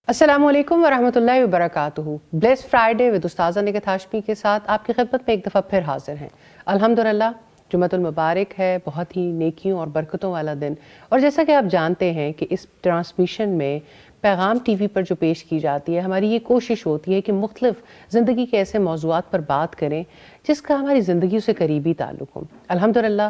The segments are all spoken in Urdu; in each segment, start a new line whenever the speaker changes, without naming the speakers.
السلام علیکم ورحمۃ اللہ وبرکاتہ۔ بلیس فرائیڈے ود استاذہ نگہت ہاشمی کے ساتھ آپ کی خدمت میں ایک دفعہ پھر حاضر ہیں۔ الحمدللہ جمعۃ المبارک ہے، بہت ہی نیکیوں اور برکتوں والا دن، اور جیسا کہ آپ جانتے ہیں کہ اس ٹرانسمیشن میں پیغام ٹی وی پر جو پیش کی جاتی ہے، ہماری یہ کوشش ہوتی ہے کہ مختلف زندگی کے ایسے موضوعات پر بات کریں جس کا ہماری زندگیوں سے قریبی تعلق ہو۔ الحمدللہ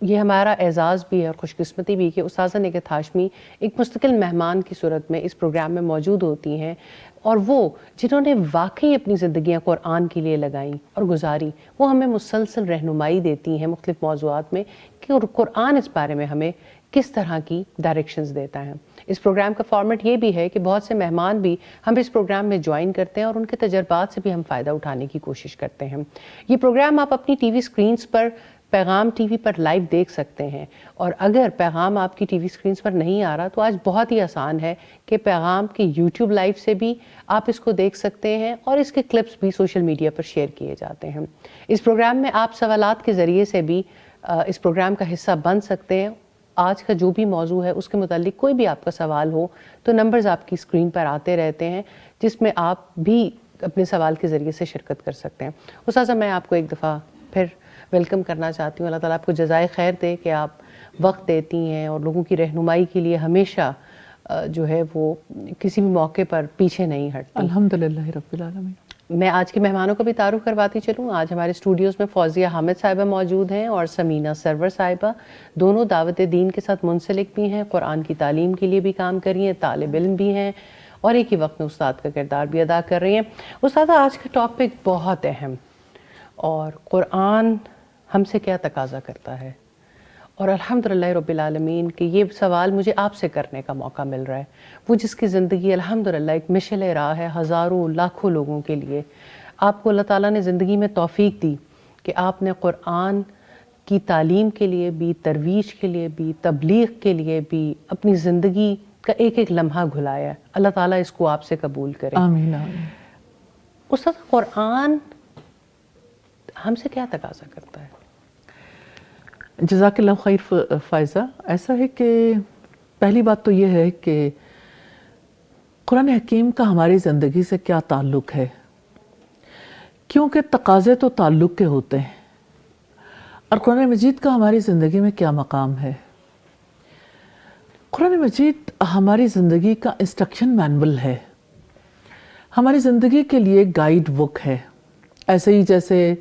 یہ ہمارا اعزاز بھی ہے اور خوش قسمتی بھی کہ استاذہ نگہت ہاشمی ایک مستقل مہمان کی صورت میں اس پروگرام میں موجود ہوتی ہیں، اور وہ جنہوں نے واقعی اپنی زندگیاں قرآن کے لیے لگائیں اور گزاری، وہ ہمیں مسلسل رہنمائی دیتی ہیں مختلف موضوعات میں کہ قرآن اس بارے میں ہمیں کس طرح کی ڈائریکشنز دیتا ہے۔ اس پروگرام کا فارمیٹ یہ بھی ہے کہ بہت سے مہمان بھی ہم اس پروگرام میں جوائن کرتے ہیں اور ان کے تجربات سے بھی ہم فائدہ اٹھانے کی کوشش کرتے ہیں۔ یہ پروگرام آپ اپنی ٹی وی سکرینز پر پیغام ٹی وی پر لائیو دیکھ سکتے ہیں، اور اگر پیغام آپ کی ٹی وی سکرینز پر نہیں آ رہا تو آج بہت ہی آسان ہے کہ پیغام کے یوٹیوب لائیو سے بھی آپ اس کو دیکھ سکتے ہیں، اور اس کے کلپس بھی سوشل میڈیا پر شیئر کیے جاتے ہیں۔ اس پروگرام میں آپ سوالات کے ذریعے سے بھی اس پروگرام کا حصہ بن سکتے ہیں۔ آج کا جو بھی موضوع ہے اس کے متعلق کوئی بھی آپ کا سوال ہو تو نمبرز آپ کی اسکرین پر آتے رہتے ہیں، جس میں آپ بھی اپنے سوال کے ذریعے سے شرکت کر سکتے ہیں۔ استاذہ، میں آپ کو ایک دفعہ پھر ویلکم کرنا چاہتی ہوں۔ اللہ تعالیٰ آپ کو جزائے خیر دے کہ آپ وقت دیتی ہیں اور لوگوں کی رہنمائی کے لیے ہمیشہ جو ہے وہ کسی بھی موقع پر پیچھے نہیں ہٹتی۔
الحمدللہ رب العالمین۔
میں آج کے مہمانوں کا بھی تعارف کرواتی چلوں۔ آج ہمارے اسٹوڈیوز میں فوزیہ حامد صاحبہ موجود ہیں اور سمینہ سرور صاحبہ، دونوں دعوت دین کے ساتھ منسلک بھی ہیں، قرآن کی تعلیم کے لیے بھی کام کر رہی ہیں، طالب علم بھی ہیں، اور ایک ہی وقت میں استاد کا کردار بھی ادا کر رہی ہیں۔ استاد، آج کا ٹاپک بہت اہم، اور قرآن ہم سے کیا تقاضا کرتا ہے، اور الحمدللہ رب العالمین کہ یہ سوال مجھے آپ سے کرنے کا موقع مل رہا ہے، وہ جس کی زندگی الحمدللہ ایک مشعل راہ ہے ہزاروں لاکھوں لوگوں کے لیے۔ آپ کو اللہ تعالیٰ نے زندگی میں توفیق دی کہ آپ نے قرآن کی تعلیم کے لیے بھی، ترویج کے لیے بھی، تبلیغ کے لیے بھی اپنی زندگی کا ایک ایک لمحہ گھلایا ہے۔ اللہ تعالیٰ اس کو آپ سے قبول کرے۔
آمین آمین۔
استاد، قرآن ہم سے کیا تقاضا کرتا ہے؟
جزاک اللہ خیر فائزہ۔ ایسا ہے کہ پہلی بات تو یہ ہے کہ قرآن حکیم کا ہماری زندگی سے کیا تعلق ہے، کیونکہ تقاضے تو تعلق کے ہوتے ہیں، اور قرآن مجید کا ہماری زندگی میں کیا مقام ہے۔ قرآن مجید ہماری زندگی کا انسٹرکشن مینول ہے، ہماری زندگی کے لیے گائیڈ بک ہے۔ ایسے ہی جیسے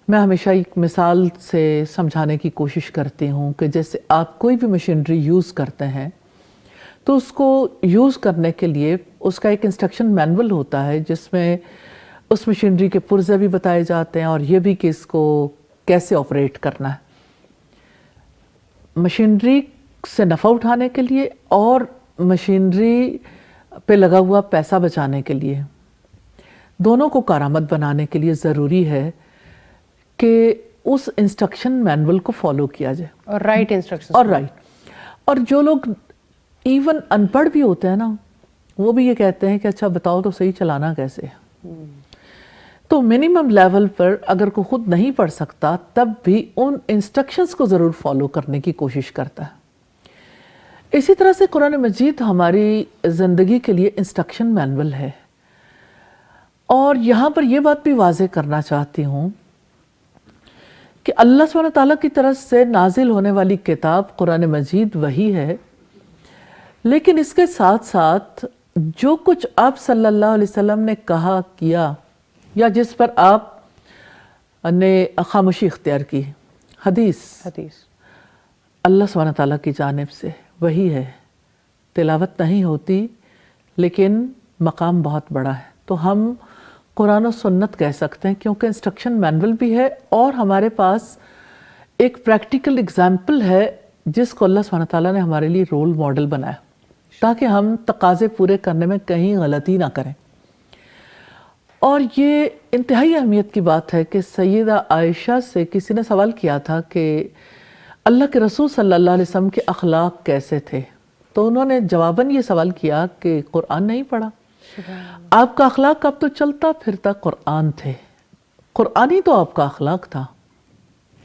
میں ہمیشہ ایک مثال سے سمجھانے کی کوشش کرتی ہوں کہ جیسے آپ کوئی بھی مشینری یوز کرتے ہیں تو اس کو یوز کرنے کے لیے اس کا ایک انسٹرکشن مینول ہوتا ہے، جس میں اس مشینری کے پرزے بھی بتائے جاتے ہیں اور یہ بھی کہ اس کو کیسے آپریٹ کرنا ہے، مشینری سے نفع اٹھانے کے لیے اور مشینری پہ لگا ہوا پیسہ بچانے کے لیے، دونوں کو کارآمد بنانے کے لیے ضروری ہے کہ اس انسٹرکشن مینول کو فالو کیا جائے،
اور رائٹ انسٹرکشن،
اور اور جو لوگ ایون ان پڑھ بھی ہوتے ہیں نا، وہ بھی یہ کہتے ہیں کہ اچھا بتاؤ تو صحیح چلانا کیسے ہے۔ تو منیمم لیول پر اگر کوئی خود نہیں پڑھ سکتا تب بھی ان انسٹرکشنز کو ضرور فالو کرنے کی کوشش کرتا ہے۔ اسی طرح سے قرآن مجید ہماری زندگی کے لیے انسٹرکشن مینول ہے، اور یہاں پر یہ بات بھی واضح کرنا چاہتی ہوں کہ اللہ سبحانہ تعالیٰ کی طرف سے نازل ہونے والی کتاب قرآن مجید وہی ہے، لیکن اس کے ساتھ ساتھ جو کچھ آپ صلی اللہ علیہ وسلم نے کہا کیا یا جس پر آپ نے خاموشی اختیار کی، حدیث اللہ سبحانہ تعالیٰ کی جانب سے وہی ہے، تلاوت نہیں ہوتی لیکن مقام بہت بڑا ہے، تو ہم قرآن و سنت کہہ سکتے ہیں کیونکہ انسٹرکشن مینول بھی ہے اور ہمارے پاس ایک پریکٹیکل اگزامپل ہے جس کو اللہ سبحانہ تعالیٰ نے ہمارے لیے رول ماڈل بنایا تاکہ ہم تقاضے پورے کرنے میں کہیں غلطی نہ کریں۔ اور یہ انتہائی اہمیت کی بات ہے کہ سیدہ عائشہ سے کسی نے سوال کیا تھا کہ اللہ کے رسول صلی اللہ علیہ وسلم کے اخلاق کیسے تھے، تو انہوں نے جواباً یہ سوال کیا کہ قرآن نہیں پڑھا، آپ کا اخلاق اب تو چلتا پھرتا قرآن تھے، قرآن ہی تو آپ کا اخلاق تھا۔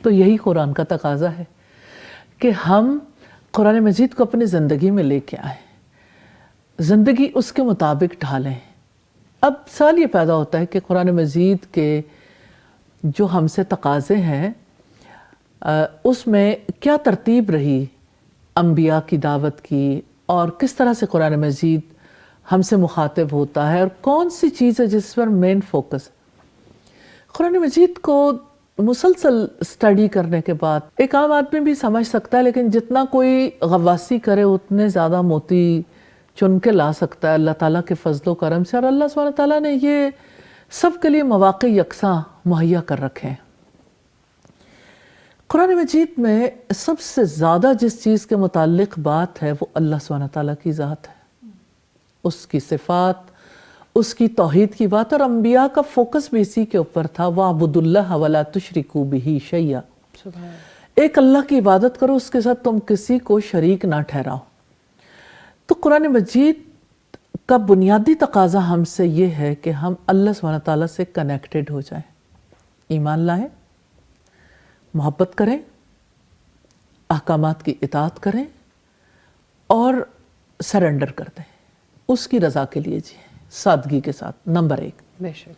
تو یہی قرآن کا تقاضا ہے کہ ہم قرآن مجید کو اپنی زندگی میں لے کے آئیں، زندگی اس کے مطابق ڈھالیں. اب سوال یہ پیدا ہوتا ہے کہ قرآن مجید کے جو ہم سے تقاضے ہیں اس میں کیا ترتیب رہی انبیاء کی دعوت کی، اور کس طرح سے قرآن مجید ہم سے مخاطب ہوتا ہے، اور کون سی چیز ہے جس پر مین فوکس. قرآن مجید کو مسلسل اسٹڈی کرنے کے بعد ایک عام آدمی بھی سمجھ سکتا ہے، لیکن جتنا کوئی غواصی کرے اتنے زیادہ موتی چن کے لا سکتا ہے اللہ تعالیٰ کے فضل و کرم سے. اور اللہ سبحانہ تعالیٰ نے یہ سب کے لیے مواقع یکساں مہیا کر رکھے ہیں. قرآن مجید میں سب سے زیادہ جس چیز کے متعلق بات ہے وہ اللہ سبحانہ تعالیٰ کی ذات ہے، اس کی صفات، اس کی توحید کی بات. اور انبیاء کا فوکس بھی اسی کے اوپر تھا، وَاعْبُدُوا اللَّهَ وَلَا تُشْرِكُوا بِهِ شَيْئًا. ایک اللہ کی عبادت کرو، اس کے ساتھ تم کسی کو شریک نہ ٹھہراؤ. تو قرآن مجید کا بنیادی تقاضا ہم سے یہ ہے کہ ہم اللہ سبحانہ تعالیٰ سے کنیکٹڈ ہو جائیں، ایمان لائیں، محبت کریں، احکامات کی اطاعت کریں اور سرنڈر کر دیں، اس کی رضا کے لیے جئیں سادگی کے ساتھ. نمبر 1.
بے شک.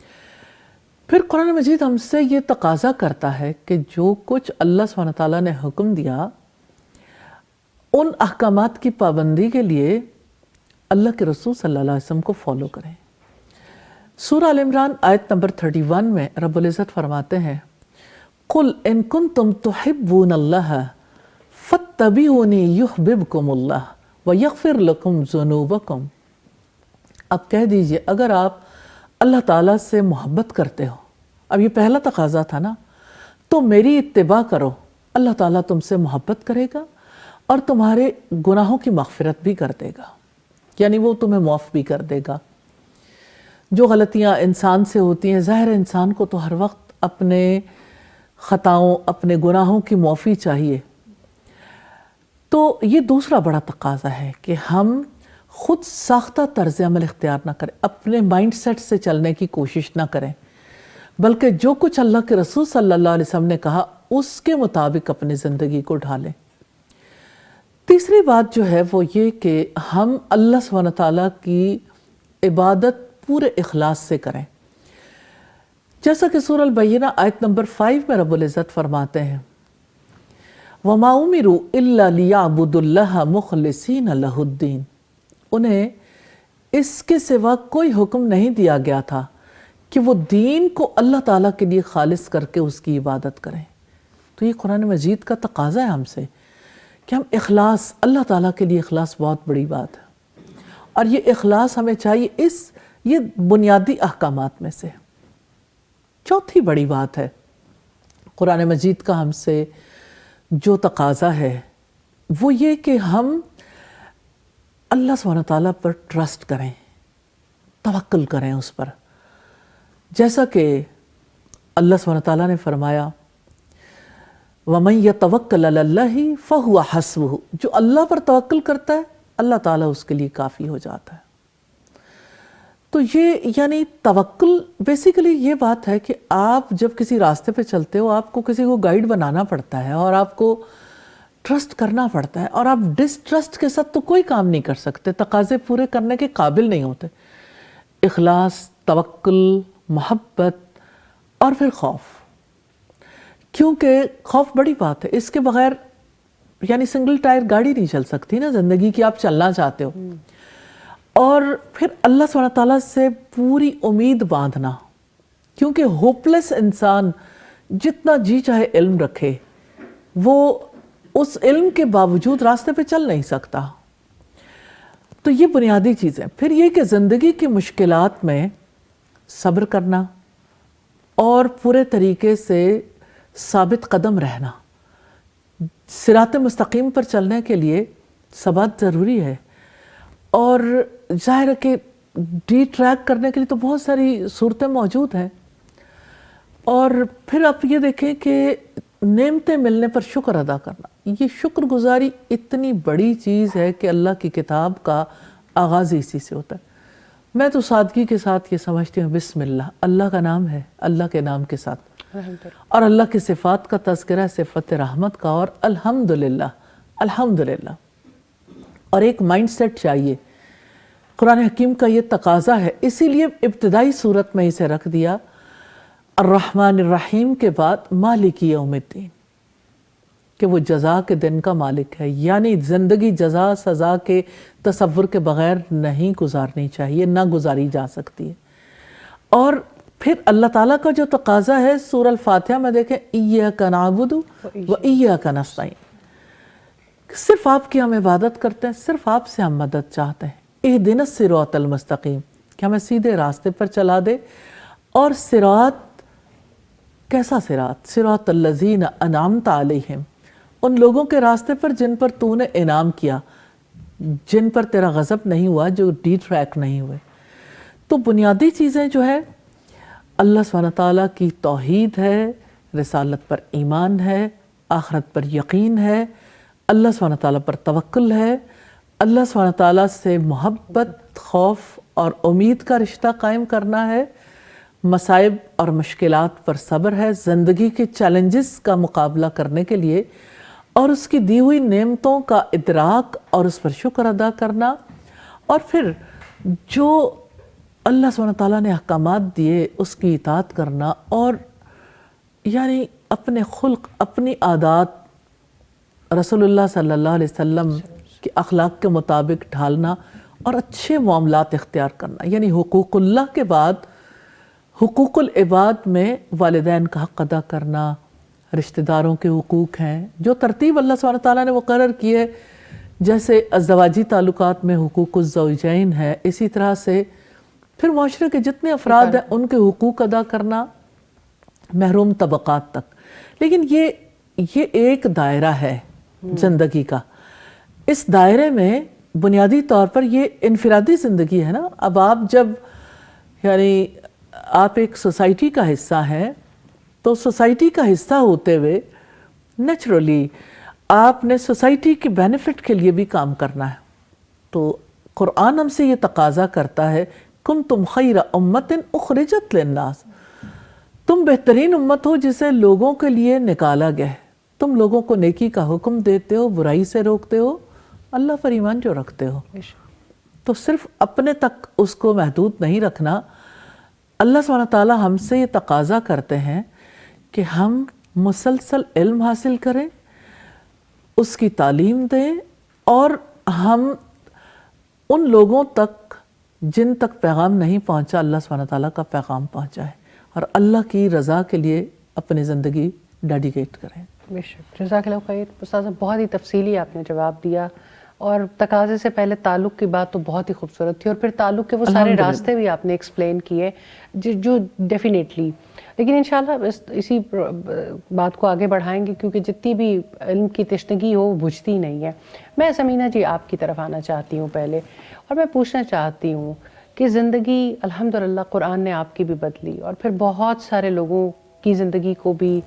پھر قرآن مجید ہم سے یہ تقاضا کرتا ہے کہ جو کچھ اللہ سبحانہ تعالیٰ نے حکم دیا ان احکامات کی پابندی کے لیے اللہ کے رسول صلی اللہ علیہ وسلم کو فالو کریں. سورہ آل عمران آیت نمبر 31 میں رب العزت فرماتے ہیں قُلْ إِن كُنتُمْ تُحِبُّونَ اللَّهَ فَاتَّبِعُونِي يُحْبِبْكُمُ اللَّهُ وَيَغْفِرْ لَكُمْ ذُنُوبَكُمْ. اب کہہ دیجئے اگر آپ اللہ تعالیٰ سے محبت کرتے ہو، اب یہ پہلا تقاضا تھا نا، تو میری اتباع کرو، اللہ تعالیٰ تم سے محبت کرے گا اور تمہارے گناہوں کی مغفرت بھی کر دے گا، یعنی وہ تمہیں معاف بھی کر دے گا. جو غلطیاں انسان سے ہوتی ہیں، ظاہر انسان کو تو ہر وقت اپنے خطاؤں، اپنے گناہوں کی معافی چاہیے. تو یہ دوسرا بڑا تقاضا ہے کہ ہم خود ساختہ طرز عمل اختیار نہ کریں، اپنے مائنڈ سیٹ سے چلنے کی کوشش نہ کریں، بلکہ جو کچھ اللہ کے رسول صلی اللہ علیہ وسلم نے کہا اس کے مطابق اپنی زندگی کو ڈھالیں. تیسری بات جو ہے وہ یہ کہ ہم اللہ سبحانہ تعالیٰ کی عبادت پورے اخلاص سے کریں. جیسا کہ سورہ البینہ آیت نمبر 5 میں رب العزت فرماتے ہیں وَمَا أُمِرُوا إِلَّا لِيَعْبُدُوا اللَّهَ مُخْلِصِينَ لَهُ الدِّينَ. انہیں اس کے سوا کوئی حکم نہیں دیا گیا تھا کہ وہ دین کو اللہ تعالیٰ کے لیے خالص کر کے اس کی عبادت کریں. تو یہ قرآن مجید کا تقاضا ہے ہم سے کہ ہم اخلاص، اللہ تعالیٰ کے لیے اخلاص بہت بڑی بات ہے، اور یہ اخلاص ہمیں چاہیے یہ بنیادی احکامات میں سے. چوتھی بڑی بات ہے قرآن مجید کا ہم سے جو تقاضا ہے وہ یہ کہ ہم اللہ سبحانہ تعالیٰ پر ٹرسٹ کریں، توکل کریں اس پر. جیسا کہ اللہ سبحانہ تعالیٰ نے فرمایا وَمَن يَتَوَكَّلْ عَلَى اللَّهِ فَهُوَ حَسْبُهُ. جو اللہ پر توکل کرتا ہے اللہ تعالیٰ اس کے لیے کافی ہو جاتا ہے. تو یہ یعنی توکل بیسیکلی یہ بات ہے کہ آپ جب کسی راستے پہ چلتے ہو آپ کو کسی کو گائیڈ بنانا پڑتا ہے اور آپ کو ٹرسٹ کرنا پڑتا ہے، اور آپ ڈسٹرسٹ کے ساتھ تو کوئی کام نہیں کر سکتے، تقاضے پورے کرنے کے قابل نہیں ہوتے. اخلاص، توکل، محبت اور پھر خوف، کیونکہ خوف بڑی بات ہے، اس کے بغیر یعنی سنگل ٹائر گاڑی نہیں چل سکتی نا زندگی کی، آپ چلنا چاہتے ہو. اور پھر اللہ سبحانہ تعالیٰ سے پوری امید باندھنا، کیونکہ ہوپلیس انسان جتنا جی چاہے علم رکھے وہ اس علم کے باوجود راستے پہ چل نہیں سکتا. تو یہ بنیادی چیزیں. پھر یہ کہ زندگی کی مشکلات میں صبر کرنا اور پورے طریقے سے ثابت قدم رہنا. صراط مستقیم پر چلنے کے لیے ثبات ضروری ہے، اور ظاہر ہے کہ ڈی ٹریک کرنے کے لیے تو بہت ساری صورتیں موجود ہیں. اور پھر آپ یہ دیکھیں کہ نعمتیں ملنے پر شکر ادا کرنا، یہ شکر گزاری اتنی بڑی چیز ہے کہ اللہ کی کتاب کا آغاز اسی سے ہوتا ہے. میں تو سادگی کے ساتھ یہ سمجھتی ہوں بسم اللہ، اللہ کا نام ہے، اللہ کے نام کے ساتھ، اور اللہ کی صفات کا تذکرہ، صفت رحمت کا، اور الحمدللہ الحمدللہ. اور ایک مائنڈ سیٹ چاہیے قرآن حکیم کا یہ تقاضا ہے، اسی لیے ابتدائی صورت میں اسے رکھ دیا الرحمن الرحیم کے بعد مالک یوم الدین، کہ وہ جزا کے دن کا مالک ہے، یعنی زندگی جزا سزا کے تصور کے بغیر نہیں گزارنی چاہیے، نہ گزاری جا سکتی ہے۔ اور پھر اللہ تعالیٰ کا جو تقاضا ہے سورہ الفاتحہ میں دیکھیں ایاک نعبد و ایاک نستعین، صرف آپ کی ہم عبادت کرتے ہیں، صرف آپ سے ہم مدد چاہتے ہیں، اہدنا الصراط المستقیم، کہ ہمیں سیدھے راستے پر چلا دے۔ اور صراط کیسا صراط؟ صراط الذین انعمت علیہم، ان لوگوں کے راستے پر جن پر تو نے انعام کیا، جن پر تیرا غضب نہیں ہوا، جو ڈی ٹریک نہیں ہوئے۔ تو بنیادی چیزیں جو ہے اللہ سبحانہ تعالیٰ کی توحید ہے، رسالت پر ایمان ہے، آخرت پر یقین ہے، اللہ سبحانہ تعالیٰ پر توکل ہے، اللہ سبحانہ تعالیٰ سے محبت، خوف اور امید کا رشتہ قائم کرنا ہے، مصائب اور مشکلات پر صبر ہے، زندگی کے چیلنجز کا مقابلہ کرنے کے لیے، اور اس کی دی ہوئی نعمتوں کا ادراک اور اس پر شکر ادا کرنا، اور پھر جو اللہ سبحانہ تعالیٰ نے احکامات دیے اس کی اطاعت کرنا، اور یعنی اپنے خلق، اپنی عادات رسول اللہ صلی اللہ علیہ وسلم کے اخلاق کے مطابق ڈھالنا، اور اچھے معاملات اختیار کرنا۔ یعنی حقوق اللہ کے بعد حقوق العباد میں والدین کا حق ادا کرنا، رشتہ داروں کے حقوق ہیں، جو ترتیب اللہ سبحانہ تعالیٰ نے مقرر کی ہے، جیسے ازدواجی تعلقات میں حقوق الزوجین ہے، اسی طرح سے پھر معاشرے کے جتنے افراد ہیں ان کے حقوق ادا کرنا، محروم طبقات تک۔ لیکن یہ ایک دائرہ ہے زندگی کا، اس دائرے میں بنیادی طور پر یہ انفرادی زندگی ہے نا۔ اب آپ جب یعنی آپ ایک سوسائٹی کا حصہ ہیں، تو سوسائٹی کا حصہ ہوتے ہوئے نیچرلی آپ نے سوسائٹی کے بینیفٹ کے لیے بھی کام کرنا ہے۔ تو قرآن ہم سے یہ تقاضا کرتا ہے کنتم خیر امت اخرجت للناس، تم بہترین امت ہو جسے لوگوں کے لیے نکالا گیا ہے، تم لوگوں کو نیکی کا حکم دیتے ہو، برائی سے روکتے ہو، اللہ پر ایمان جو رکھتے ہو۔ تو صرف اپنے تک اس کو محدود نہیں رکھنا، اللہ سبحانہ تعالیٰ ہم سے یہ تقاضا کرتے ہیں کہ ہم مسلسل علم حاصل کریں، اس کی تعلیم دیں، اور ہم ان لوگوں تک جن تک پیغام نہیں پہنچا اللہ سبحانہ تعالیٰ کا پیغام پہنچائیں، اور اللہ کی رضا کے لیے اپنی زندگی ڈیڈیکیٹ کریں۔
بے شک، جزاک اللہ خیر۔ استاذہ بہت ہی تفصیلی آپ نے جواب دیا، اور تقاضے سے پہلے تعلق کی بات تو بہت ہی خوبصورت تھی، اور پھر تعلق کے وہ سارے راستے بھی آپ نے ایکسپلین کیے جو ڈیفینیٹلی، لیکن انشاءاللہ اسی بات کو آگے بڑھائیں گے، کیونکہ جتنی بھی علم کی تشنگی ہو وہ بجھتی نہیں ہے۔ میں سمینہ جی آپ کی طرف آنا چاہتی ہوں پہلے، اور میں پوچھنا چاہتی ہوں کہ زندگی الحمدللہ قرآن نے آپ کی بھی بدلی، اور پھر بہت سارے لوگوں کی زندگی کو بھی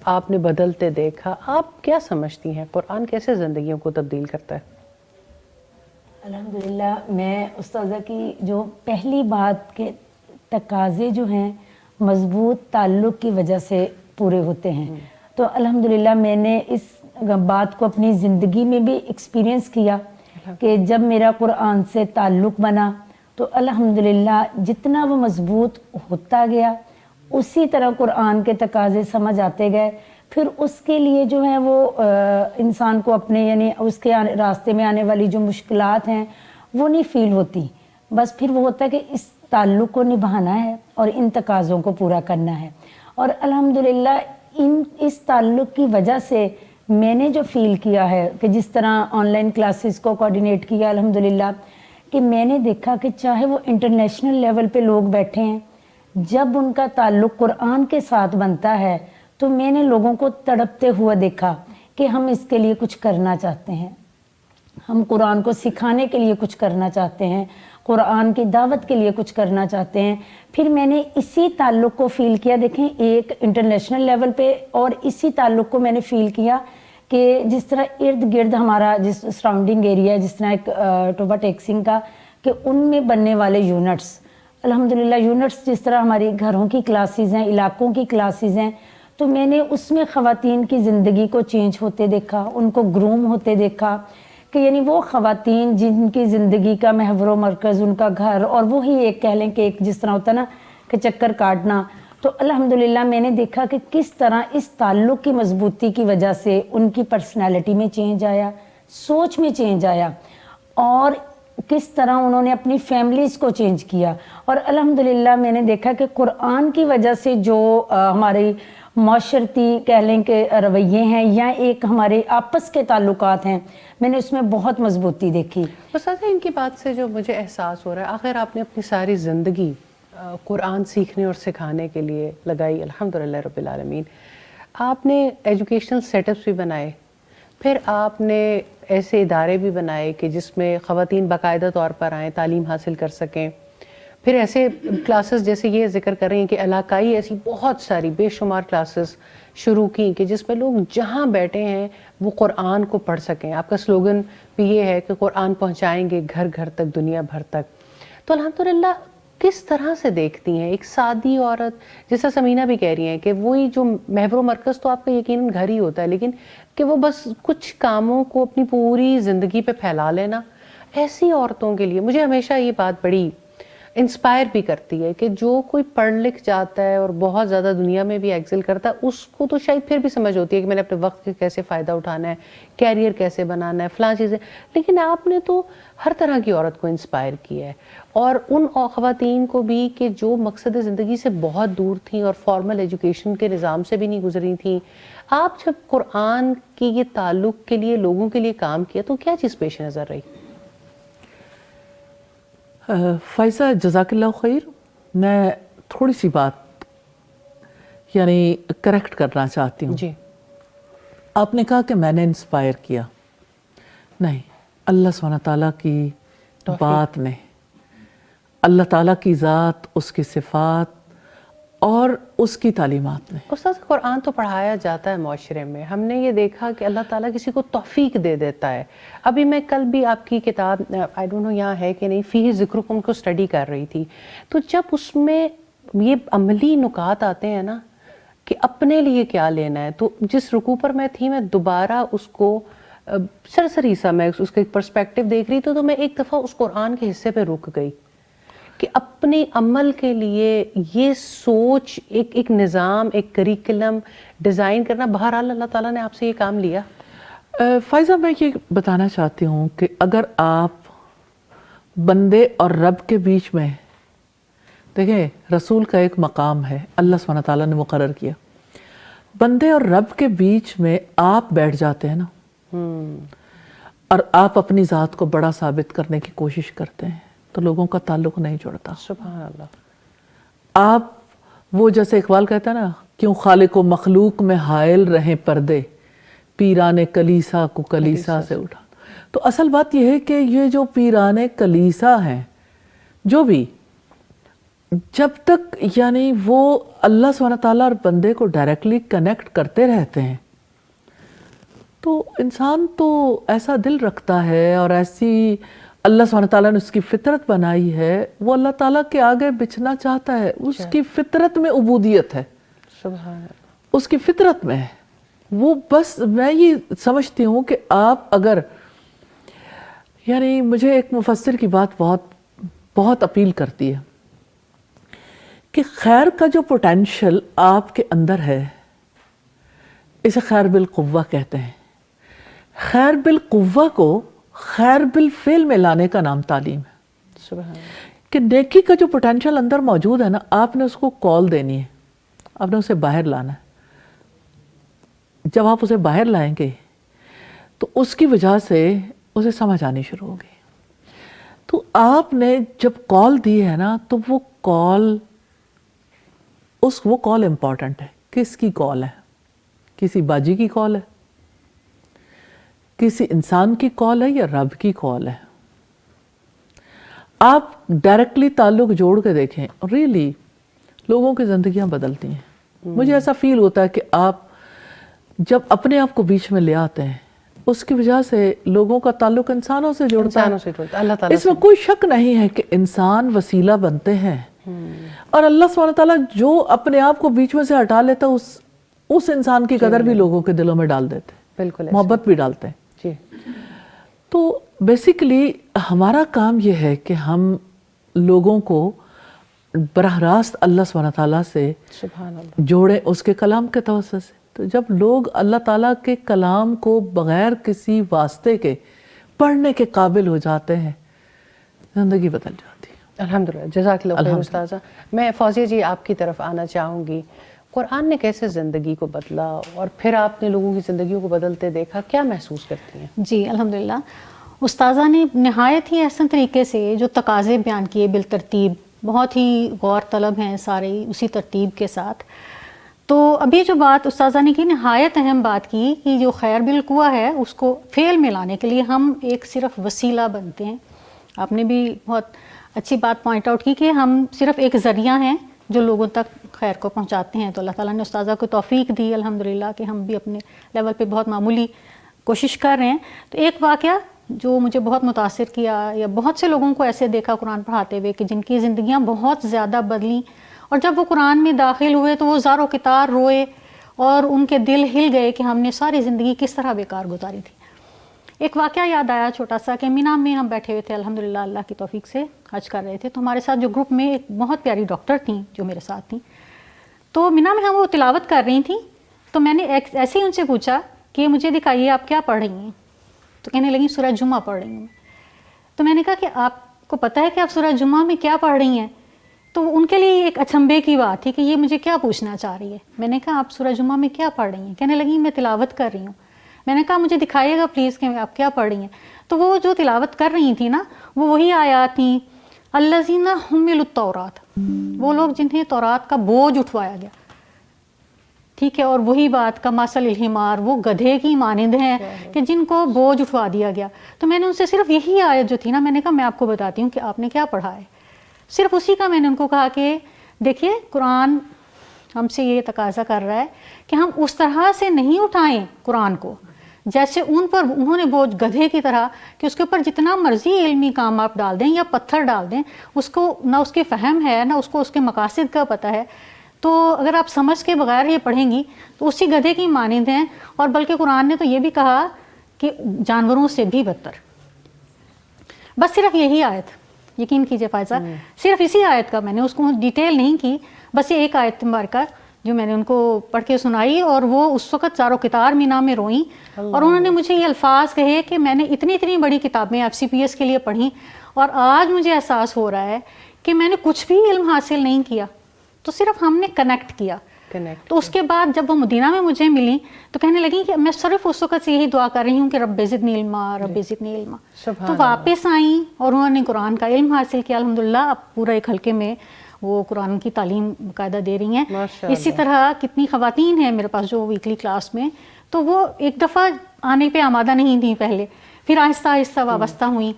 آپ نے بدلتے دیکھا۔ آپ کیا سمجھتی ہیں قرآن کیسے زندگیوں کو تبدیل کرتا ہے؟
الحمدللہ میں استاذہ کی جو پہلی بات کے تقاضے جو ہیں مضبوط تعلق کی وجہ سے پورے ہوتے ہیں، تو الحمدللہ میں نے اس بات کو اپنی زندگی میں بھی ایکسپیرینس کیا کہ جب میرا قرآن سے تعلق بنا تو الحمدللہ جتنا وہ مضبوط ہوتا گیا اسی طرح قرآن کے تقاضے سمجھ آتے گئے، پھر اس کے لیے جو ہے وہ انسان کو اپنے یعنی اس کے راستے میں آنے والی جو مشکلات ہیں وہ نہیں فیل ہوتی، بس پھر وہ ہوتا ہے کہ اس تعلق کو نبھانا ہے اور ان تقاضوں کو پورا کرنا ہے۔ اور الحمدللہ اس تعلق کی وجہ سے میں نے جو فیل کیا ہے کہ جس طرح آن لائن کلاسز کو کوارڈینیٹ کیا الحمدللہ، کہ میں نے دیکھا کہ چاہے وہ انٹرنیشنل لیول پہ لوگ بیٹھے ہیں، جب ان کا تعلق قرآن کے ساتھ بنتا ہے تو میں نے لوگوں کو تڑپتے ہوئے دیکھا کہ ہم اس کے لیے کچھ کرنا چاہتے ہیں، ہم قرآن کو سکھانے کے لیے کچھ کرنا چاہتے ہیں، قرآن کی دعوت کے لیے کچھ کرنا چاہتے ہیں۔ پھر میں نے اسی تعلق کو فیل کیا، دیکھیں ایک انٹرنیشنل لیول پہ، اور اسی تعلق کو میں نے فیل کیا کہ جس طرح ارد گرد ہمارا جس سراؤنڈنگ ایریا ہے، جس طرح ایک ٹوبا ٹیکسنگ کا، کہ ان میں بننے والے یونٹس الحمدللہ یونٹس جس طرح ہماری گھروں کی کلاسز ہیں، علاقوں کی کلاسز ہیں، تو میں نے اس میں خواتین کی زندگی کو چینج ہوتے دیکھا، ان کو گروم ہوتے دیکھا کہ یعنی وہ خواتین جن کی زندگی کا محور و مرکز ان کا گھر اور وہی ایک کہہ لیں کہ ایک جس طرح ہوتا ہے نا کہ چکر کاٹنا، تو الحمدللہ میں نے دیکھا کہ کس طرح اس تعلق کی مضبوطی کی وجہ سے ان کی پرسنالٹی میں چینج آیا، سوچ میں چینج آیا، اور کس طرح انہوں نے اپنی فیملیز کو چینج کیا. اور الحمدللہ میں نے دیکھا کہ قرآن کی وجہ سے جو ہماری معاشرتی کہہ لیں کہ رویے ہیں یا ایک ہمارے آپس کے تعلقات ہیں، میں نے اس میں بہت مضبوطی دیکھی.
استاذہ ان کی بات سے جو مجھے احساس ہو رہا ہے، آخر آپ نے اپنی ساری زندگی قرآن سیکھنے اور سکھانے کے لیے لگائی، الحمدللہ رب العالمین. آپ نے ایجوکیشنل سیٹ اپس بھی بنائے، پھر آپ نے ایسے ادارے بھی بنائے کہ جس میں خواتین باقاعدہ طور پر آئیں، تعلیم حاصل کر سکیں. پھر ایسے کلاسز جیسے یہ ذکر کر رہے ہیں کہ علاقائی ایسی بہت ساری بے شمار کلاسز شروع کی کہ جس میں لوگ جہاں بیٹھے ہیں وہ قرآن کو پڑھ سکیں. آپ کا سلوگن بھی یہ ہے کہ قرآن پہنچائیں گے گھر گھر تک، دنیا بھر تک. تو الحمدللہ کس طرح سے دیکھتی ہیں ایک سادی عورت، جیسا سمینہ بھی کہہ رہی ہیں کہ وہی جو محور و مرکز تو آپ کا یقیناً گھر ہی ہوتا ہے، لیکن کہ وہ بس کچھ کاموں کو اپنی پوری زندگی پہ پھیلا لینا، ایسی عورتوں کے لیے مجھے ہمیشہ یہ بات بڑی انسپائر بھی کرتی ہے کہ جو کوئی پڑھ لکھ جاتا ہے اور بہت زیادہ دنیا میں بھی ایکسل کرتا ہے، اس کو تو شاید پھر بھی سمجھ ہوتی ہے کہ میں نے اپنے وقت کا کیسے فائدہ اٹھانا ہے، کیریئر کیسے بنانا ہے، فلاں چیزیں. لیکن آپ نے تو ہر طرح کی عورت کو انسپائر کیا ہے، اور ان خواتین کو بھی کہ جو مقصد زندگی سے بہت دور تھیں اور فارمل ایجوکیشن کے نظام سے بھی نہیں گزری تھیں. آپ جب قرآن کی یہ تعلق کے لیے لوگوں کے لیے کام کیا تو کیا چیز پیش نظر رہی؟
فائزہ جزاک اللہ خیر، میں تھوڑی سی بات یعنی کریکٹ کرنا چاہتی ہوں.
جی.
آپ نے کہا کہ میں نے انسپائر کیا، نہیں، اللہ سبحانہ تعالیٰ کی بات نے، اللہ تعالیٰ کی ذات، اس کی صفات اور اس کی تعلیمات نے.
استاذ قرآن تو پڑھایا جاتا ہے معاشرے میں، ہم نے یہ دیکھا کہ اللہ تعالیٰ کسی کو توفیق دے دیتا ہے. ابھی میں کل بھی آپ کی کتاب آئی ڈونٹ نو یہاں ہے کہ نہیں، فیہ ذکرکم کو اسٹڈی کر رہی تھی، تو جب اس میں یہ عملی نکات آتے ہیں نا کہ اپنے لیے کیا لینا ہے، تو جس رکوع پر میں تھی میں دوبارہ اس کو سرسری سا میں اس کا ایک پرسپیکٹیو دیکھ رہی تھی، تو میں ایک دفعہ اس قرآن کے حصے پہ رک گئی کہ اپنے عمل کے لیے یہ سوچ، ایک نظام، ایک کریکلم ڈیزائن کرنا. بہرحال اللہ تعالیٰ نے آپ سے یہ کام لیا.
فائزہ میں یہ بتانا چاہتی ہوں کہ اگر آپ بندے اور رب کے بیچ میں دیکھیں، رسول کا ایک مقام ہے اللہ سبحانہ تعالیٰ نے مقرر کیا، بندے اور رب کے بیچ میں آپ بیٹھ جاتے ہیں نا، اور آپ اپنی ذات کو بڑا ثابت کرنے کی کوشش کرتے ہیں، تو لوگوں کا تعلق نہیں جڑتا.
سبحان اللہ.
آپ وہ جیسے اقبال کہتا ہے نا، کیوں خالق و مخلوق میں حائل رہیں پردے، پیران کلیسا کو کلیسا سے اٹھا. تو اصل بات یہ ہے کہ یہ جو پیران کلیسا ہیں، جو بھی جب تک یعنی وہ اللہ سبحانہ تعالیٰ اور بندے کو ڈائریکٹلی کنیکٹ کرتے رہتے ہیں، تو انسان تو ایسا دل رکھتا ہے اور ایسی اللہ سبحانہ تعالیٰ نے اس کی فطرت بنائی ہے، وہ اللہ تعالیٰ کے آگے بچھنا چاہتا ہے. اس کی فطرت میں عبودیت ہے،
سبحان اللہ،
اس کی فطرت میں ہے وہ. بس میں یہ سمجھتی ہوں کہ آپ اگر یعنی مجھے ایک مفسر کی بات بہت اپیل کرتی ہے کہ خیر کا جو پوٹینشل آپ کے اندر ہے، اسے خیر بالقوہ کہتے ہیں. خیر بالقوہ کو خیر بالفعل میں لانے کا نام تعلیم ہے.
سبحان اللہ.
کہ نیکی کا جو پوٹینشل اندر موجود ہے نا، آپ نے اس کو کال دینی ہے، آپ نے اسے باہر لانا ہے. جب آپ اسے باہر لائیں گے تو اس کی وجہ سے اسے سمجھ آنی شروع ہوگی. تو آپ نے جب کال دی ہے نا، تو وہ کال امپورٹنٹ ہے. کس کی کال ہے؟ کسی باجی کی کال ہے، کسی انسان کی کال ہے، یا رب کی کال ہے؟ آپ ڈائریکٹلی تعلق جوڑ کے دیکھیں، ریئلی لوگوں کی زندگیاں بدلتی ہیں. مجھے ایسا فیل ہوتا ہے کہ آپ جب اپنے آپ کو بیچ میں لے آتے ہیں، اس کی وجہ سے لوگوں کا تعلق انسانوں سے جڑتا ہے.
انسانوں سے جڑتا ہے. اللہ تعالیٰ
اس میں کوئی شک نہیں ہے کہ انسان وسیلہ بنتے ہیں، اور اللہ سبحانہ تعالیٰ جو اپنے آپ کو بیچ میں سے ہٹا لیتا ہے، اس انسان کی قدر بھی لوگوں کے دلوں میں ڈال دیتے ہیں،
بالکل
محبت بھی ڈالتے ہیں.
جی.
تو بیسیکلی ہمارا کام یہ ہے کہ ہم لوگوں کو براہ راست اللہ سبحانہ تعالیٰ سے
سبحان اللہ.
جوڑے اس کے کلام کے توسط سے. تو جب لوگ اللہ تعالیٰ کے کلام کو بغیر کسی واسطے کے پڑھنے کے قابل ہو جاتے ہیں زندگی بدل جاتی ہے.
الحمدللہ. جزاک اللہ خیر استاذہ. میں فوزیہ جی آپ کی طرف آنا چاہوں گی. قرآن نے کیسے زندگی کو بدلا اور پھر آپ نے لوگوں کی زندگیوں کو بدلتے دیکھا, کیا محسوس کرتی ہیں؟
جی الحمدللہ. استاذہ نے نہایت ہی احسن طریقے سے جو تقاضے بیان کیے بالترتیب, بہت ہی غور طلب ہیں سارے اسی ترتیب کے ساتھ. تو ابھی جو بات استاذہ نے کی, نہایت اہم بات کی کہ جو خیر بالقوہ ہے اس کو فعل میں لانے کے لیے ہم ایک صرف وسیلہ بنتے ہیں. آپ نے بھی بہت اچھی بات پوائنٹ آؤٹ کی کہ ہم صرف ایک ذریعہ ہیں جو لوگوں تک خیر کو پہنچاتے ہیں. تو اللہ تعالیٰ نے استاذہ کو توفیق دی الحمدللہ کہ ہم بھی اپنے لیول پہ بہت معمولی کوشش کر رہے ہیں. تو ایک واقعہ جو مجھے بہت متاثر کیا, یا بہت سے لوگوں کو ایسے دیکھا قرآن پڑھاتے ہوئے کہ جن کی زندگیاں بہت زیادہ بدلیں, اور جب وہ قرآن میں داخل ہوئے تو وہ زار و کتار روئے اور ان کے دل ہل گئے کہ ہم نے ساری زندگی کس طرح بیکار گزاری تھی. ایک واقعہ یاد آیا چھوٹا سا کہ مینا میں ہم بیٹھے ہوئے تھے الحمدللہ اللہ کی توفیق سے حج کر رہے تھے. تو ہمارے ساتھ جو گروپ میں ایک بہت پیاری ڈاکٹر تھیں جو میرے ساتھ تھیں, تو مینا میں ہم وہ تلاوت کر رہی تھیں. تو میں نے ایسے ہی ان سے پوچھا کہ مجھے دکھائیے آپ کیا پڑھ رہی ہیں. تو کہنے لگیں سورہ جمعہ پڑھ رہی ہوں. تو میں نے کہا کہ آپ کو پتہ ہے کہ آپ سورہ جمعہ میں کیا پڑھ رہی ہیں؟ تو ان کے لیے ایک اچنبے کی بات تھی کہ یہ مجھے کیا پوچھنا چاہ رہی ہے. میں نے کہا آپ سورہ جمعہ میں کیا پڑھ رہی ہیں؟ کہنے لگیں میں تلاوت کر رہی ہوں. میں نے کہا مجھے دکھائیے گا پلیز کہ آپ کیا پڑھ رہی ہیں. تو وہ جو تلاوت کر رہی تھیں نا, وہ وہی آیات تھیں الذین حملوا التوراۃ, وہ لوگ جنہیں تورات کا بوجھ اٹھوایا گیا. ٹھیک ہے, اور وہی بات کا مثل الحمار, وہ گدھے کی مانند ہیں کہ جن کو بوجھ اٹھوا دیا گیا. تو میں نے ان سے صرف یہی آیت جو تھی نا, میں نے کہا میں آپ کو بتاتی ہوں کہ آپ نے کیا پڑھا ہے. صرف اسی کا میں نے ان کو کہا کہ دیکھیے قرآن ہم سے یہ تقاضا کر رہا ہے کہ ہم اس طرح سے نہیں اٹھائیں قرآن کو جیسے انہوں نے بوجھ گدھے کی طرح کہ اس کے اوپر جتنا مرضی علمی کام آپ ڈال دیں یا پتھر ڈال دیں, اس کو نہ اس کے فہم ہے نہ اس کو اس کے مقاصد کا پتہ ہے. تو اگر آپ سمجھ کے بغیر یہ پڑھیں گی تو اسی گدھے کی مانند ہیں. اور بلکہ قرآن نے تو یہ بھی کہا کہ جانوروں سے بھی بدتر. بس صرف یہی آیت, یقین کیجئے فائزہ, صرف اسی آیت کا میں نے اس کو ڈیٹیل نہیں کی, بس یہ ایک آیت مبارکہ جو میں نے ان کو پڑھ کے سنائی, اور وہ اس وقت زار و کتار مینا میں روئیں. اور انہوں نے مجھے یہ الفاظ کہے کہ میں نے اتنی بڑی کتابیں FCPS کے لیے پڑھیں, اور آج مجھے احساس ہو رہا ہے کہ میں نے کچھ بھی علم حاصل نہیں کیا, تو صرف ہم نے کنیکٹ کیا. تو اس کے بعد جب وہ مدینہ میں مجھے ملی تو کہنے لگی کہ میں صرف اس وقت سے یہی دعا کر رہی ہوں کہ رب زدنی علما, رب زدنی علما. تو واپس آئیں اور انہوں نے قرآن کا علم حاصل کیا الحمدللہ. اب پورا ایک حلقے میں وہ قرآن کی تعلیم باقاعدہ دے رہی ہیں. اسی طرح کتنی خواتین ہیں میرے پاس جو ویکلی کلاس میں, تو وہ ایک دفعہ آنے پہ آمادہ نہیں تھیں پہلے, پھر آہستہ آہستہ وابستہ ہوئیں.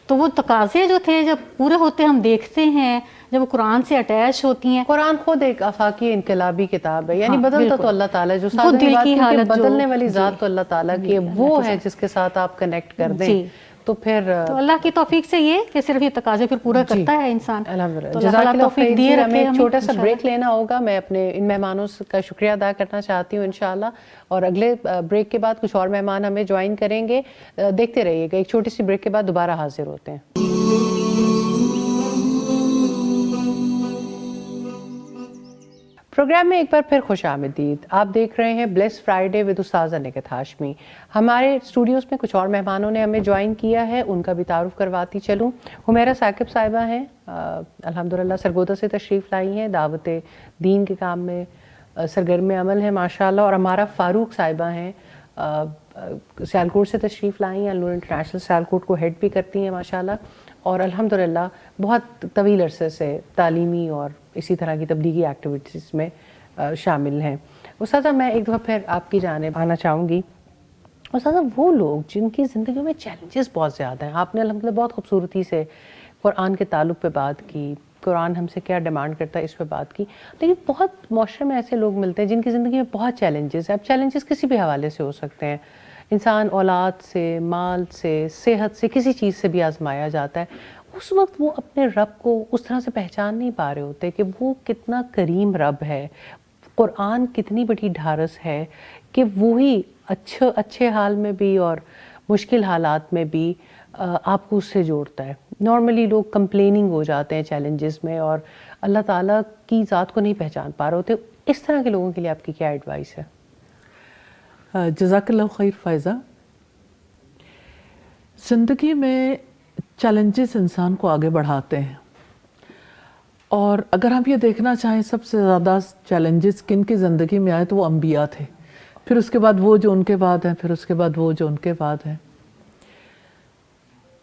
تو وہ تقاضے جو تھے جب پورے ہوتے ہم دیکھتے ہیں, جب وہ قرآن سے اٹیچ ہوتی ہیں.
قرآن خود ایک آفاقی انقلابی کتاب ہے, یعنی بدلتا تو اللہ تعالیٰ, جو
وہ دل کی حالت
بدلنے والی ذات تو اللہ تعالیٰ کی, وہ ہے جس کے ساتھ آپ کنیکٹ کر دیں تو پھر
تو اللہ کی توفیق سے یہ کہ صرف یہ تقاضے پھر پورا کرتا ہے انسان.
الحمدللہ. جزاک اللہ توفیق دیے رکھے. ہمیں ایک چھوٹا سا بریک لینا ہوگا. میں اپنے ان مہمانوں کا شکریہ ادا کرنا چاہتی ہوں انشاءاللہ, اور اگلے بریک کے بعد کچھ اور مہمان ہمیں جوائن کریں گے. دیکھتے رہیے گا. ایک چھوٹی سی بریک کے بعد دوبارہ حاضر ہوتے ہیں. پروگرام میں ایک بار پھر خوش آمدید. آپ دیکھ رہے ہیں بلیس فرائیڈے ود استاذہ نکہت ہاشمی. ہمارے اسٹوڈیوز میں کچھ اور مہمانوں نے ہمیں جوائن کیا ہے, ان کا بھی تعارف کرواتی چلوں. حمیرہ ثاقب صاحبہ ہیں, الحمدللہ سرگودا سے تشریف لائی ہیں, دعوت دین کے کام میں سرگرم عمل ہیں ماشاءاللہ. اور ہمارا فاروق صاحبہ ہیں, سیالکوٹ سے تشریف لائی ہیں, نور انٹرنیشنل سیالکوٹ کو ہیڈ بھی کرتی ہیں ماشاءاللہ, اور الحمدللہ بہت طویل عرصے سے تعلیمی اور اسی طرح کی تبلیغی ایکٹیویٹیز میں شامل ہیں. استاذہ میں ایک دفعہ پھر آپ کی جانب آنا چاہوں گی. استاذہ وہ لوگ جن کی زندگیوں میں چیلنجز بہت زیادہ ہیں, آپ نے الحمدللہ بہت خوبصورتی سے قرآن کے تعلق پہ بات کی, قرآن ہم سے کیا ڈیمانڈ کرتا ہے اس پہ بات کی, لیکن بہت معاشرے میں ایسے لوگ ملتے ہیں جن کی زندگی میں بہت چیلنجز ہیں. اب چیلنجز کسی بھی حوالے سے ہو سکتے ہیں, انسان اولاد سے, مال سے, صحت سے, کسی چیز سے بھی آزمایا جاتا ہے. اس وقت وہ اپنے رب کو اس طرح سے پہچان نہیں پا رہے ہوتے کہ وہ کتنا کریم رب ہے, قرآن کتنی بڑی ڈھارس ہے کہ وہی اچھے حال میں بھی اور مشکل حالات میں بھی آپ کو اس سے جوڑتا ہے. نارملی لوگ کمپلیننگ ہو جاتے ہیں چیلنجز میں اور اللہ تعالیٰ کی ذات کو نہیں پہچان پا رہے ہوتے. اس طرح کے لوگوں کے لیے آپ کی کیا ایڈوائس ہے؟
جزاک اللہ خیر فائزہ. زندگی میں چیلنجز انسان کو آگے بڑھاتے ہیں، اور اگر ہم یہ دیکھنا چاہیں سب سے زیادہ چیلنجز کن کی زندگی میں آئے تو وہ انبیاء تھے، پھر اس کے بعد وہ جو ان کے بعد ہیں، پھر اس کے بعد وہ جو ان کے بعد ہیں.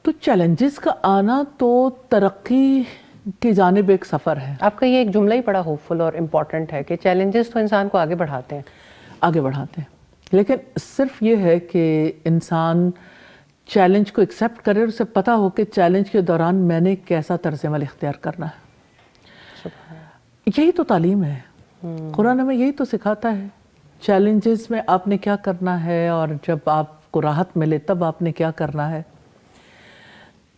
تو چیلنجز کا آنا تو ترقی کی جانب ایک سفر ہے.
آپ کا یہ ایک جملہ ہی بڑا ہوپ فل اور امپورٹنٹ ہے کہ چیلنجز تو انسان کو آگے بڑھاتے ہیں.
آگے بڑھاتے ہیں، لیکن صرف یہ ہے کہ انسان چیلنج کو ایکسیپٹ کرے اور اسے پتہ ہو کہ چیلنج کے دوران میں نے کیسا طرز عمل اختیار کرنا ہے. یہی تو تعلیم ہے. قرآن ہمیں یہی تو سکھاتا ہے. چیلنجز میں آپ نے کیا کرنا ہے، اور جب آپ کو راحت ملے تب آپ نے کیا کرنا ہے.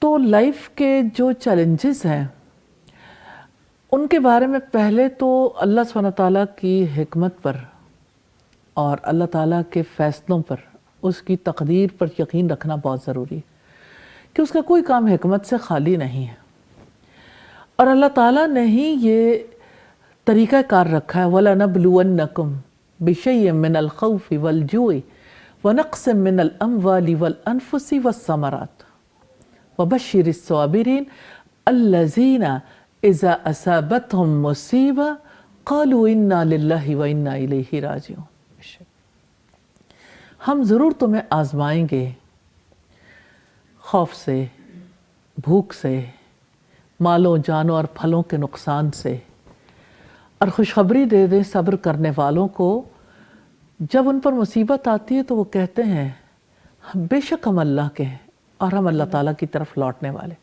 تو لائف کے جو چیلنجز ہیں ان کے بارے میں پہلے تو اللہ سبحانہ تعالیٰ کی حکمت پر اور اللہ تعالیٰ کے فیصلوں پر، اس کی تقدیر پر یقین رکھنا بہت ضروری ہے کہ اس کا کوئی کام حکمت سے خالی نہیں ہے. اور اللہ تعالیٰ نے ہی یہ طریقہ کار رکھا ہے. وَلَنَبْلُوَنَّكُمْ بِشَيْءٍ مِّنَ الْخَوْفِ وَالْجُوعِ وَنَقْصٍ مِّنَ الْأَمْوَالِ وَالْأَنفُسِ وَالثَّمَرَاتِ وَبَشِّرِ الصَّابِرِينَ الَّذِينَ إِذَا أَصَابَتْهُم مُّصِيبَةٌ قَالُوا إِنَّا لِلَّهِ وَإِنَّا إِلَيْهِ راجعون. ہم ضرور تمہیں آزمائیں گے خوف سے، بھوک سے، مالوں جانوں اور پھلوں کے نقصان سے، اور خوشخبری دے دیں صبر کرنے والوں کو. جب ان پر مصیبت آتی ہے تو وہ کہتے ہیں بے شک ہم اللہ کے ہیں اور ہم اللہ تعالیٰ کی طرف لوٹنے والے.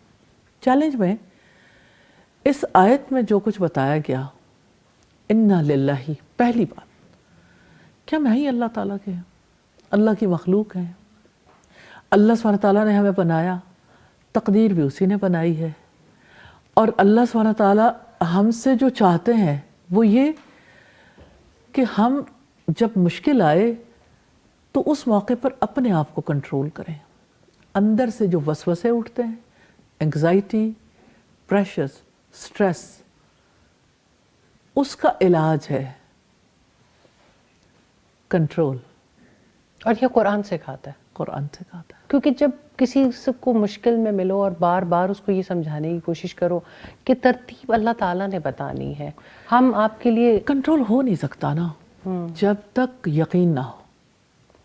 چیلنج میں اس آیت میں جو کچھ بتایا گیا، انا للہ، پہلی بات کیا میں ہی اللہ تعالیٰ کے ہیں؟ اللہ کی مخلوق ہیں. اللہ سبحانہ تعالیٰ نے ہمیں بنایا، تقدیر بھی اسی نے بنائی ہے. اور اللہ سبحانہ تعالیٰ ہم سے جو چاہتے ہیں وہ یہ کہ ہم جب مشکل آئے تو اس موقع پر اپنے آپ کو کنٹرول کریں. اندر سے جو وسوسے اٹھتے ہیں، انگزائٹی، پریشرز، سٹریس، اس کا علاج ہے کنٹرول.
اور یہ قرآن سکھاتا ہے.
قرآن سکھاتا ہے.
کیونکہ جب کسی کو مشکل میں ملو اور بار بار اس کو یہ سمجھانے کی کوشش کرو کہ ترتیب اللہ تعالیٰ نے بتانی ہے، ہم آپ کے لیے
کنٹرول ہو نہیں سکتا نا جب تک یقین نہ ہو.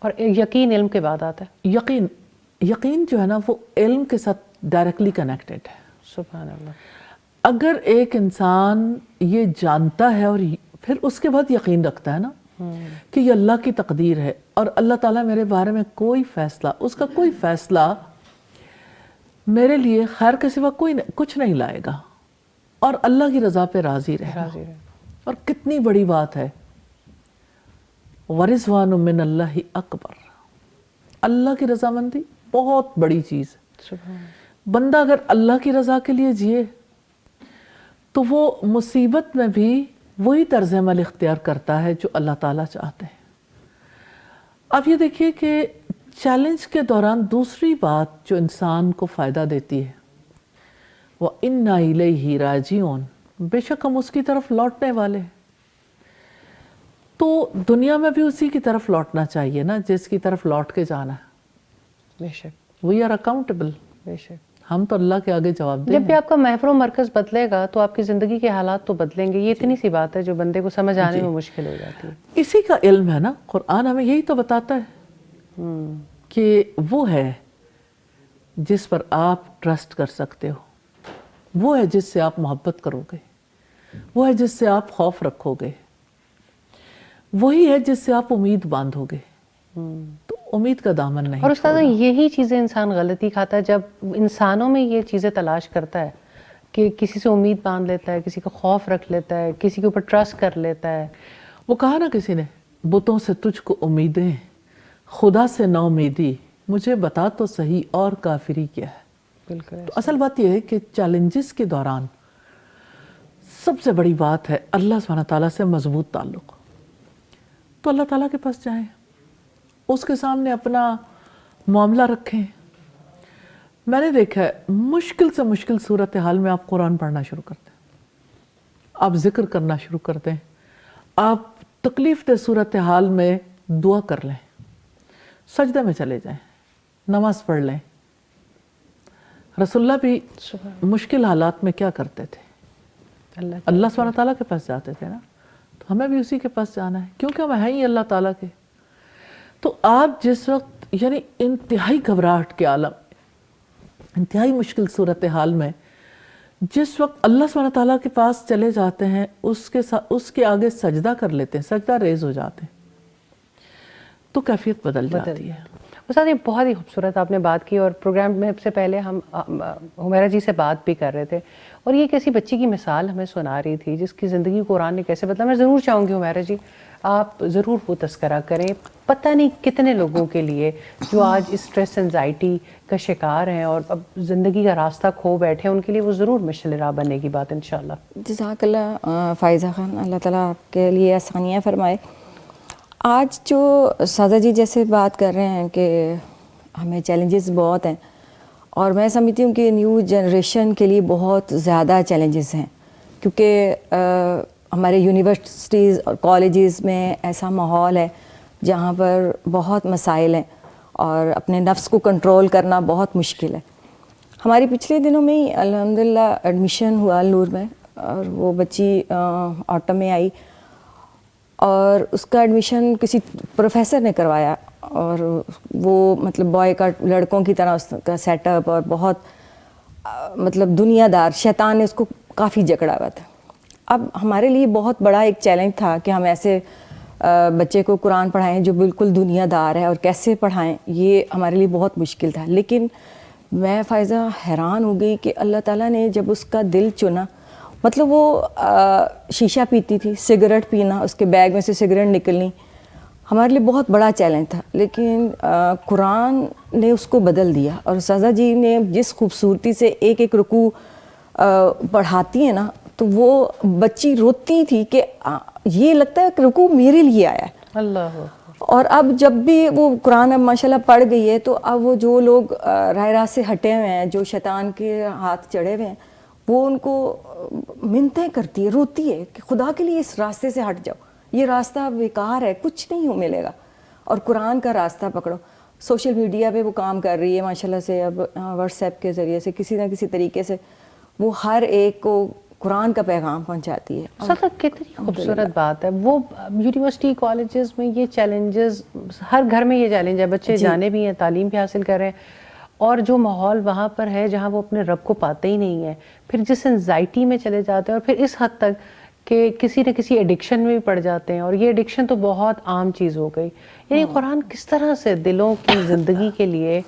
اور یقین علم کے بعد آتا ہے.
یقین جو ہے نا وہ علم کے ساتھ ڈائریکٹلی کنیکٹڈ ہے.
سبحان اللہ.
اگر ایک انسان یہ جانتا ہے اور پھر اس کے بعد یقین رکھتا ہے نا کہ یہ اللہ کی تقدیر ہے اور اللہ تعالیٰ میرے بارے میں کوئی فیصلہ، اس کا کوئی فیصلہ میرے لیے خیر کے سوا کچھ نہیں لائے گا، اور اللہ کی رضا پہ راضی رہے. اور کتنی بڑی بات ہے، وَرِضْوَانٌ مِّنَ اللَّهِ أَكْبَرُ. اللہ کی رضامندی بہت بڑی چیز ہے. بندہ اگر اللہ کی رضا کے لیے جیے تو وہ مصیبت میں بھی وہی طرز عمل اختیار کرتا ہے جو اللہ تعالیٰ چاہتے ہیں. اب یہ دیکھیے کہ چیلنج کے دوران دوسری بات جو انسان کو فائدہ دیتی ہے، وَإِنَّا إِلَيْهِ رَاجِعُونَ، بے شک ہم اس کی طرف لوٹنے والے ہیں. تو دنیا میں بھی اسی کی طرف لوٹنا چاہیے نا جس کی طرف لوٹ کے جانا ہے.
بے شک.
We are accountable.
بے شک.
ہم تو اللہ کے آگے جواب دیں.
جب بھی آپ کا محور و مرکز بدلے گا تو آپ کی زندگی کے حالات تو بدلیں گے. یہ اتنی سی بات ہے جو بندے کو سمجھ آنے میں مشکل ہو جاتی ہے.
اسی کا علم ہے نا. قرآن ہمیں یہی تو بتاتا ہے کہ وہ ہے جس پر آپ ٹرسٹ کر سکتے ہو، وہ ہے جس سے آپ محبت کرو گے، وہ ہے جس سے آپ خوف رکھو گے، وہی ہے جس سے آپ امید باندھو گے. تو امید کا دامن نہیں.
اور استاد یہی چیزیں انسان غلطی کھاتا ہے جب انسانوں میں یہ چیزیں تلاش کرتا ہے کہ کسی سے امید باندھ لیتا ہے، کسی کا خوف رکھ لیتا ہے، کسی کے اوپر ٹرسٹ کر لیتا ہے.
وہ کہا نا کسی نے، بتوں سے تجھ کو امیدیں، خدا سے نا امیدی، مجھے بتا تو صحیح اور کافری کیا ہے.
بالکل.
تو اصل بات یہ ہے کہ چیلنجز کے دوران سب سے بڑی بات ہے اللہ سبحانہ تعالیٰ سے مضبوط تعلق. تو اللہ تعالیٰ کے پاس جائیں، اس کے سامنے اپنا معاملہ رکھیں. میں نے دیکھا ہے مشکل سے مشکل صورتحال میں آپ قرآن پڑھنا شروع کرتے ہیں, آپ ذکر کرنا شروع کرتے ہیں, آپ تکلیف دہ صورتحال میں دعا کر لیں, سجدے میں چلے جائیں, نماز پڑھ لیں. رسول اللہ بھی مشکل حالات میں کیا کرتے تھے؟ اللہ سبحانہ تعالیٰ کے پاس جاتے تھے نا. تو ہمیں بھی اسی کے پاس جانا ہے کیونکہ ہم ہیں ہی اللہ تعالیٰ کے. تو آپ جس وقت یعنی انتہائی گھبراہٹ کے عالم, انتہائی مشکل صورتحال میں جس وقت اللہ سبحانہ تعالیٰ کے پاس چلے جاتے ہیں, اس کے آگے سجدہ کر لیتے ہیں, سجدہ ریز ہو جاتے ہیں, تو کیفیت بدل جاتی ہے.
استاد یہ بہت ہی خوبصورت آپ نے بات کی, اور پروگرام میں سے پہلے ہم حمیرہ جی سے بات بھی کر رہے تھے, اور یہ کسی بچی کی مثال ہمیں سنا رہی تھی جس کی زندگی قرآن نے کیسے بدلا. میں ضرور چاہوں گی حمیرہ جی آپ ضرور وہ تذکرہ کریں. پتہ نہیں کتنے لوگوں کے لیے جو آج اسٹریس انزائٹی کا شکار ہیں اور اب زندگی کا راستہ کھو بیٹھے ہیں, ان کے لیے وہ ضرور مشعل راہ بننے کی بات انشاءاللہ.
جزاک اللہ فائزہ خان, اللہ تعالیٰ آپ کے لیے آسانیاں فرمائے. آج جو سازا جی جیسے بات کر رہے ہیں کہ ہمیں چیلنجز بہت ہیں, اور میں سمجھتی ہوں کہ نیو جنریشن کے لیے بہت زیادہ چیلنجز ہیں, کیونکہ ہمارے یونیورسٹیز اور کالجز میں ایسا ماحول ہے جہاں پر بہت مسائل ہیں اور اپنے نفس کو کنٹرول کرنا بہت مشکل ہے. ہماری پچھلے دنوں میں ہی الحمدللہ ایڈمیشن ہوا النور میں, اور وہ بچی آٹم میں آئی اور اس کا ایڈمیشن کسی پروفیسر نے کروایا, اور وہ مطلب بوائے کا لڑکوں کی طرح اس کا سیٹ اپ, اور بہت مطلب دنیا دار, شیطان نے اس کو کافی جکڑا ہوا تھا. اب ہمارے لیے بہت بڑا ایک چیلنج تھا کہ ہم ایسے بچے کو قرآن پڑھائیں جو بالکل دنیا دار ہے, اور کیسے پڑھائیں, یہ ہمارے لیے بہت مشکل تھا. لیکن میں فائزہ حیران ہو گئی کہ اللہ تعالیٰ نے جب اس کا دل چنا, مطلب وہ شیشہ پیتی تھی, سگریٹ پینا, اس کے بیگ میں سے سگریٹ نکلنی, ہمارے لیے بہت بڑا چیلنج تھا. لیکن قرآن نے اس کو بدل دیا, اور سازا جی نے جس خوبصورتی سے ایک ایک رکوع پڑھاتی ہیں نا, تو وہ بچی روتی تھی کہ یہ لگتا ہے کہ رکوع میرے لیے آیا ہے.
اللہ.
اور اب جب بھی وہ قرآن اب ماشاءاللہ پڑھ گئی ہے, تو اب وہ جو لوگ راہ راست سے ہٹے ہوئے ہیں, جو شیطان کے ہاتھ چڑھے ہوئے ہیں, وہ ان کو منتیں کرتی ہے, روتی ہے کہ خدا کے لیے اس راستے سے ہٹ جاؤ, یہ راستہ بیکار ہے, کچھ نہیں ملے گا, اور قرآن کا راستہ پکڑو. سوشل میڈیا پہ وہ کام کر رہی ہے ماشاءاللہ سے, اب واٹس ایپ کے ذریعے سے کسی نہ کسی طریقے سے وہ ہر ایک کو قرآن کا پیغام پہنچاتی ہے.
سر کتنی خوبصورت بات ہے. وہ یونیورسٹی کالجز میں یہ چیلنجز, ہر گھر میں یہ چیلنج ہے, بچے جانے بھی ہیں, تعلیم بھی حاصل کر رہے ہیں, اور جو ماحول وہاں پر ہے جہاں وہ اپنے رب کو پاتے ہی نہیں ہیں, پھر جس انزائٹی میں چلے جاتے ہیں, اور پھر اس حد تک کہ کسی نہ کسی ایڈکشن میں بھی پڑ جاتے ہیں, اور یہ ایڈکشن تو بہت عام چیز ہو گئی. یعنی قرآن کس طرح سے دلوں کی زندگی کے لیے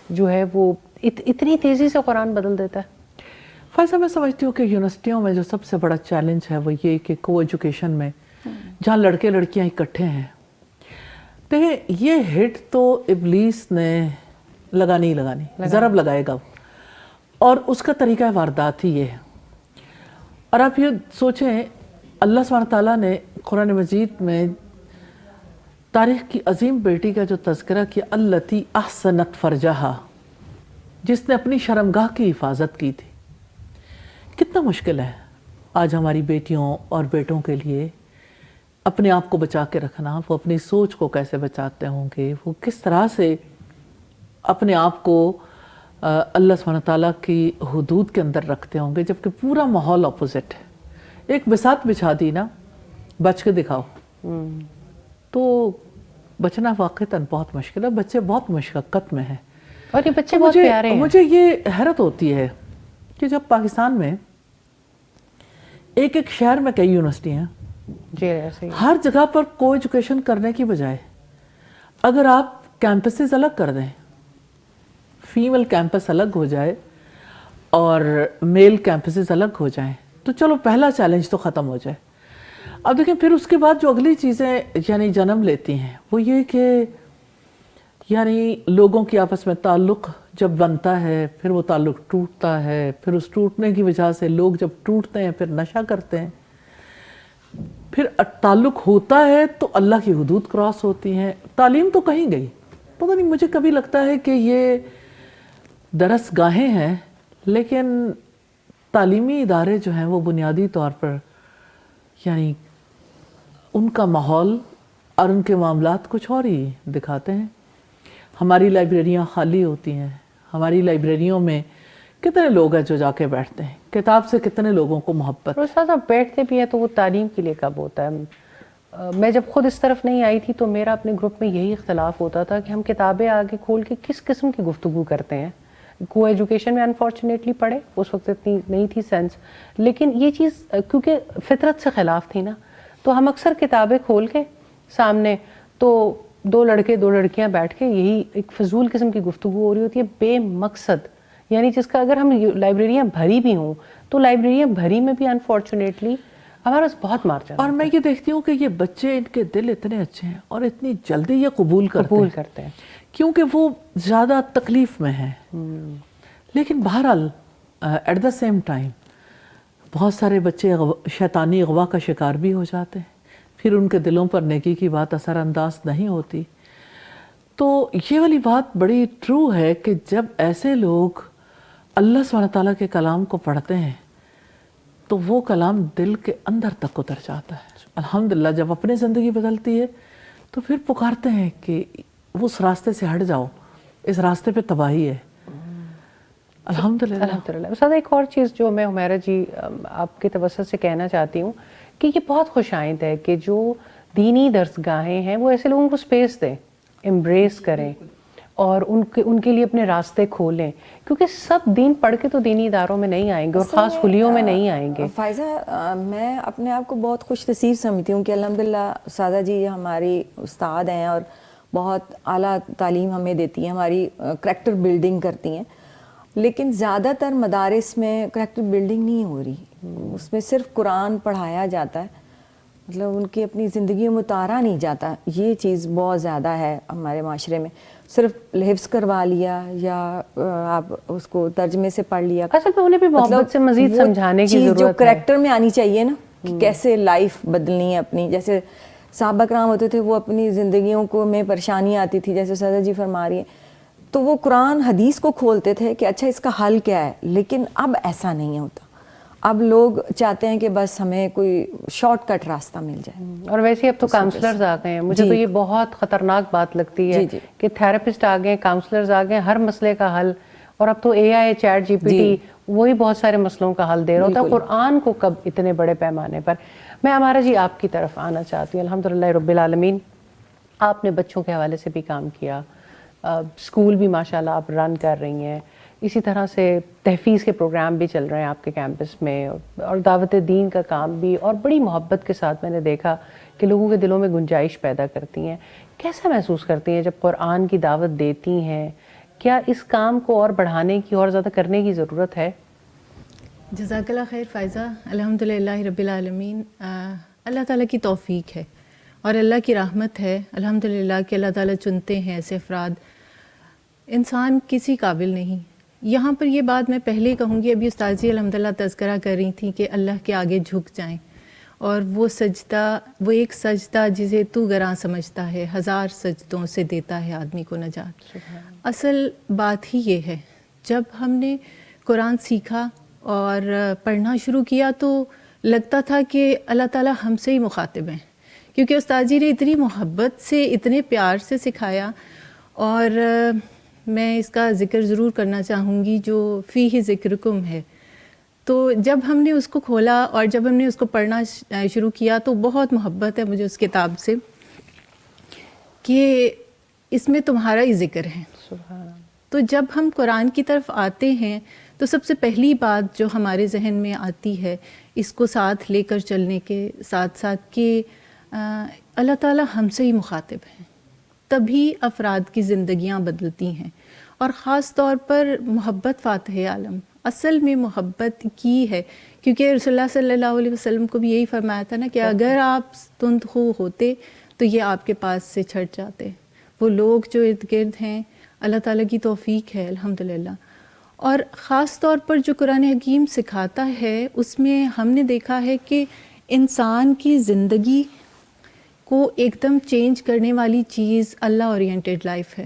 جو ہے وہ اتنی تیزی سے قرآن بدل دیتا ہے.
فیصلہ میں سمجھتی ہوں کہ یونیورسٹیوں میں جو سب سے بڑا چیلنج ہے وہ یہ کہ کو ایجوکیشن میں جہاں لڑکے لڑکیاں اکٹھے ہیں, دیکھیں یہ ہٹ تو ابلیس نے لگانی ضرب لگائے گا, اور اس کا طریقہ واردات ہی یہ ہے. اور آپ یہ سوچیں, اللہ سبحانہ تعالیٰ نے قرآن مجید میں تاریخ کی عظیم بیٹی کا جو تذکرہ کیا, التی احسنت فرجہا, جس نے اپنی شرمگاہ کی حفاظت کی تھی. کتنا مشکل ہے آج ہماری بیٹیوں اور بیٹوں کے لیے اپنے آپ کو بچا کے رکھنا. وہ اپنی سوچ کو کیسے بچاتے ہوں گے, وہ کس طرح سے اپنے آپ کو اللہ سبحانہ تعالیٰ کی حدود کے اندر رکھتے ہوں گے, جبکہ پورا ماحول اپوزٹ ہے. ایک بساط بچھا دی نا, بچ کے دکھاؤ, تو بچنا واقعتاً بہت مشکل ہے. بچے بہت مشقت میں ہیں,
اور یہ بچے بہت پیارے ہیں.
مجھے یہ حیرت ہوتی ہے کہ جب پاکستان میں ایک ایک شہر میں کئی یونیورسٹی ہیں, ہر جگہ پر کو ایجوکیشن کرنے کی بجائے اگر آپ کیمپسز الگ کر دیں, فیمیل کیمپس الگ ہو جائے اور میل کیمپسز الگ ہو جائیں, تو چلو پہلا چیلنج تو ختم ہو جائے. اب دیکھیں پھر اس کے بعد جو اگلی چیزیں یعنی جنم لیتی ہیں وہ یہ کہ یعنی لوگوں کی آپس میں تعلق جب بنتا ہے, پھر وہ تعلق ٹوٹتا ہے, پھر اس ٹوٹنے کی وجہ سے لوگ جب ٹوٹتے ہیں پھر نشہ کرتے ہیں, پھر تعلق ہوتا ہے تو اللہ کی حدود کراس ہوتی ہیں. تعلیم تو کہیں گئی, پتہ نہیں مجھے کبھی لگتا ہے کہ یہ درس گاہیں ہیں لیکن تعلیمی ادارے جو ہیں وہ بنیادی طور پر یعنی ان کا ماحول اور ان کے معاملات کچھ اور ہی دکھاتے ہیں. ہماری لائبریریاں خالی ہوتی ہیں, ہماری لائبریریوں میں کتنے لوگ ہیں جو جا کے بیٹھتے ہیں, کتاب سے کتنے لوگوں کو محبت.
اور استاد آپ بیٹھتے بھی ہیں تو وہ تعلیم کے لیے کب ہوتا ہے؟ میں جب خود اس طرف نہیں آئی تھی تو میرا اپنے گروپ میں یہی اختلاف ہوتا تھا کہ ہم کتابیں آگے کھول کے کس قسم کی گفتگو کرتے ہیں. کو ایجوکیشن میں انفارچونیٹلی پڑھے, اس وقت اتنی نہیں تھی سینس, لیکن یہ چیز کیونکہ فطرت سے خلاف تھی نا, تو ہم اکثر کتابیں کھول کے سامنے تو 2 لڑکے 2 لڑکیاں بیٹھ کے یہی ایک فضول قسم کی گفتگو ہو رہی ہوتی ہے بے مقصد, یعنی جس کا اگر ہم لائبریریاں بھری بھی ہوں تو لائبریریاں بھری میں بھی انفارچونیٹلی ہمارا بہت مار جاتا ہے.
اور میں یہ دیکھتی ہوں کہ یہ بچے ان کے دل اتنے اچھے ہیں اور اتنی جلدی یہ قبول کرتے ہیں کیونکہ وہ زیادہ تکلیف میں ہیں. لیکن بہرحال ایٹ دا سیم ٹائم بہت سارے بچے شیطانی اغوا کا شکار بھی ہو جاتے ہیں, پھر ان کے دلوں پر نیکی کی بات اثر انداز نہیں ہوتی. تو یہ والی بات بڑی ٹرو ہے کہ جب ایسے لوگ اللہ سبحانہ تعالیٰ کے کلام کو پڑھتے ہیں تو وہ کلام دل کے اندر تک اتر جاتا ہے. الحمدللہ جب اپنی زندگی بدلتی ہے تو پھر پکارتے ہیں کہ اس راستے سے ہٹ جاؤ, اس راستے پہ تباہی ہے.
الحمدللہ. استاد ایک اور چیز جو میں حمیرہ جی آپ کے توسط سے کہنا چاہتی ہوں کہ یہ بہت خوش آئند ہے کہ جو دینی درسگاہیں ہیں وہ ایسے لوگوں کو سپیس دیں, امبریس کریں اور ان کے لیے اپنے راستے کھولیں, کیونکہ سب دین پڑھ کے تو دینی اداروں میں نہیں آئیں گے اور خاص خلیوں میں نہیں آئیں گے.
فائزہ میں اپنے آپ کو بہت خوش نصیب سمجھتی ہوں کہ الحمدللہ سادہ جی ہماری استاد ہیں اور بہت اعلیٰ تعلیم ہمیں دیتی ہیں, ہماری کریکٹر بلڈنگ کرتی ہیں. لیکن زیادہ تر مدارس میں کریکٹر بلڈنگ نہیں ہو رہی, اس میں صرف قرآن پڑھایا جاتا ہے, مطلب ان کی اپنی زندگیوں میں اتارا نہیں جاتا. یہ چیز بہت زیادہ ہے ہمارے معاشرے میں, صرف حفظ کروا لیا یا آپ اس کو ترجمے سے پڑھ لیا.
اصل میں انہیں بھی محبت سے مزید سمجھانے کی ضرورت ہے,
جو کریکٹر میں آنی چاہیے نا کہ کیسے لائف بدلنی ہے اپنی. جیسے صحابہ کرام ہوتے تھے وہ اپنی زندگیوں کو میں پریشانی آتی تھی جیسے سادہ جی فرما رہی ہیں, تو وہ قرآن حدیث کو کھولتے تھے کہ اچھا اس کا حل کیا ہے. لیکن اب ایسا نہیں ہوتا, اب لوگ چاہتے ہیں کہ بس ہمیں کوئی شارٹ کٹ راستہ مل جائے. اور
ویسے اب تو کاؤنسلرز آ گئے ہیں, مجھے تو یہ بہت خطرناک بات لگتی ہے کہ تھراپسٹ آ گئے, کاؤنسلرز آ گئے, ہر مسئلے کا حل. اور اب تو اے آئی, چیٹ جی پی ٹی وہی بہت سارے مسئلوں کا حل دے رہا ہوتا ہے. قرآن کو کب اتنے بڑے پیمانے پر. میں ہمارا جی آپ کی طرف آنا چاہتی ہوں. الحمدللہ رب العالمین آپ نے بچوں کے حوالے سے بھی کام کیا, اسکول بھی ماشاءاللہ آپ رن کر رہی ہیں, اسی طرح سے تحفیظ کے پروگرام بھی چل رہے ہیں آپ کے کیمپس میں, اور دعوت دین کا کام بھی, اور بڑی محبت کے ساتھ میں نے دیکھا کہ لوگوں کے دلوں میں گنجائش پیدا کرتی ہیں. کیسا محسوس کرتی ہیں جب قرآن کی دعوت دیتی ہیں؟ کیا اس کام کو اور بڑھانے کی اور زیادہ کرنے کی ضرورت ہے؟
جزاک اللہ خیر فائزہ. الحمدللہ رب العالمین, اللہ تعالیٰ کی توفیق ہے اور اللہ کی رحمت ہے الحمدللہ کہ اللہ تعالیٰ چنتے ہیں ایسے افراد. انسان کسی قابل نہیں. یہاں پر یہ بات میں پہلے کہوں گی, ابھی استاد جی الحمدللہ تذکرہ کر رہی تھیں کہ اللہ کے آگے جھک جائیں, اور وہ سجدہ, وہ ایک سجدہ جسے تو گراں سمجھتا ہے 1000 سجدوں سے دیتا ہے آدمی کو نجات. اصل بات ہی یہ ہے, جب ہم نے قرآن سیکھا اور پڑھنا شروع کیا تو لگتا تھا کہ اللہ تعالیٰ ہم سے ہی مخاطب ہیں, کیونکہ استاد جی نے اتنی محبت سے, اتنے پیار سے سکھایا. اور میں اس کا ذکر ضرور کرنا چاہوں گی جو فیہ ذکرکم ہے. تو جب ہم نے اس کو کھولا اور جب ہم نے اس کو پڑھنا شروع کیا تو بہت محبت ہے مجھے اس کتاب سے کہ اس میں تمہارا ہی ذکر ہے. تو جب ہم قرآن کی طرف آتے ہیں تو سب سے پہلی بات جو ہمارے ذہن میں آتی ہے اس کو ساتھ لے کر چلنے کے ساتھ ساتھ کہ اللہ تعالیٰ ہم سے ہی مخاطب ہیں, تبھی افراد کی زندگیاں بدلتی ہیں. اور خاص طور پر محبت فاتح عالم, اصل میں محبت کی ہے, کیونکہ رسول اللہ صلی اللہ علیہ وسلم کو بھی یہی فرمایا تھا نا کہ اگر آپ تند خو ہوتے تو یہ آپ کے پاس سے چھٹ جاتے. وہ لوگ جو ارد گرد ہیں اللہ تعالیٰ کی توفیق ہے الحمدللہ. اور خاص طور پر جو قرآن حکیم سکھاتا ہے اس میں ہم نے دیکھا ہے کہ انسان کی زندگی کو ایک دم چینج کرنے والی چیز اللہ اورینٹیڈ لائف ہے.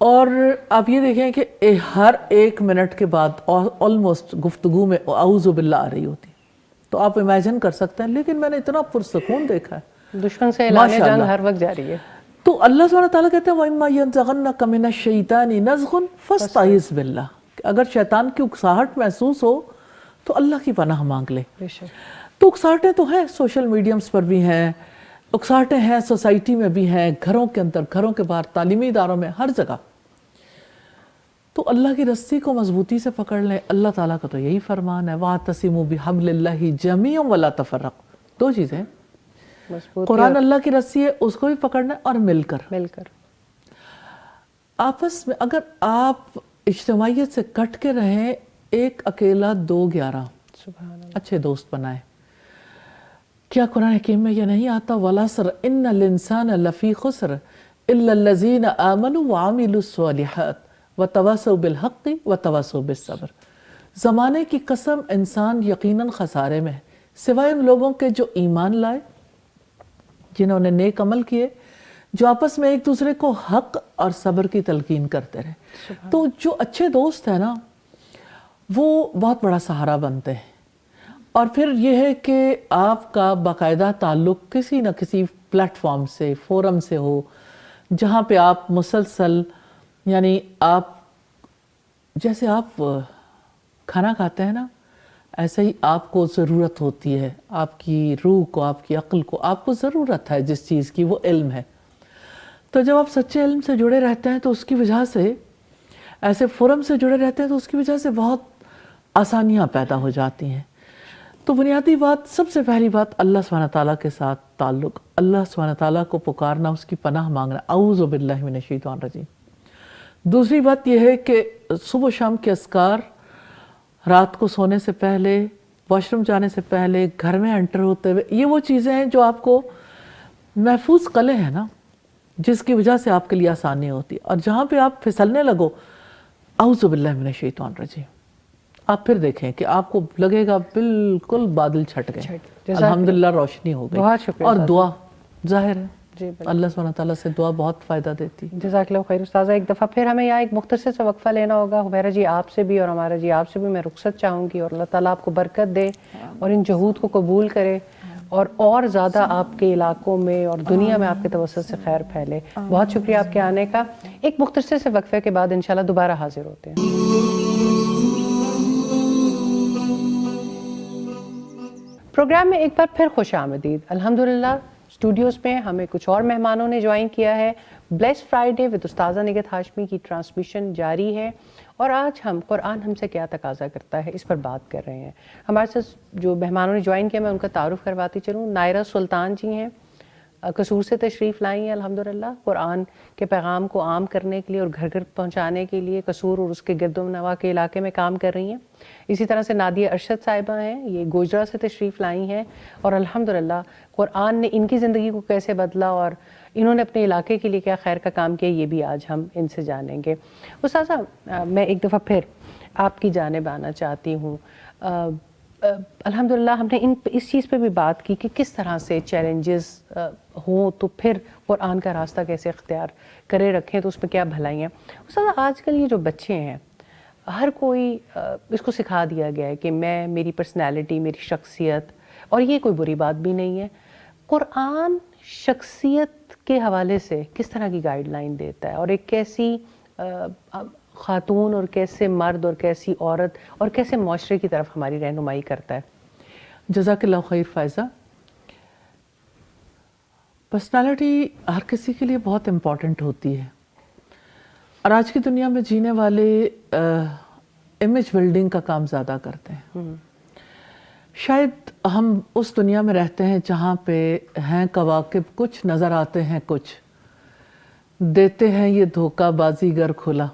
اور آپ یہ دیکھیں کہ ہر 1 منٹ کے بعد آلموسٹ گفتگو میں اعوذ باللہ آ رہی ہوتی. تو آپ امیجن کر سکتے ہیں. لیکن میں نے اتنا پرسکون دیکھا ہے,
دشمن سے اعلان
ماشاء
جنگ
اللہ.
ہر وقت جاری ہے.
تو اللہ سبحانہ تعالیٰ کہتے ہیں وَإِمَّا يَنزَغَنَّكَ مِنَ الشَّيْطَانِ نَزْغٌ فَاسْتَعِذْ بِاللَّهِ, کہ اگر شیطان کی اکساہٹ محسوس ہو تو اللہ کی پناہ مانگ لے.
بے شک.
تو اکساہٹیں تو ہیں, سوشل میڈیمز پر بھی ہیں, اکساہٹیں ہیں سوسائٹی میں بھی ہیں, گھروں کے اندر, گھروں کے باہر, تعلیمی اداروں میں, ہر جگہ. تو اللہ کی رسی کو مضبوطی سے پکڑ لیں. اللہ تعالیٰ کا تو یہی فرمان ہے وَاعْتَصِمُوا بِحَبْلِ اللَّهِ جَمِيعًا وَلَا تَفَرَّقُوا. 2 چیزیں, قرآن اللہ کی رسی ہے, اس کو بھی پکڑنا ہے, اور مل کر آپس میں. اگر آپ اجتماعیت سے کٹ کے رہیں, 1 اکیلا 2 11 اچھے دوست بنائیں. کیا قرآن حکیم میں یہ نہیں آتا وَالْعَصْرِ إِنَّ الْإِنسَانَ لَفِي خُسْرٍ إِلَّا الَّذِينَ آمَنُوا وَعَمِلُوا الصَّالِحَاتِ وَتَوَاصَوْا بِالْحَقِّ وَتَوَاصَوْا بِالصَّبْرِ. زمانے کی قسم, انسان یقیناً خسارے میں ہے, سوائے ان لوگوں کے جو ایمان لائے, جنہوں نے نیک عمل کیے, جو آپس میں ایک دوسرے کو حق اور صبر کی تلقین کرتے رہے. تو جو اچھے دوست ہیں نا, وہ بہت بڑا سہارا بنتے ہیں. اور پھر یہ ہے کہ آپ کا باقاعدہ تعلق کسی نہ کسی پلیٹ فارم سے, فورم سے ہو, جہاں پہ آپ مسلسل, یعنی آپ جیسے آپ کھانا کھاتے ہیں نا, ایسے ہی آپ کو ضرورت ہوتی ہے, آپ کی روح کو, آپ کی عقل کو, آپ کو ضرورت ہے جس چیز کی, وہ علم ہے. تو جب آپ سچے علم سے جڑے رہتے ہیں تو اس کی وجہ سے, ایسے فورم سے جڑے رہتے ہیں تو اس کی وجہ سے بہت آسانیاں پیدا ہو جاتی ہیں. تو بنیادی بات, سب سے پہلی بات, اللہ سبحانہ تعالیٰ کے ساتھ تعلق, اللہ سبحانہ تعالیٰ کو پکارنا, اس کی پناہ مانگنا, اعوذ باللہ من الشیطان الرجیم. دوسری بات یہ ہے کہ صبح و شام کے اذکار, رات کو سونے سے پہلے, واش روم جانے سے پہلے, گھر میں انٹر ہوتے ہوئے, یہ وہ چیزیں ہیں جو آپ کو محفوظ قلعے ہیں نا, جس کی وجہ سے آپ کے لیے آسانی ہوتی ہے. اور جہاں پہ آپ پھسلنے لگو, اعوذ باللہ من الشیطان الرجیم, آپ پھر دیکھیں کہ آپ کو لگے گا بالکل بادل چھٹ گئے, الحمدللہ روشنی ہو گئی.
بہت شکریہ.
اور دعا ظاہر ہے,
جی
اللہ سبحانہ تعالیٰ سے دعا بہت فائدہ دیتی.
جزاک اللہ خیر. استاذہ, ایک دفعہ پھر ہمیں یہاں ایک مختصر سا وقفہ لینا ہوگا. حمیرہ جی آپ سے بھی اور ہمارا جی آپ سے بھی میں رخصت چاہوں گی, اور اللہ تعالیٰ آپ کو برکت دے اور ان جہود کو قبول کرے, اور زیادہ آپ کے علاقوں میں اور دنیا میں آپ کے توسط سے خیر پھیلے. بہت شکریہ آپ کے آنے کا. ایک مختصر سے وقفے کے بعد انشاءاللہ دوبارہ حاضر ہوتے ہیں. پروگرام میں ایک بار پھر خوش آمدید. الحمدللہ اسٹوڈیوز میں ہمیں کچھ اور مہمانوں نے جوائن کیا ہے. بلیس فرائیڈے ود استاذہ نگہت ہاشمی کی ٹرانسمیشن جاری ہے, اور آج ہم قرآن ہم سے کیا تقاضا کرتا ہے اس پر بات کر رہے ہیں. ہمارے ساتھ جو مہمانوں نے جوائن کیا, میں ان کا تعارف کرواتی چلوں. نائرہ سلطان جی ہیں, قصور سے تشریف لائی ہیں الحمدللہ قرآن کے پیغام کو عام کرنے کے لیے اور گھر گھر پہنچانے کے لیے قصور اور اس کے گرد و نواح کے علاقے میں کام کر رہی ہیں. اسی طرح سے نادیہ ارشد صاحبہ ہیں, یہ گوجرا سے تشریف لائی ہیں, اور الحمدللہ قرآن نے ان کی زندگی کو کیسے بدلا اور انہوں نے اپنے علاقے کے لیے کیا خیر کا کام کیا, یہ بھی آج ہم ان سے جانیں گے. استاذہ, میں ایک دفعہ پھر آپ کی جانب آنا چاہتی ہوں. الحمدللہ ہم نے اس چیز پہ بھی بات کی کہ کس طرح سے چیلنجز ہوں تو پھر قرآن کا راستہ کیسے اختیار کرے رکھیں, تو اس میں کیا بھلائی ہیں. استاذہ, آج کل یہ جو بچے ہیں, ہر کوئی اس کو سکھا دیا گیا ہے کہ میری پرسنالٹی, میری شخصیت, اور یہ کوئی بری بات بھی نہیں ہے. قرآن شخصیت کے حوالے سے کس طرح کی گائیڈ لائن دیتا ہے, اور ایک کیسی خاتون اور کیسے مرد اور کیسی عورت اور کیسے معاشرے کی طرف ہماری رہنمائی کرتا ہے.
جزاک اللہ خیر فائزہ. پرسنالٹی ہر کسی کے لیے بہت امپورٹنٹ ہوتی ہے, اور آج کی دنیا میں جینے والے امیج بلڈنگ کا کام زیادہ کرتے ہیں. شاید ہم اس دنیا میں رہتے ہیں جہاں پہ ہیں کواکب کچھ, نظر آتے ہیں کچھ, دیتے ہیں یہ دھوکہ بازی گر کھلا.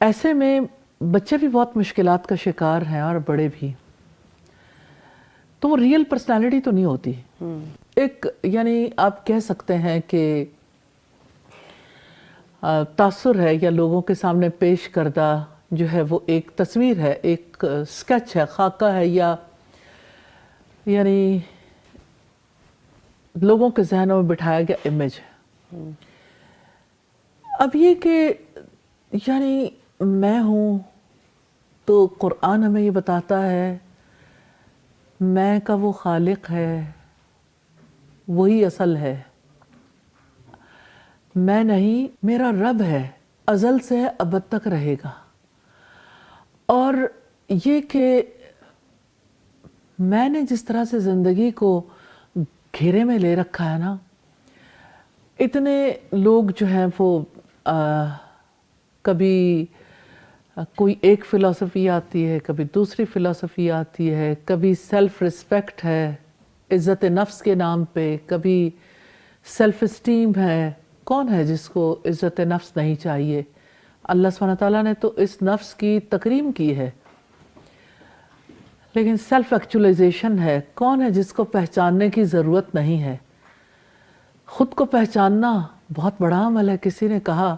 ایسے میں بچے بھی بہت مشکلات کا شکار ہیں اور بڑے بھی. تو وہ ریئل پرسنالٹی تو نہیں ہوتی. ایک یعنی آپ کہہ سکتے ہیں کہ تاثر ہے, یا لوگوں کے سامنے پیش کردہ جو ہے وہ ایک تصویر ہے, ایک سکیچ ہے, خاکہ ہے, یا یعنی لوگوں کے ذہنوں میں بٹھایا گیا امیج ہے. اب یہ کہ یعنی میں ہوں تو قرآن ہمیں یہ بتاتا ہے میں کا وہ خالق ہے، وہی اصل ہے، میں نہیں، میرا رب ہے، ازل سے ہے، ابد تک رہے گا. اور یہ کہ میں نے جس طرح سے زندگی کو گھیرے میں لے رکھا ہے نا، اتنے لوگ جو ہیں وہ کبھی کوئی ایک فلسفی آتی ہے، کبھی دوسری فلسفی آتی ہے، کبھی سیلف رسپیکٹ ہے عزت نفس کے نام پہ، کبھی سیلف اسٹیم ہے. کون ہے جس کو عزت نفس نہیں چاہیے؟ اللہ سبحانہ تعالیٰ نے تو اس نفس کی تکریم کی ہے. لیکن سیلف ایکچولائزیشن ہے، کون ہے جس کو پہچاننے کی ضرورت نہیں ہے؟ خود کو پہچاننا بہت بڑا عمل ہے. کسی نے کہا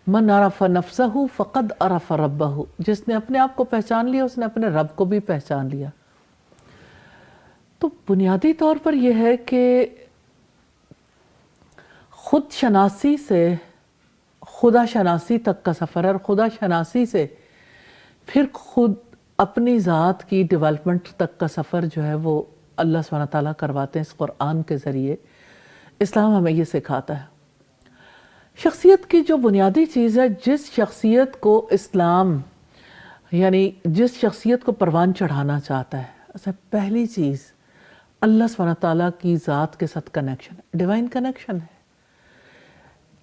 من عرف نفسہ فقد عرف ربہ، جس نے اپنے آپ کو پہچان لیا اس نے اپنے رب کو بھی پہچان لیا. تو بنیادی طور پر یہ ہے کہ خود شناسی سے خدا شناسی تک کا سفر ہے، اور خدا شناسی سے پھر خود اپنی ذات کی ڈیولپمنٹ تک کا سفر جو ہے وہ اللہ سبحانہ تعالیٰ کرواتے ہیں اس قرآن کے ذریعے. اسلام ہمیں یہ سکھاتا ہے. شخصیت کی جو بنیادی چیز ہے، جس شخصیت کو اسلام یعنی جس شخصیت کو پروان چڑھانا چاہتا ہے، پہلی چیز اللہ سبحانہ تعالیٰ کی ذات کے ساتھ کنیکشن، ڈیوائن کنیکشن ہے،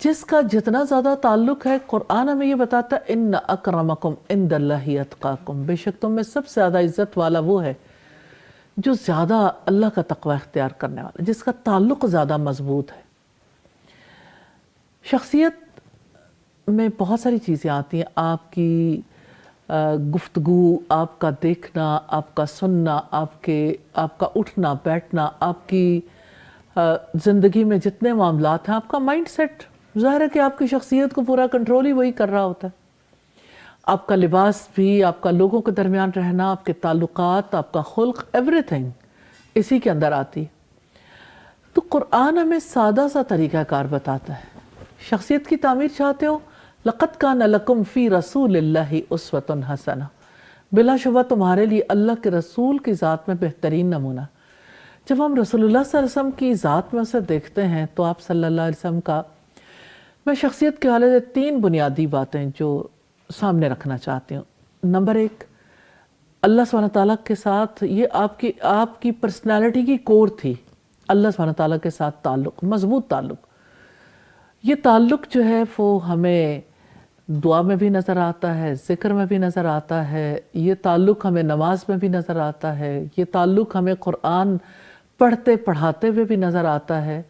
جس کا جتنا زیادہ تعلق ہے. قرآن ہمیں یہ بتاتا ہے ان اکرمکم عند اللہ اتقاکم، بے شک تم میں سب سے زیادہ عزت والا وہ ہے جو زیادہ اللہ کا تقوی اختیار کرنے والا، جس کا تعلق زیادہ مضبوط ہے. شخصیت میں بہت ساری چیزیں آتی ہیں، آپ کی گفتگو، آپ کا دیکھنا، آپ کا سننا، آپ کا اٹھنا بیٹھنا، آپ کی زندگی میں جتنے معاملات ہیں، آپ کا مائنڈ سیٹ. ظاہر ہے کہ آپ کی شخصیت کو پورا کنٹرول ہی وہی کر رہا ہوتا ہے. آپ کا لباس بھی، آپ کا لوگوں کے درمیان رہنا، آپ کے تعلقات، آپ کا خلق، ایوری تھنگ اسی کے اندر آتی. تو قرآن ہمیں سادہ سا طریقہ کار بتاتا ہے. شخصیت کی تعمیر چاہتے ہو؟ لَقَدْ كَانَ لَكُمْ فِي رَسُولِ اللَّهِ أُسْوَةٌ حَسَنَةٌ، بلا شبہ تمہارے لیے اللہ کے رسول کی ذات میں بہترین نمونہ. جب ہم رسول اللہ صلی اللہ علیہ وسلم کی ذات میں اسے دیکھتے ہیں تو آپ صلی اللہ علیہ وسلم کا، میں شخصیت کے حوالے سے 3 بنیادی باتیں جو سامنے رکھنا چاہتی ہوں. نمبر 1، اللہ سبحانہ تعالیٰ کے ساتھ یہ آپ کی پرسنالٹی کی کور تھی. اللہ سبحانہ تعالیٰ کے ساتھ تعلق، مضبوط تعلق. یہ تعلق جو ہے وہ ہمیں دعا میں بھی نظر آتا ہے، ذکر میں بھی نظر آتا ہے، یہ تعلق ہمیں نماز میں بھی نظر آتا ہے، یہ تعلق ہمیں قرآن پڑھتے پڑھاتے ہوئے بھی نظر آتا ہے.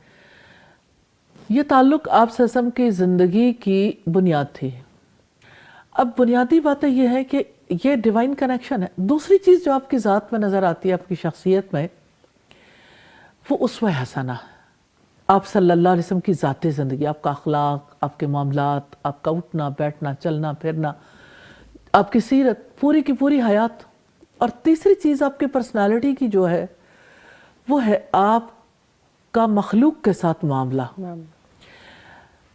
یہ تعلق آپ صلی اللہ علیہ وسلم کی زندگی کی بنیاد تھی. اب بنیادی باتیں یہ ہے کہ یہ ڈیوائن کنیکشن ہے. دوسری چیز جو آپ کی ذات میں نظر آتی ہے، آپ کی شخصیت میں، وہ اسوہ حسنہ. آپ صلی اللہ علیہ وسلم کی ذاتی زندگی، آپ کا اخلاق، آپ کے معاملات، آپ کا اٹھنا بیٹھنا چلنا پھرنا، آپ کی سیرت، پوری کی پوری حیات. اور تیسری چیز آپ کی پرسنالٹی کی جو ہے وہ ہے آپ کا مخلوق کے ساتھ معاملہ.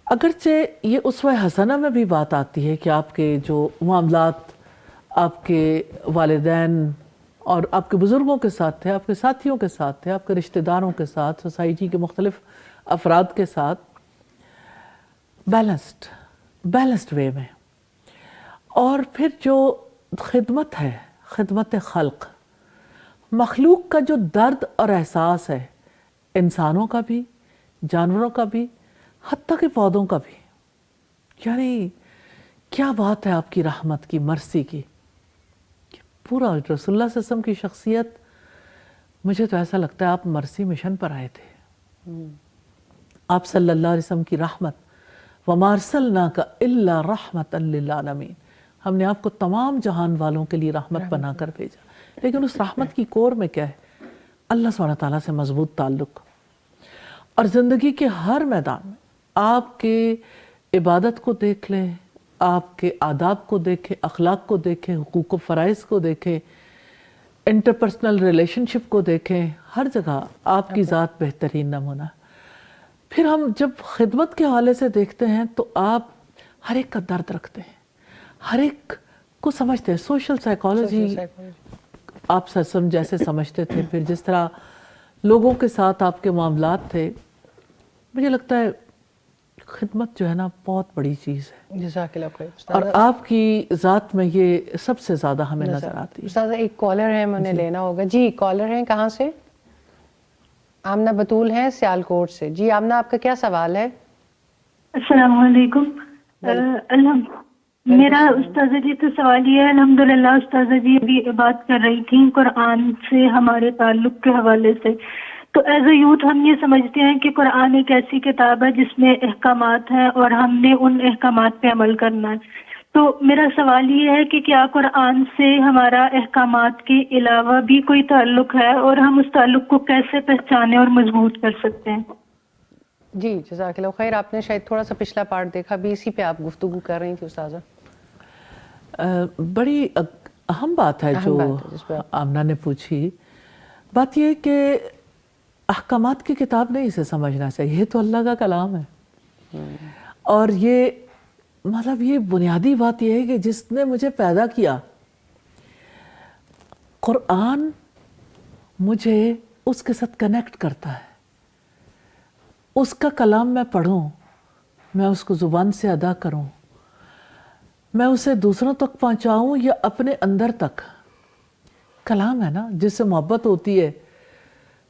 اگرچہ یہ اسوہ حسنہ میں بھی بات آتی ہے کہ آپ کے جو معاملات آپ کے والدین اور آپ کے بزرگوں کے ساتھ تھے، آپ کے ساتھیوں کے ساتھ تھے، آپ کے رشتہ داروں کے ساتھ، سوسائٹی کے مختلف افراد کے ساتھ، بیلنسڈ وے میں. اور پھر جو خدمت ہے، خدمت خلق، مخلوق کا جو درد اور احساس ہے، انسانوں کا بھی، جانوروں کا بھی، حتیٰ کہ پودوں کا بھی. یعنی کیا بات ہے آپ کی رحمت کی، مرسی کی. پورا رسول اللہ صلی اللہ علیہ وسلم کی شخصیت، مجھے تو ایسا لگتا ہے آپ مرسی مشن پر آئے تھے. آپ صلی اللہ علیہ وسلم کی رحمت، وَمَا أَرْسَلْنَاكَ إِلَّا رَحْمَةً لِّلْعَالَمِينَ، ہم نے آپ کو تمام جہان والوں کے لیے رحمت بنا کر بھیجا. لیکن اس رحمت کی کور میں کیا ہے؟ اللہ سبحانہ تعالیٰ سے مضبوط تعلق. اور زندگی کے ہر میدان میں آپ کے عبادت کو دیکھ لیں، آپ کے آداب کو دیکھیں، اخلاق کو دیکھیں، حقوق و فرائض کو دیکھیں، انٹرپرسنل ریلیشن شپ کو دیکھیں، ہر جگہ آپ کی ذات بہترین نمونہ. پھر ہم جب خدمت کے حوالے سے دیکھتے ہیں تو آپ ہر ایک کا درد رکھتے ہیں, ہر ایک کو سمجھتے ہیں. سوشل سائیکالوجی آپ سرسم جیسے سمجھتے تھے, پھر جس طرح لوگوں کے ساتھ آپ کے معاملات تھے, مجھے لگتا ہے خدمت جو ہے نا بہت بڑی چیز ہے.
جزاک اللہ خیر.
اور آپ کی ذات میں یہ سب سے زیادہ ہمیں نظر آتی ہے.
استاذہ ایک کالر ہے, میں نے لینا ہوگا. جی کالر ہیں, کہاں سے؟ آمنہ بطول ہیں سیالکوٹ سے. جی آمنہ, آپ کا کیا سوال ہے؟
السلام علیکم. میرا استاذہ جی تو سوال یہ ہے, الحمدللہ استاذہ جی ابھی بات کر رہی تھیں قرآن سے ہمارے تعلق کے حوالے سے, تو ایز اے یوتھ ہم یہ سمجھتے ہیں کہ قرآن ایک ایسی کتاب ہے جس میں احکامات ہیں اور ہم نے ان احکامات پہ عمل کرنا ہے. تو میرا سوال یہ ہے کہ کیا قرآن سے ہمارا احکامات کے علاوہ بھی کوئی تعلق ہے, اور ہم اس تعلق کو کیسے پہچانے اور مضبوط کر سکتے ہیں؟
جی جزاک اللہ خیر. آپ نے شاید تھوڑا سا پچھلا پارٹ دیکھا بھی, اسی پہ آپ گفتگو کر رہی تھی استاذہ.
بڑی اہم بات ہے جو آمنہ نے پوچھی. بات یہ ہے کہ احکامات کی کتاب نہیں اسے سمجھنا چاہیے, یہ تو اللہ کا کلام ہے. اور یہ مطلب یہ بنیادی بات یہ ہے کہ جس نے مجھے پیدا کیا, قرآن مجھے اس کے ساتھ کنیکٹ کرتا ہے. اس کا کلام میں پڑھوں, میں اس کو زبان سے ادا کروں, میں اسے دوسروں تک پہنچاؤں یا اپنے اندر تک. کلام ہے نا, جس سے محبت ہوتی ہے,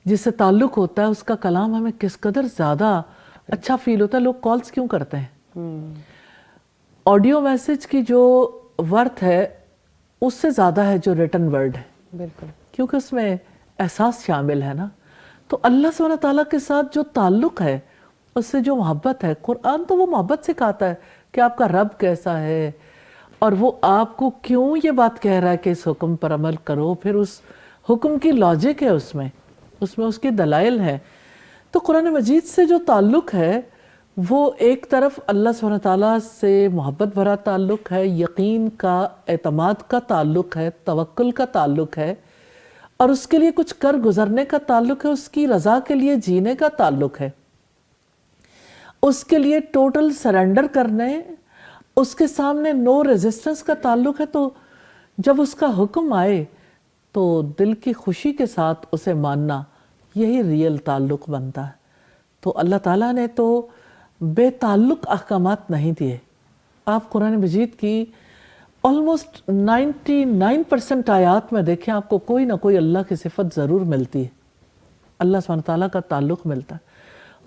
جس سے تعلق ہوتا ہے, اس کا کلام ہمیں کس قدر زیادہ اچھا فیل ہوتا ہے. لوگ کالز کیوں کرتے ہیں؟ آڈیو میسج کی جو ورتھ ہے اس سے زیادہ ہے جو ریٹن ورڈ ہے.
بالکل,
کیونکہ اس میں احساس شامل ہے نا. تو اللہ سبحانہ تعالیٰ کے ساتھ جو تعلق ہے, اس سے جو محبت ہے, قرآن تو وہ محبت سکھاتا ہے کہ آپ کا رب کیسا ہے, اور وہ آپ کو کیوں یہ بات کہہ رہا ہے کہ اس حکم پر عمل کرو. پھر اس حکم کی لاجک ہے, اس میں اس کی دلائل ہے. تو قرآن مجید سے جو تعلق ہے وہ ایک طرف اللہ سبحانہ تعالیٰ سے محبت بھرا تعلق ہے, یقین کا, اعتماد کا تعلق ہے, توکل کا تعلق ہے, اور اس کے لیے کچھ کر گزرنے کا تعلق ہے, اس کی رضا کے لیے جینے کا تعلق ہے, اس کے لیے ٹوٹل سرنڈر کرنے, اس کے سامنے نو ریزسٹنس کا تعلق ہے. تو جب اس کا حکم آئے تو دل کی خوشی کے ساتھ اسے ماننا, یہی ریئل تعلق بنتا ہے. تو اللہ تعالیٰ نے تو بے تعلق احکامات نہیں دیے. آپ قرآن مجید کی آلموسٹ 99% آیات میں دیکھیں, آپ کو کوئی نہ کوئی اللہ کی صفت ضرور ملتی ہے, اللہ سبحانہ تعالیٰ کا تعلق ملتا ہے.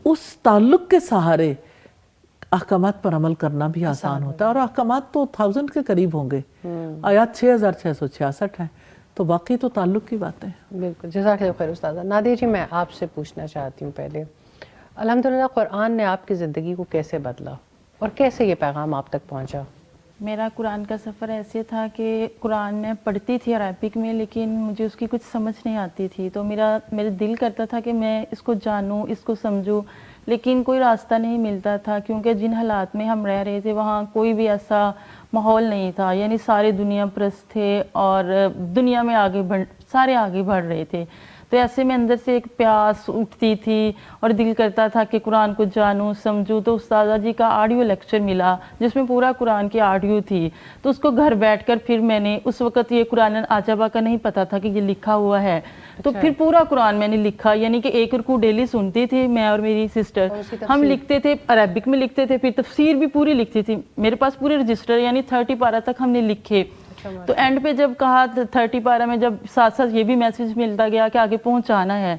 اس تعلق کے سہارے احکامات پر عمل کرنا بھی آسان ہوتا ہے. اور احکامات تو 1000 کے قریب ہوں گے, آیات 6666 ہیں, تو باقی تو تعلق کی باتیں ہیں.
بالکل, جزاک اللہ خیر استاذہ. نادیہ جی, میں آپ سے پوچھنا چاہتی ہوں پہلے, الحمدللہ قرآن نے آپ کی زندگی کو کیسے بدلا اور کیسے یہ پیغام آپ تک پہنچا؟
میرا قرآن کا سفر ایسے تھا کہ قرآن میں پڑھتی تھی عربک میں, لیکن مجھے اس کی کچھ سمجھ نہیں آتی تھی. تو میرے دل کرتا تھا کہ میں اس کو جانوں, اس کو سمجھوں, لیکن کوئی راستہ نہیں ملتا تھا, کیونکہ جن حالات میں ہم رہ رہے تھے وہاں کوئی بھی ایسا ماحول نہیں تھا. یعنی سارے دنیا پرست تھے اور دنیا میں سارے آگے بڑھ رہے تھے. تو ایسے میں اندر سے ایک پیاس اٹھتی تھی اور دل کرتا تھا کہ قرآن کو جانوں, سمجھوں. تو استاذہ جی کا آڈیو لیکچر ملا جس میں پورا قرآن کی آڈیو تھی, تو اس کو گھر بیٹھ کر پھر میں نے, اس وقت یہ قرآن عجبہ کا نہیں پتا تھا کہ یہ لکھا ہوا ہے, تو پھر پورا قرآن میں نے لکھا. یعنی کہ ایک رکوع ڈیلی سنتی تھی میں اور میری سسٹر, ہم لکھتے تھے, عربک میں لکھتے تھے, پھر تفسیر بھی پوری لکھتی تھی. میرے پاس پورے رجسٹر یعنی 30 پارہ تک ہم نے لکھے. تو اینڈ پہ جب کہا 30 پارہ میں جب ساتھ ساتھ یہ بھی میسیج ملتا گیا کہ آگے پہنچانا ہے,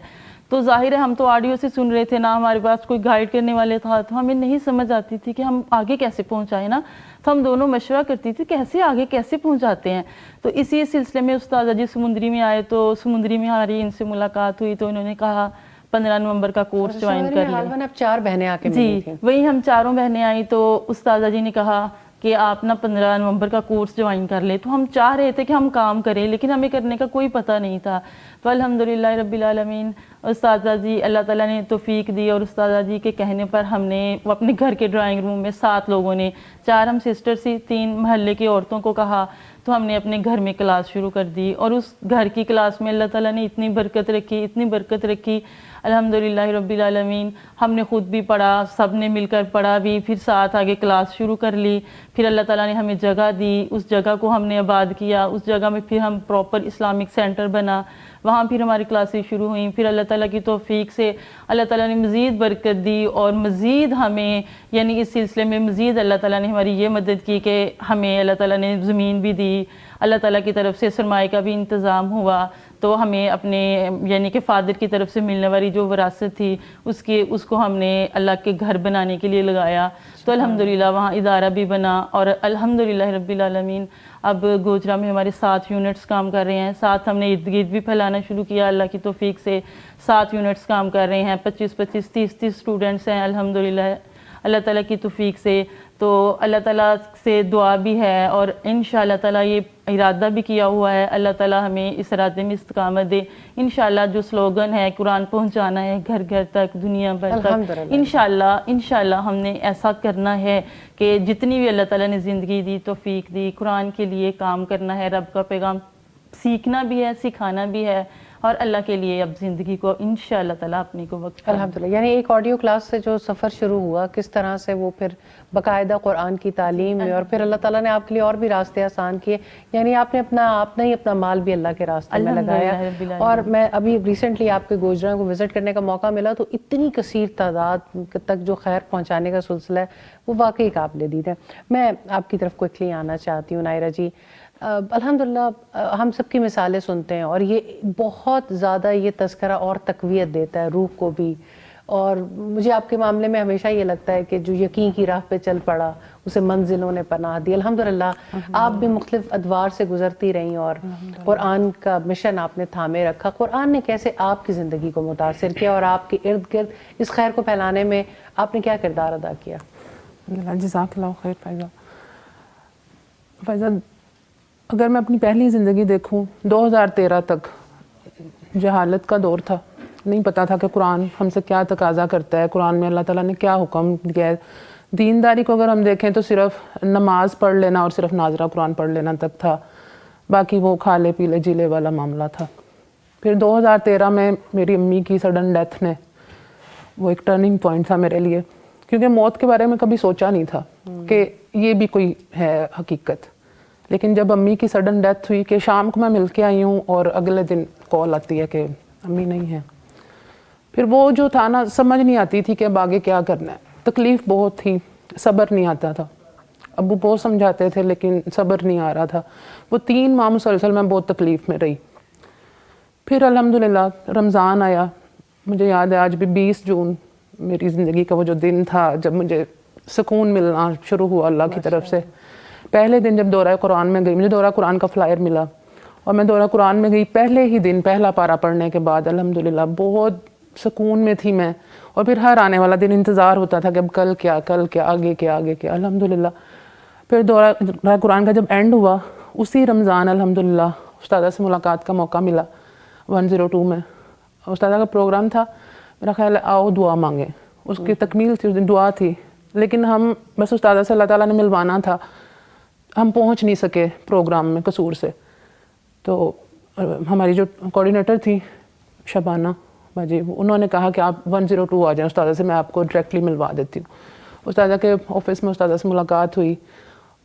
تو ظاہر ہے ہم تو آڈیو سے سن رہے تھے نا, ہمارے پاس کوئی گائیڈ کرنے والے تھا, تو ہمیں نہیں سمجھ آتی تھی کہ ہم آگے کیسے پہنچائیں نا. تو ہم دونوں مشورہ کرتی تھی کیسے آگے کیسے پہنچاتے ہیں. تو اسی سلسلے میں استاذہ جی سمندری میں آئے, تو سمندری میں ہماری ان سے ملاقات ہوئی, تو انہوں نے کہا 15 نومبر کا کورس جوائن کر لیں.
آپ 4 بہنیں آ کے
جی وہی ہم چاروں بہنیں آئیں. تو استاذہ جی نے کہا کہ آپ نا 15 نومبر کا کورس جوائن کر لیں. تو ہم چاہ رہے تھے کہ ہم کام کریں, لیکن ہمیں کرنے کا کوئی پتہ نہیں تھا. تو الحمدللہ رب العالمین استاذہ جی اللہ تعالیٰ نے توفیق دی اور استاذہ جی کے کہنے پر ہم نے اپنے گھر کے ڈرائنگ روم میں 7 لوگوں نے، 4 ہم سسٹر سی، 3 محلے کی عورتوں کو کہا، تو ہم نے اپنے گھر میں کلاس شروع کر دی، اور اس گھر کی کلاس میں اللہ تعالیٰ نے اتنی برکت رکھی، اتنی برکت رکھی، الحمدللہ رب العالمین۔ ہم نے خود بھی پڑھا، سب نے مل کر پڑھا بھی، پھر ساتھ آگے کلاس شروع کر لی، پھر اللہ تعالیٰ نے ہمیں جگہ دی، اس جگہ کو ہم نے آباد کیا، اس جگہ میں پھر ہم پراپر اسلامک سینٹر بنا، وہاں پھر ہماری کلاسز شروع ہوئیں، پھر اللہ تعالیٰ کی توفیق سے اللہ تعالیٰ نے مزید برکت دی، اور مزید ہمیں یعنی اس سلسلے میں مزید اللہ تعالیٰ نے ہماری یہ مدد کی کہ ہمیں اللہ تعالیٰ نے زمین بھی دی، اللہ تعالیٰ کی طرف سے سرمایہ کا بھی انتظام ہوا، تو ہمیں اپنے یعنی کہ فادر کی طرف سے ملنے والی جو وراثت تھی اس کو ہم نے اللہ کے گھر بنانے کے لیے لگایا، تو الحمدللہ وہاں ادارہ بھی بنا، اور الحمدللہ رب العالمین اب گوجرا میں ہمارے 7 یونٹس کام کر رہے ہیں، 7 ہم نے ارد گرد بھی پھیلانا شروع کیا اللہ کی توفیق سے، 7 یونٹس کام کر رہے ہیں، 25 30 اسٹوڈنٹس ہیں الحمدللہ اللہ تعالیٰ کی توفیق سے۔ تو اللہ تعالیٰ سے دعا بھی ہے، اور انشاءاللہ تعالیٰ یہ ارادہ بھی کیا ہوا ہے، اللہ تعالیٰ ہمیں اس ارادے میں استقامت دے، انشاءاللہ جو سلوگن ہے قرآن پہنچانا ہے گھر گھر تک، دنیا بھر تک، انشاءاللہ ہم نے ایسا کرنا ہے کہ جتنی بھی اللہ تعالیٰ نے زندگی دی، توفیق دی، قرآن کے لیے کام کرنا ہے، رب کا پیغام سیکھنا بھی ہے، سکھانا بھی ہے، اور اللہ کے لیے اب زندگی کو انشاءاللہ تعالیٰ اپنے کو وقت
الحمدللہ۔ یعنی ایک آڈیو کلاس سے جو سفر شروع ہوا، کس طرح سے وہ پھر باقاعدہ قرآن کی تعلیم میں، اور پھر اللہ تعالیٰ نے آپ کے لیے اور بھی راستے آسان کیے، یعنی آپ نے اپنا مال بھی اللہ کے راستے میں لگایا۔ اور میں ابھی ریسنٹلی آپ کے گوجرا کو وزٹ کرنے کا موقع ملا، تو اتنی کثیر تعداد تک جو خیر پہنچانے کا سلسلہ ہے وہ واقعی قابل دید ہے۔ میں آپ کی طرف کوئکلی آنا چاہتی ہوں نائرہ جی، الحمدللہ ہم سب کی مثالیں سنتے ہیں، اور یہ بہت زیادہ یہ تذکرہ اور تقویت دیتا ہے روح کو بھی، اور مجھے آپ کے معاملے میں ہمیشہ یہ لگتا ہے کہ جو یقین کی راہ پہ چل پڑا اسے منزلوں نے پناہ دی۔ الحمدللہ آپ بھی مختلف ادوار سے گزرتی رہیں، اور قرآن کا مشن آپ نے تھامے رکھا۔ قرآن نے کیسے آپ کی زندگی کو متاثر کیا، اور آپ کے ارد گرد اس خیر کو پھیلانے میں آپ نے کیا کردار ادا کیا؟
جزاک اللہ خیر فائزہ، اگر میں اپنی پہلی زندگی دیکھوں، 2013 تک جہالت کا دور تھا، نہیں پتا تھا کہ قرآن ہم سے کیا تقاضا کرتا ہے، قرآن میں اللہ تعالیٰ نے کیا حکم دیا ہے۔ دینداری کو اگر ہم دیکھیں تو صرف نماز پڑھ لینا اور صرف ناظرہ قرآن پڑھ لینا تک تھا، باقی وہ کھالے پیلے جیلے والا معاملہ تھا۔ پھر 2013 میں میری امی کی سڈن ڈیتھ نے، وہ ایک ٹرننگ پوائنٹ تھا میرے لیے، کیونکہ موت کے بارے میں کبھی سوچا نہیں تھا کہ یہ بھی کوئی ہے حقیقت۔ لیکن جب امی کی سڈن ڈیتھ ہوئی کہ شام کو میں مل کے آئی ہوں اور اگلے دن کال آتی ہے کہ امی نہیں ہیں، پھر وہ جو تھا نا، سمجھ نہیں آتی تھی کہ اب آگے کیا کرنا ہے، تکلیف بہت تھی، صبر نہیں آتا تھا، ابو بہت سمجھاتے تھے لیکن صبر نہیں آ رہا تھا۔ وہ 3 ماہ مسلسل میں بہت تکلیف میں رہی۔ پھر الحمدللہ رمضان آیا، مجھے یاد ہے آج بھی 20 جون میری زندگی کا وہ جو دن تھا جب مجھے سکون ملنا شروع ہوا اللہ کی طرف سے۔ پہلے دن جب دورہ قرآن میں گئی، مجھے دورہ قرآن کا فلائر ملا، اور میں دورہ قرآن میں گئی، پہلے ہی دن پہلا پارہ پڑھنے کے بعد الحمدللہ بہت سکون میں تھی میں، اور پھر ہر آنے والا دن انتظار ہوتا تھا کہ اب کل کیا آگے کیا الحمدللہ۔ پھر دورہ قرآن کا جب اینڈ ہوا، اسی رمضان الحمدللہ استاذہ سے ملاقات کا موقع ملا 102 میں۔ استاذہ کا پروگرام تھا، میرا خیال ہے آؤ دعا مانگیں، اس کی تکمیل تھی، اس دن دعا تھی، لیکن ہم بس استاذہ سے اللہ تعالیٰ نے ملوانا تھا، ہم پہنچ نہیں سکے پروگرام میں قصور سے۔ تو ہماری جو کوآرڈینیٹر تھی شبانہ باجی، انہوں نے کہا کہ آپ 102 آ جائیں استاذہ سے، میں آپ کو ڈائریکٹلی ملوا دیتی ہوں۔ استاذہ کے آفس میں استاذہ سے ملاقات ہوئی،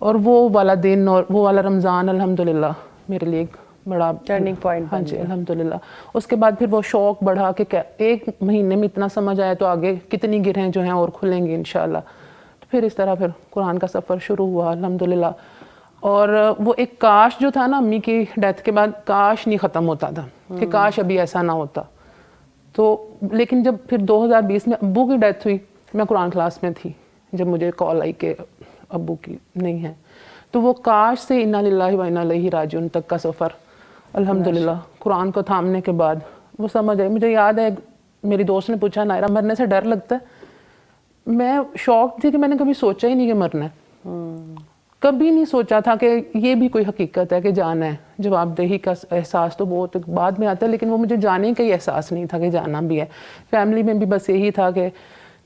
اور وہ والا دن اور وہ والا رمضان الحمدللہ میرے لیے ایک بڑا
ٹرننگ پوائنٹ۔
ہاں جی الحمدللہ۔ اس کے بعد پھر وہ شوق بڑھا کہ 1 مہینے میں اتنا سمجھ آیا تو آگے کتنی گرہیں جو ہیں اور کھلیں گی انشاءاللہ۔ تو پھر اس طرح پھر قرآن کا سفر شروع ہوا الحمدللہ۔ اور وہ ایک کاش جو تھا نا امی کی ڈیتھ کے بعد، کاش نہیں ختم ہوتا تھا کہ کاش ابھی ایسا نہ ہوتا۔ تو لیکن جب پھر 2020 میں ابو کی ڈیتھ ہوئی، میں قرآن کلاس میں تھی جب مجھے کال آئی کہ ابو کی نہیں ہے، تو وہ کاش سے انا للہ و انا الیہ راجعون تک کا سفر الحمدللہ قرآن کو تھامنے کے بعد وہ سمجھ آئی۔ مجھے یاد ہے میری دوست نے پوچھا نائرہ مرنے سے ڈر لگتا ہے؟ میں شوق تھی کہ میں نے کبھی سوچا ہی نہیں کہ مرنا ہے، کبھی نہیں سوچا تھا کہ یہ بھی کوئی حقیقت ہے کہ جانا ہے. جواب دہی کا احساس تو بہت بعد میں آتا ہے, لیکن وہ مجھے جانے کا ہی احساس نہیں تھا کہ جانا بھی ہے. فیملی میں بھی بس یہی تھا کہ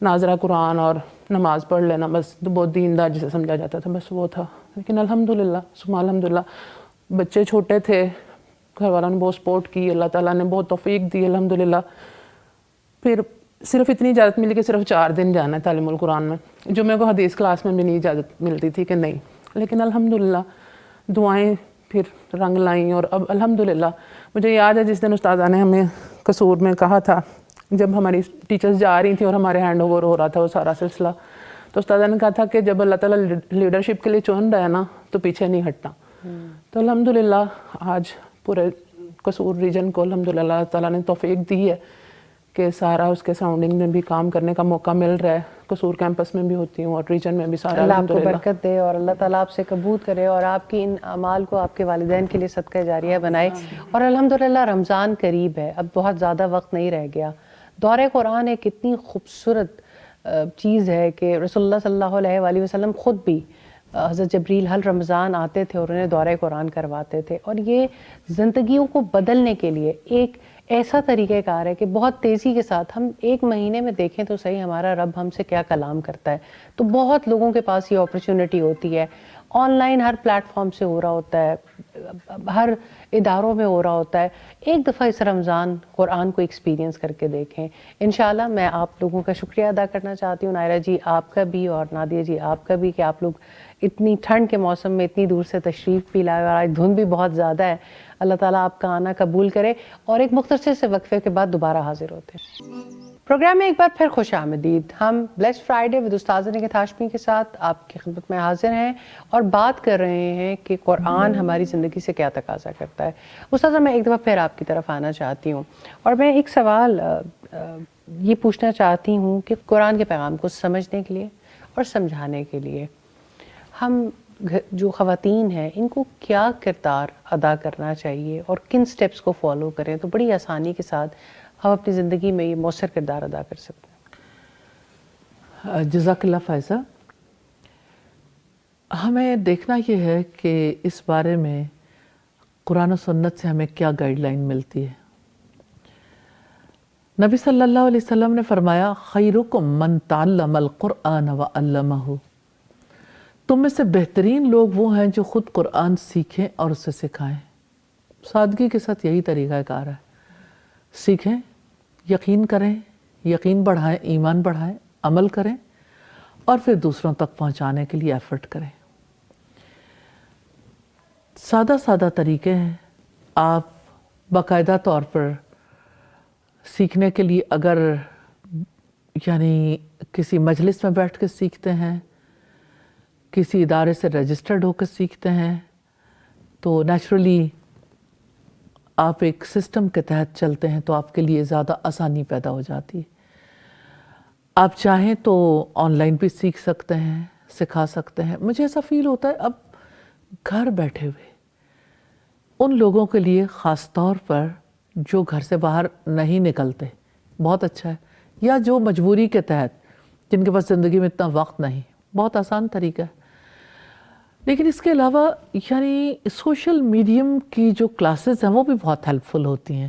ناظرہ قرآن اور نماز پڑھ لینا, بس بہت دیندار جسے سمجھا جاتا تھا, بس وہ تھا. لیکن الحمدللہ ثم الحمدللہ بچے چھوٹے تھے, گھر والوں نے بہت سپورٹ کی, اللہ تعالیٰ نے بہت توفیق دی الحمدللہ. پھر صرف اتنی اجازت ملی کہ صرف 4 دن جانا ہے تعلیم القرآن میں. جمعہ کو حدیث کلاس میں بھی نہیں اجازت ملتی تھی کہ نہیں, لیکن الحمدللہ دعائیں پھر رنگ لائیں. اور اب الحمدللہ مجھے یاد ہے جس دن استاذہ نے ہمیں قصور میں کہا تھا, جب ہماری ٹیچرز جا رہی تھیں اور ہمارے ہینڈ اوور ہو رہا تھا وہ سارا سلسلہ, تو استاذہ نے کہا تھا کہ جب اللہ تعالیٰ لیڈرشپ کے لیے چن رہا ہے نا تو پیچھے نہیں ہٹنا. تو الحمدللہ آج پورے قصور ریجن کو الحمدللہ اللہ تعالیٰ نے توفیق دی ہے کہ سارا اس کے سراؤنڈنگ میں بھی کام کرنے کا موقع مل رہا ہے. قصور کیمپس میں بھی ہوتی ہوں اور ریجن میں بھی سارا.
اللہ آپ کو برکت دے اور اللہ تعالیٰ آپ سے قبول کرے اور آپ کی ان اعمال کو آپ کے والدین کے لیے صدقہ جاریہ بنائے. اور الحمدللہ رمضان قریب ہے, اب بہت زیادہ وقت نہیں رہ گیا. دورہ قرآن ایک اتنی خوبصورت چیز ہے کہ رسول اللہ صلی اللہ علیہ وآلہ وسلم خود بھی حضرت جبریل ہر رمضان آتے تھے اور انہیں دورہ قرآن کرواتے تھے. اور یہ زندگیوں کو بدلنے کے لیے ایک ایسا طریقہ کار ہے کہ بہت تیزی کے ساتھ ہم 1 مہینے میں دیکھیں تو صحیح ہمارا رب ہم سے کیا کلام کرتا ہے. تو بہت لوگوں کے پاس یہ اپرچونٹی ہوتی ہے, on line Hare plate form سے ہو رہا ہوتا ہے, ہر اداروں میں ہو رہا ہوتا ہے. ایک دفعہ اس رمضان قرآن کو ایکسپیرینس کر کے دیکھیں. انشاءاللہ میں آپ لوگوں کا شکریہ ادا کرنا چاہتی ہوں, نائرہ جی آپ کا بھی اور نادیہ جی آپ کا بھی, کہ آپ لوگ اتنی ٹھنڈ کے موسم میں اتنی دور سے تشریف بھی لائے, اور آج دھند بھی بہت زیادہ ہے. اللہ تعالیٰ آپ کا آنا قبول کرے. اور ایک مختصر سے وقفے کے بعد دوبارہ حاضر ہوتے ہیں. پروگرام میں ایک بار پھر خوش آمدید. ہم بلیسڈ فرائیڈے ود استاذہ نگہت ہاشمی کے ساتھ آپ کی خدمت میں حاضر ہیں اور بات کر رہے ہیں کہ قرآن ہماری زندگی سے کیا تقاضا کرتا ہے. استاذہ میں ایک دفعہ پھر آپ کی طرف آنا چاہتی ہوں اور میں ایک سوال یہ پوچھنا چاہتی ہوں کہ قرآن کے پیغام کو سمجھنے کے لیے اور سمجھانے کے لیے ہم جو خواتین ہیں ان کو کیا کردار ادا کرنا چاہیے اور کن سٹیپس کو فالو کریں تو بڑی آسانی کے ساتھ ہم اپنی زندگی میں یہ مؤثر کردار ادا کر سکتے ہیں.
جزاک اللہ فائزہ. ہمیں دیکھنا یہ ہے کہ اس بارے میں قرآن و سنت سے ہمیں کیا گائیڈ لائن ملتی ہے. نبی صلی اللہ علیہ وسلم نے فرمایا خیرکم من تعلم القرآن وعلمہ. تم میں سے بہترین لوگ وہ ہیں جو خود قرآن سیکھیں اور اسے سکھائیں. سادگی کے ساتھ یہی طریقہ کار ہے. سیکھیں, یقین کریں, یقین بڑھائیں, ایمان بڑھائیں, عمل کریں اور پھر دوسروں تک پہنچانے کے لیے ایفرٹ کریں. سادہ سادہ طریقے ہیں. آپ باقاعدہ طور پر سیکھنے کے لیے اگر یعنی کسی مجلس میں بیٹھ کے سیکھتے ہیں, کسی ادارے سے رجسٹرڈ ہو کے سیکھتے ہیں, تو نیچرلی آپ ایک سسٹم کے تحت چلتے ہیں تو آپ کے لیے زیادہ آسانی پیدا ہو جاتی ہے. آپ چاہیں تو آن لائن بھی سیکھ سکتے ہیں, سکھا سکتے ہیں. مجھے ایسا فیل ہوتا ہے اب گھر بیٹھے ہوئے ان لوگوں کے لیے خاص طور پر جو گھر سے باہر نہیں نکلتے بہت اچھا ہے, یا جو مجبوری کے تحت جن کے پاس زندگی میں اتنا وقت نہیں, بہت آسان طریقہ ہے. لیکن اس کے علاوہ یعنی سوشل میڈیم کی جو کلاسز ہیں وہ بھی بہت ہیلپ فل ہوتی ہیں.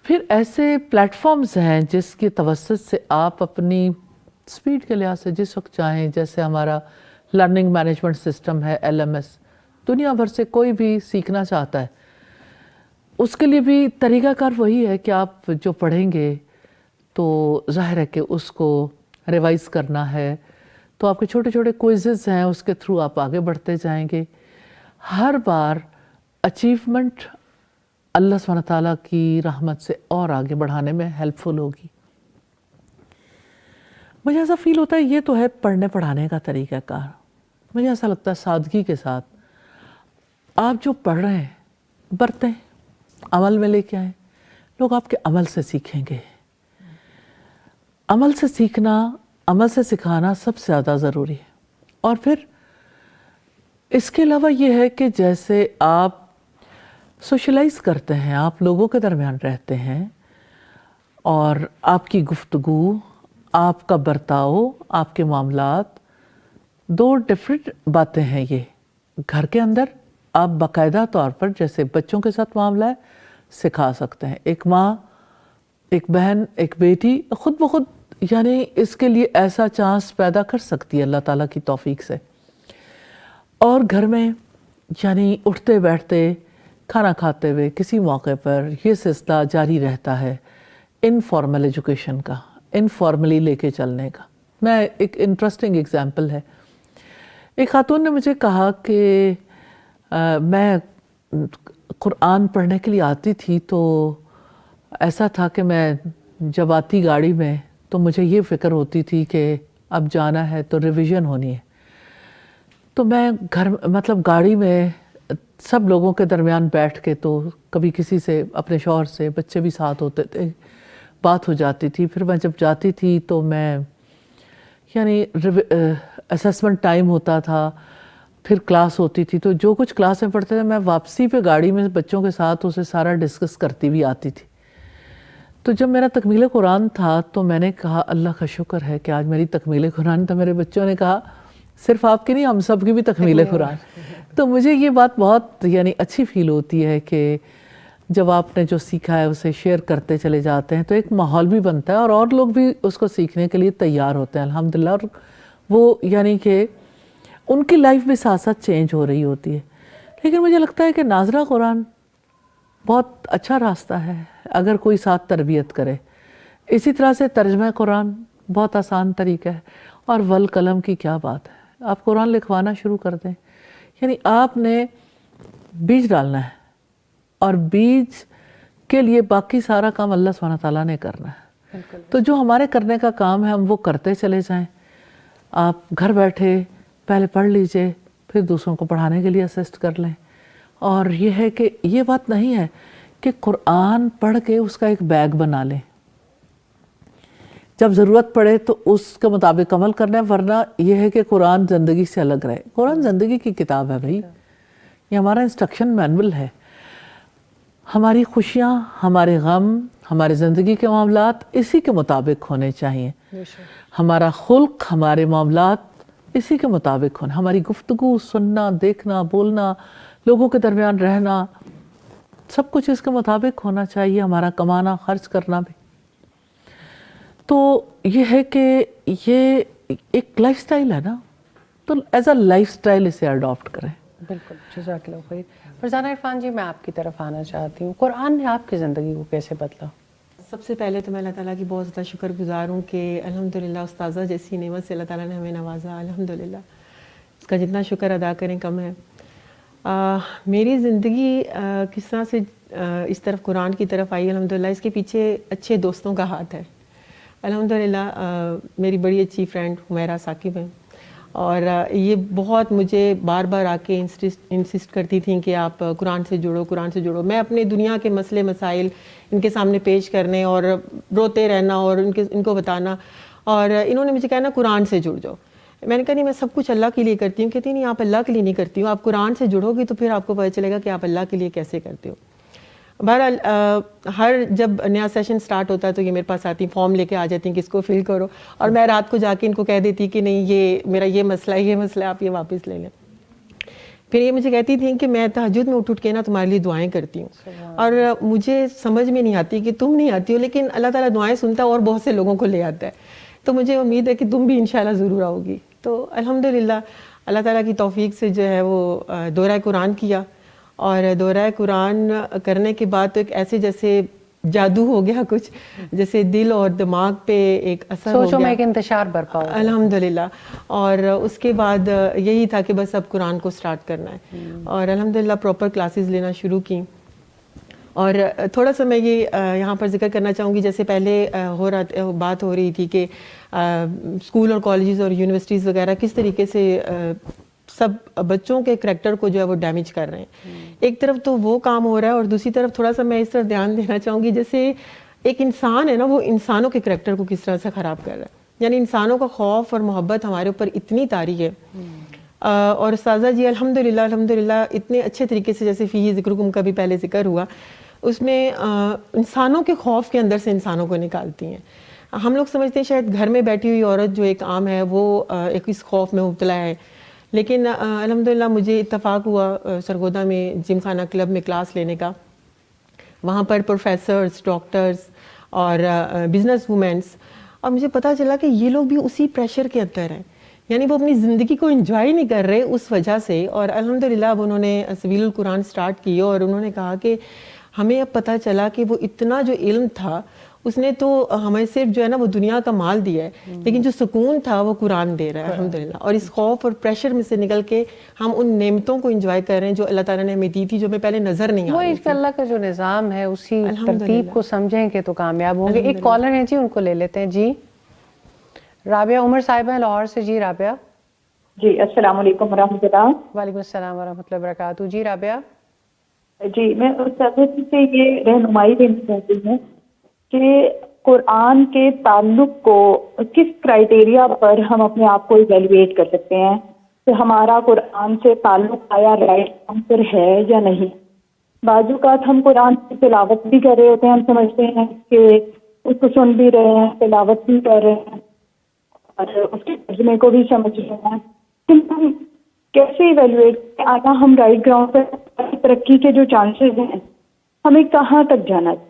پھر ایسے پلیٹ فارمز ہیں جس کی توسط سے آپ اپنی سپیڈ کے لحاظ سے جس وقت چاہیں, جیسے ہمارا لرننگ مینجمنٹ سسٹم ہے LMS, دنیا بھر سے کوئی بھی سیکھنا چاہتا ہے اس کے لیے بھی طریقہ کار وہی ہے کہ آپ جو پڑھیں گے تو ظاہر ہے کہ اس کو ریوائز کرنا ہے, تو آپ کے چھوٹے چھوٹے کوئزز ہیں اس کے تھرو آپ آگے بڑھتے جائیں گے. ہر بار اچیومنٹ اللہ سبحانہ تعالیٰ کی رحمت سے اور آگے بڑھانے میں ہیلپ فل ہوگی. مجھے ایسا فیل ہوتا ہے یہ تو ہے پڑھنے پڑھانے کا طریقہ کار. مجھے ایسا لگتا ہے سادگی کے ساتھ آپ جو پڑھ رہے ہیں برتیں, عمل میں لے کے آئیں. لوگ آپ کے عمل سے سیکھیں گے. عمل سے سیکھنا, عمل سے سکھانا سب سے زیادہ ضروری ہے. اور پھر اس کے علاوہ یہ ہے کہ جیسے آپ سوشلائز کرتے ہیں, آپ لوگوں کے درمیان رہتے ہیں اور آپ کی گفتگو, آپ کا برتاؤ, آپ کے معاملات دو ڈفرینٹ باتیں ہیں یہ. گھر کے اندر آپ باقاعدہ طور پر جیسے بچوں کے ساتھ معاملہ ہے سکھا سکتے ہیں. ایک ماں، ایک بہن، ایک بیٹی خود بخود یعنی اس کے لیے ایسا چانس پیدا کر سکتی ہے اللہ تعالیٰ کی توفیق سے. اور گھر میں یعنی اٹھتے بیٹھتے کھانا کھاتے ہوئے کسی موقع پر یہ سلسلہ جاری رہتا ہے انفارمل ایجوکیشن کا، انفارملی لے کے چلنے کا. میں ایک انٹرسٹنگ ایگزامپل ہے. ایک خاتون نے مجھے کہا کہ میں قرآن پڑھنے کے لیے آتی تھی تو ایسا تھا کہ میں جب آتی گاڑی میں تو مجھے یہ فکر ہوتی تھی کہ اب جانا ہے تو ریویژن ہونی ہے. تو میں مطلب گاڑی میں سب لوگوں کے درمیان بیٹھ کے تو کبھی کسی سے، اپنے شوہر سے، بچے بھی ساتھ ہوتے تھے، بات ہو جاتی تھی. پھر میں جب جاتی تھی تو میں یعنی اسسمنٹ ٹائم ہوتا تھا، پھر کلاس ہوتی تھی، تو جو کچھ کلاس میں پڑھتے تھے میں واپسی پہ گاڑی میں بچوں کے ساتھ اسے سارا ڈسکس کرتی بھی آتی تھی. تو جب میرا تکمیل قرآن تھا تو میں نے کہا اللہ کا شکر ہے کہ آج میری تکمیل قرآن. تو میرے بچوں نے کہا صرف آپ کی نہیں، ہم سب کی بھی تکمیل قرآن. تو مجھے یہ بات بہت یعنی اچھی فیل ہوتی ہے کہ جب آپ نے جو سیکھا ہے اسے شیئر کرتے چلے جاتے ہیں تو ایک ماحول بھی بنتا ہے اور لوگ بھی اس کو سیکھنے کے لیے تیار ہوتے ہیں الحمدللہ. اور وہ یعنی کہ ان کی لائف بھی ساتھ ساتھ چینج ہو رہی ہوتی ہے. لیکن مجھے لگتا ہے کہ ناظرہ قرآن بہت اچھا راستہ ہے اگر کوئی ساتھ تربیت کرے. اسی طرح سے ترجمہ قرآن بہت آسان طریقہ ہے. اور والقلم کی کیا بات ہے، آپ قرآن لکھوانا شروع کر دیں. یعنی آپ نے بیج ڈالنا ہے اور بیج کے لیے باقی سارا کام اللہ سبحانہ تعالیٰ نے کرنا ہے. تو جو ہمارے کرنے کا کام ہے ہم وہ کرتے چلے جائیں. آپ گھر بیٹھے پہلے پڑھ لیجئے، پھر دوسروں کو پڑھانے کے لیے اسسٹ کر لیں. اور یہ ہے کہ یہ بات نہیں ہے کہ قرآن پڑھ کے اس کا ایک بیگ بنا لیں، جب ضرورت پڑے تو اس کے مطابق عمل کرنا ہے. ورنہ یہ ہے کہ قرآن زندگی سے الگ رہے. قرآن زندگی کی کتاب ہے بھائی، یہ ہمارا انسٹرکشن مینول ہے. ہماری خوشیاں، ہمارے غم، ہمارے زندگی کے معاملات اسی کے مطابق ہونے چاہیے. ہمارا خلق، ہمارے معاملات اسی کے مطابق ہونا. ہماری گفتگو، سننا، دیکھنا، بولنا، لوگوں کے درمیان رہنا، سب کچھ اس کے مطابق ہونا چاہیے. ہمارا کمانا، خرچ کرنا بھی. تو یہ ہے کہ یہ ایک لائف سٹائل ہے نا، تو ایز اے لائف سٹائل اسے اڈاپٹ کریں.
بالکل، جزاک اللہ خیر. فرزانہ عرفان جی، میں آپ کی طرف آنا چاہتی ہوں. قرآن نے آپ کی زندگی کو کیسے بدلا؟
سب سے پہلے تو میں اللہ تعالیٰ کی بہت زیادہ شکر گزار ہوں کہ الحمدللہ استاذہ جیسی نعمت سے اللہ تعالیٰ نے ہمیں نوازا. الحمدللہ اس کا جتنا شکر ادا کریں کم ہے. میری زندگی کس طرح سے اس طرف قرآن کی طرف آئی، الحمدللہ اس کے پیچھے اچھے دوستوں کا ہاتھ ہے. الحمدللہ میری بڑی اچھی فرینڈ حمیرہ ثاقب ہیں، اور یہ بہت مجھے بار بار آ کے انسسٹ کرتی تھیں کہ آپ قرآن سے جڑو، قرآن سے جڑو. میں اپنے دنیا کے مسئلے مسائل ان کے سامنے پیش کرنے اور روتے رہنا اور ان کو بتانا، اور انہوں نے مجھے کہنا قرآن سے جڑ جاؤ. میں نے کہا نہیں، میں سب کچھ اللہ کے لیے کرتی ہوں. کہتی نہیں، آپ اللہ کے لیے نہیں کرتی ہوں، آپ قرآن سے جڑو گی تو پھر آپ کو پتہ چلے گا کہ آپ اللہ کے لیے کیسے کرتے ہو. بہرحال ہر جب نیا سیشن سٹارٹ ہوتا ہے تو یہ میرے پاس آتی ہیں، فارم لے کے آ جاتی ہیں کہ اس کو فل کرو، اور میں رات کو جا کے ان کو کہہ دیتی کہ نہیں، یہ میرا یہ مسئلہ ہے، آپ یہ واپس لے لیں. پھر یہ مجھے کہتی تھیں کہ میں تہجد میں اٹھ کے نا تمہارے لیے دعائیں کرتی ہوں، اور مجھے سمجھ میں نہیں آتی کہ تم نہیں آتی ہو، لیکن اللہ تعالیٰ دعائیں سنتا ہے اور بہت سے لوگوں کو لے آتا ہے. تو مجھے امید ہے کہ تم بھی انشاءاللہ ضرور آؤ گی. تو الحمدللہ اللہ تعالیٰ کی توفیق سے جو ہے وہ دورہ قرآن کیا، اور دورہ قرآن کرنے کے بعد تو ایک ایسے جیسے جادو ہو گیا کچھ، جیسے دل اور دماغ پہ ایک اثر ہو گیا،
سوچوں میں ایک انتشار برپا ہو
الحمدللہ. اور اس کے بعد یہی تھا کہ بس اب قرآن کو سٹارٹ کرنا ہے، اور الحمدللہ پراپر کلاسز لینا شروع کی. اور تھوڑا سا میں یہ یہاں پر ذکر کرنا چاہوں گی، جیسے پہلے بات ہو رہی تھی کہ اسکول اور کالجز اور یونیورسٹیز وغیرہ کس طریقے سے سب بچوں کے کریکٹر کو جو ہے وہ ڈیمیج کر رہے ہیں. ایک طرف تو وہ کام ہو رہا ہے، اور دوسری طرف تھوڑا سا میں اس طرف دھیان دینا چاہوں گی، جیسے ایک انسان ہے نا، وہ انسانوں کے کریکٹر کو کس طرح سے خراب کر رہا ہے. یعنی انسانوں کا خوف اور محبت ہمارے اوپر اتنی طاری ہے. اور استاذہ جی الحمدللہ اتنے اچھے طریقے سے، جیسے فی ذکرکم کا بھی پہلے ذکر ہوا، اس میں انسانوں کے خوف کے اندر سے انسانوں کو نکالتی ہیں. ہم لوگ سمجھتے ہیں شاید گھر میں بیٹھی ہوئی عورت جو ایک عام ہے وہ ایک اس خوف میں مبتلا ہے، لیکن الحمدللہ مجھے اتفاق ہوا سرگودا میں جم خانہ کلب میں کلاس لینے کا. وہاں پر پروفیسرز، ڈاکٹرز اور بزنس وومینس، اور مجھے پتہ چلا کہ یہ لوگ بھی اسی پریشر کے اندر ہیں، یعنی وہ اپنی زندگی کو انجوائے نہیں کر رہے اس وجہ سے. اور الحمدللہ اب انہوں نے سبیل القرآن سٹارٹ کی اور انہوں نے کہا کہ ہمیں اب پتہ چلا کہ وہ اتنا جو علم تھا اس نے تو ہمیں صرف جو ہے نا وہ دنیا کا مال دیا ہے، لیکن جو سکون تھا وہ قرآن دے رہا ہے الحمدللہ. اور اس خوف اور پریشر میں سے نکل کے ہم ان نعمتوں کو انجوائے کر رہے ہیں جو اللہ تعالیٰ نے ہمیں دی تھی، جو ہمیں پہلے نظر نہیں
وہ
آ رہی
اس اللہ کا جو نظام ہے اسی ترتیب کو سمجھیں کہ تو کامیاب ہوں گے. ایک کالر ہیں جی، ان کو لے لیتے ہیں. جی رابعہ عمر صاحبہ ہیں لاہور سے. جی رابعہ.
جی السلام علیکم ورحمۃ اللہ.
وعلیکم السلام ورحمۃ اللہ وبرکاتہ. جی رابعہ.
جی میں استاد سے یہ رہنمائی دینا چاہتی ہوں کہ قرآن کے تعلق کو کس کرائیٹیریا پر ہم اپنے آپ کو ایویلویٹ کر سکتے ہیں کہ ہمارا قرآن سے تعلق آیا رائٹ آنسر ہے یا نہیں. بعض اوقات ہم قرآن کی تلاوت بھی کر رہے ہوتے ہیں، ہم سمجھتے ہیں کہ اس کو سن بھی رہے ہیں، تلاوت بھی کر رہے ہیں اور اس کے ترجمے کو بھی سمجھ رہے ہیں، لیکن ہم کیسے ایویلویٹ آنا ہم رائٹ گراؤنڈ پر ترقی کے جو چانسز ہیں ہمیں کہاں تک جانا چاہیے؟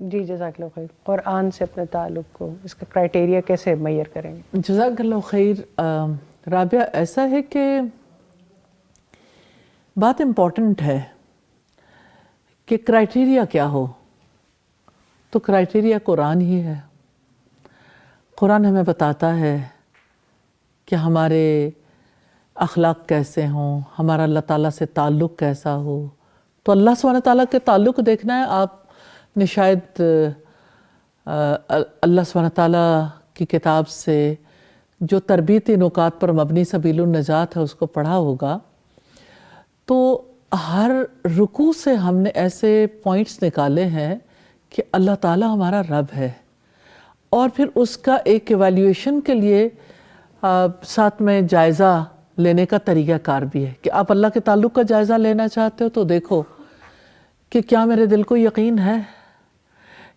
جی جزاک اللہ خیر. قرآن سے اپنے تعلق کو اس کا کرائیٹیریا کیسے معیار کریں گے؟
جزاک اللہ خیر. رابعہ ایسا ہے کہ بات امپورٹنٹ ہے کہ کرائیٹیریا کیا ہو، تو کرائیٹیریا قرآن ہی ہے. قرآن ہمیں بتاتا ہے کہ ہمارے اخلاق کیسے ہوں، ہمارا اللہ تعالیٰ سے تعلق کیسا ہو. تو اللہ سبحانہ تعالیٰ کے تعلق دیکھنا ہے. آپ نے شاید اللہ سبحانہ تعالیٰ کی کتاب سے جو تربیتی نکات پر مبنی سبیل النجات ہے اس کو پڑھا ہوگا. تو ہر رکوع سے ہم نے ایسے پوائنٹس نکالے ہیں کہ اللہ تعالیٰ ہمارا رب ہے، اور پھر اس کا ایک ایویلیویشن کے لیے ساتھ میں جائزہ لینے کا طریقہ کار بھی ہے کہ آپ اللہ کے تعلق کا جائزہ لینا چاہتے ہو تو دیکھو کہ کیا میرے دل کو یقین ہے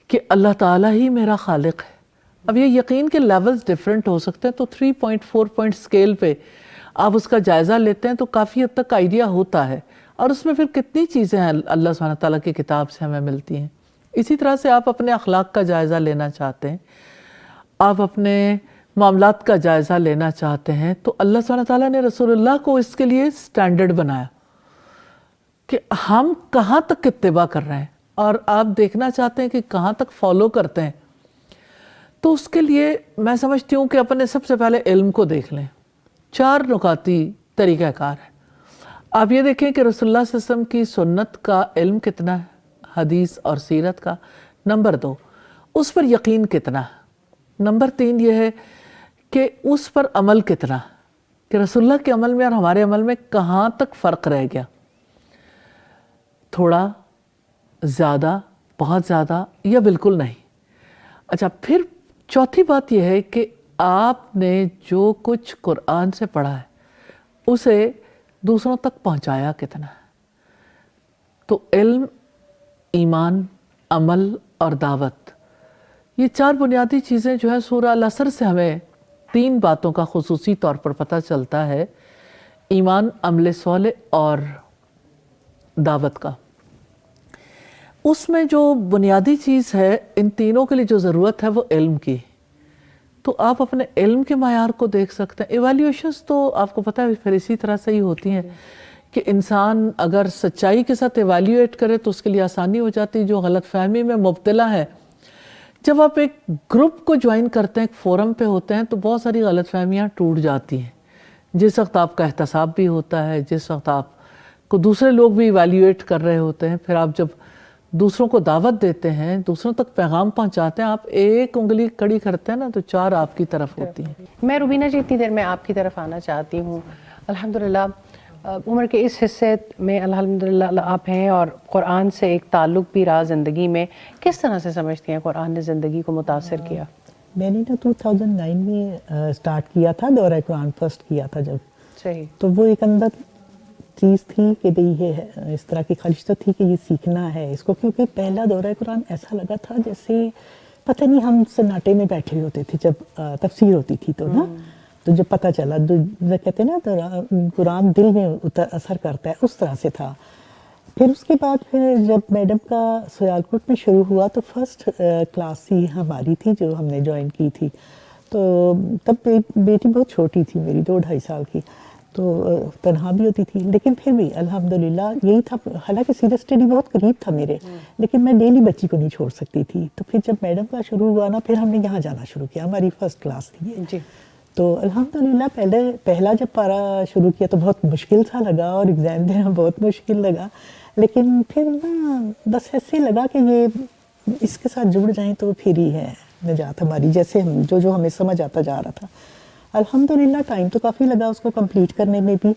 کہ اللہ تعالیٰ ہی میرا خالق ہے. اب یہ یقین کے لیولز ڈیفرنٹ ہو سکتے ہیں، تو 3.4 پوائنٹ اسکیل پہ آپ اس کا جائزہ لیتے ہیں تو کافی حد تک آئیڈیا ہوتا ہے. اور اس میں پھر کتنی چیزیں ہیں اللہ سبحانہ تعالیٰ کی کتاب سے ہمیں ملتی ہیں. اسی طرح سے آپ اپنے اخلاق کا جائزہ لینا چاہتے ہیں، آپ اپنے معاملات کا جائزہ لینا چاہتے ہیں، تو اللہ سبحانہ تعالیٰ نے رسول اللہ کو اس کے لیے سٹینڈرڈ بنایا کہ ہم کہاں تک اتباع کر رہے ہیں، اور آپ دیکھنا چاہتے ہیں کہ کہاں تک فالو کرتے ہیں. تو اس کے لیے میں سمجھتی ہوں کہ اپنے سب سے پہلے علم کو دیکھ لیں. 4 نکاتی طریقہ کار ہے. آپ یہ دیکھیں کہ رسول اللہ صلی اللہ علیہ وسلم کی سنت کا علم کتنا ہے، حدیث اور سیرت کا. نمبر 2 اس پر یقین کتنا ہے. نمبر 3 یہ ہے کہ اس پر عمل کتنا، کہ رسول اللہ کے عمل میں اور ہمارے عمل میں کہاں تک فرق رہ گیا، تھوڑا، زیادہ، بہت زیادہ یا بالکل نہیں. اچھا، پھر چوتھی بات یہ ہے کہ آپ نے جو کچھ قرآن سے پڑھا ہے اسے دوسروں تک پہنچایا کتنا ہے. تو علم، ایمان، عمل اور دعوت، یہ 4 بنیادی چیزیں جو ہیں سورہ العصر سے ہمیں 3 باتوں کا خصوصی طور پر پتہ چلتا ہے، ایمان، عمل صالح اور دعوت کا. اس میں جو بنیادی چیز ہے ان تینوں کے لیے جو ضرورت ہے وہ علم کی. تو آپ اپنے علم کے معیار کو دیکھ سکتے ہیں. ایویلیوشنز تو آپ کو پتہ ہے پھر اسی طرح سے ہی ہوتی ہیں کہ انسان اگر سچائی کے ساتھ ایویلیویٹ کرے تو اس کے لیے آسانی ہو جاتی ہے. جو غلط فہمی میں مبتلا ہے، جب آپ ایک گروپ کو جوائن کرتے ہیں، ایک فورم پہ ہوتے ہیں، تو بہت ساری غلط فہمیاں ٹوٹ جاتی ہیں. جس وقت آپ کا احتساب بھی ہوتا ہے، جس وقت آپ کو دوسرے لوگ بھی ایویلیویٹ کر رہے ہوتے ہیں، پھر آپ جب دوسروں کو دعوت دیتے ہیں، دوسروں تک پیغام پہنچاتے ہیں، آپ ایک انگلی کڑی کرتے ہیں نا تو 4 آپ کی طرف ہوتی ہیں.
میں روبینہ جی اتنی دیر میں آپ کی طرف آنا چاہتی ہوں. الحمدللہ عمر کے اس حصے میں الحمدللہ آپ ہیں اور قرآن سے ایک تعلق بھی رہا زندگی میں. کس طرح سے سمجھتی ہیں قرآن نے زندگی کو متاثر کیا؟
میں نے 2009 میں سٹارٹ کیا تھا دورہ قرآن فرسٹ کیا تھا جب.
صحیح.
تو وہ ایک اندر چیز تھی کہ بھئی یہ اس طرح کی خواہش تو تھی کہ یہ سیکھنا ہے اس کو، کیونکہ پہلا دورہ قرآن ایسا لگا تھا جیسے پتہ نہیں ہم سناٹے میں بیٹھے ہوئے ہوتے تھے جب تفسیر ہوتی تھی تو نا، تو جب پتہ چلا کہتے ہیں نا تو قرآن دل میں اثر کرتا ہے، اس طرح سے تھا۔ پھر اس کے بعد پھر جب میڈم کا سیالکوٹ میں شروع ہوا تو فرسٹ کلاس ہی ہماری تھی جو ہم نے جوائن کی تھی، تو تب بیٹی بہت چھوٹی تھی میری، 2-2.5 سال کی، تو تنہا بھی ہوتی تھی، لیکن پھر بھی الحمدللہ یہی تھا، حالانکہ سیریس اسٹڈی بہت قریب تھا میرے، لیکن میں ڈیلی بچی کو نہیں چھوڑ سکتی تھی۔ تو پھر جب میڈم کا شروع ہوا نا، پھر ہم نے یہاں جانا شروع کیا، ہماری فرسٹ کلاس تھی یہ۔ تو الحمدللہ پہلا جب پارا شروع کیا تو بہت مشکل سا لگا اور ایگزام دینا بہت مشکل لگا، لیکن پھر نا بس ایسے لگا کہ یہ اس کے ساتھ جڑ جائیں تو پھر ہی ہے نجات ہماری، جیسے جو ہمیں سمجھ آتا جا رہا تھا۔ الحمدللہ ٹائم تو کافی لگا اس کو کمپلیٹ کرنے میں بھی،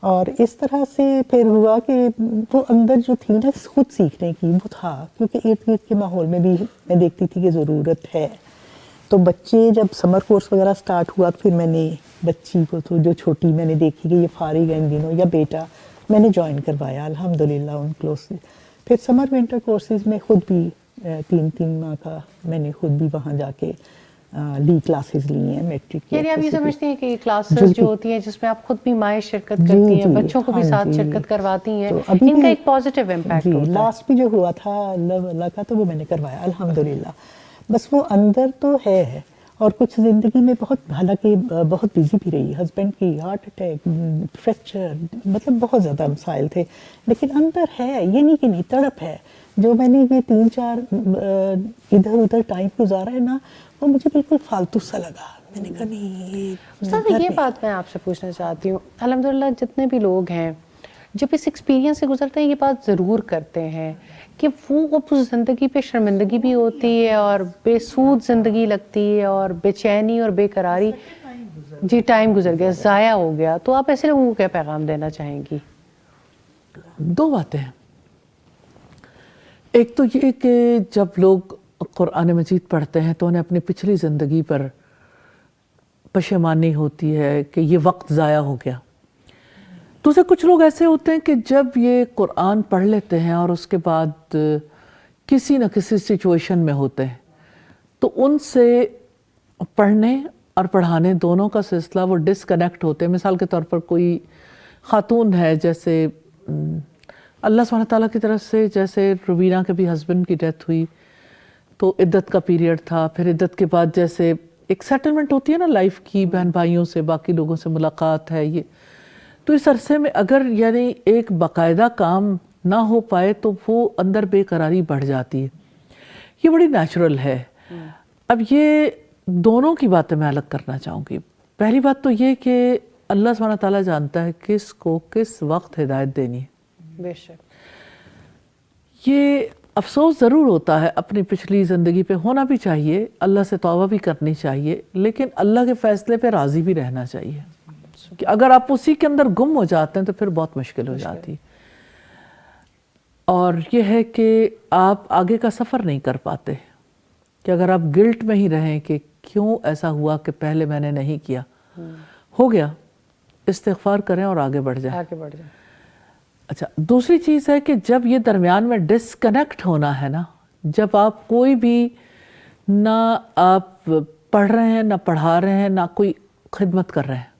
اور اس طرح سے پھر ہوا کہ وہ اندر جو تھی نا خود سیکھنے کی وہ تھا، کیونکہ ارد گرد کے ماحول میں بھی میں دیکھتی تھی کہ ضرورت ہے۔ تو بچے جب سمر کورس وغیرہ سٹارٹ ہوا، پھر میں نے بچی کو تو جو چھوٹی میں نے دیکھی کہ یہ فارغ ہے ان دنوں، یا بیٹا میں نے جوائن کروایا الحمدللہ ان کلوز۔ پھر سمر ونٹر کورسز میں خود بھی 3 ماہ کا میں نے خود بھی وہاں جا کے لی کلاسز لی ہیں میٹرک کی۔
یعنی آپ یہ سمجھتے ہیں کہ یہ کلاسز جو ہوتی ہیں جس میں آپ خود بھی مائیں شرکت کرتی ہیں، بچوں کو بھی ساتھ شرکت کرواتی ہیں، ان کا ایک پازیٹیو امپیکٹ ہوتا ہے۔
لاسٹ بھی جو ہوا تھا اللہ کا تو وہ میں نے کروایا الحمدللہ۔ بس وہ اندر تو ہے، اور کچھ زندگی میں بہت، حالانکہ بہت بزی بھی رہی، ہسبینڈ کی ہارٹ اٹیک، فریکچر، مطلب بہت زیادہ مسائل تھے، لیکن اندر ہے، یہ نہیں کہ نہیں، تڑپ ہے۔ جو میں نے یہ 3-4 ادھر ادھر ٹائم گزارا ہے نا، وہ مجھے بالکل فالتو سا لگا۔ میں نے کہا نہیں،
استاد یہ بات میں آپ سے پوچھنا چاہتی ہوں، الحمدللہ جتنے بھی لوگ ہیں جب اس ایکسپیرینس سے گزرتے ہیں یہ بات ضرور کرتے ہیں کہ وہ اس زندگی پہ شرمندگی بھی ہوتی ہے اور بے سود زندگی لگتی ہے اور بے چینی اور بے قراری، جی ٹائم گزر گیا، ضائع ہو گیا۔ تو آپ ایسے لوگوں کو کیا پیغام دینا چاہیں گی؟
2 باتیں ہیں۔ ایک تو یہ کہ جب لوگ قرآن مجید پڑھتے ہیں تو انہیں اپنی پچھلی زندگی پر پشیمانی ہوتی ہے کہ یہ وقت ضائع ہو گیا۔ دوسرے کچھ لوگ ایسے ہوتے ہیں کہ جب یہ قرآن پڑھ لیتے ہیں اور اس کے بعد کسی نہ کسی سچویشن میں ہوتے ہیں تو ان سے پڑھنے اور پڑھانے دونوں کا سلسلہ وہ ڈسکنیکٹ ہوتے ہیں۔ مثال کے طور پر کوئی خاتون ہے، جیسے اللہ سبحانہ تعالیٰ کی طرف سے، جیسے روبینہ کے بھی ہسبینڈ کی ڈیتھ ہوئی تو عدت کا پیریڈ تھا، پھر عدت کے بعد جیسے ایک سیٹلمنٹ ہوتی ہے نا لائف کی، بہن بھائیوں سے، باقی لوگوں سے ملاقات ہے، یہ تو اس عرصے میں اگر یعنی ایک باقاعدہ کام نہ ہو پائے تو وہ اندر بے قراری بڑھ جاتی ہے۔ یہ بڑی نیچرل ہے۔ اب یہ دونوں کی باتیں میں الگ کرنا چاہوں گی۔ پہلی بات تو یہ کہ اللہ سبحانہ تعالیٰ جانتا ہے کس کو کس وقت ہدایت دینی ہے۔
بے شک
یہ افسوس ضرور ہوتا ہے، اپنی پچھلی زندگی پہ ہونا بھی چاہیے، اللہ سے توبہ بھی کرنی چاہیے، لیکن اللہ کے فیصلے پہ راضی بھی رہنا چاہیے کہ اگر آپ اسی کے اندر گم ہو جاتے ہیں تو پھر بہت مشکل ہو جاتی۔ اور یہ ہے کہ آپ آگے کا سفر نہیں کر پاتے، کہ اگر آپ گلٹ میں ہی رہیں کہ کیوں ایسا ہوا کہ پہلے میں نے نہیں کیا، ہو گیا، استغفار کریں اور آگے بڑھ جائیں۔ اچھا، دوسری چیز ہے کہ جب یہ درمیان میں ڈسکنیکٹ ہونا ہے نا، جب آپ کوئی بھی نہ آپ پڑھ رہے ہیں، نہ پڑھا رہے ہیں، نہ کوئی خدمت کر رہے ہیں،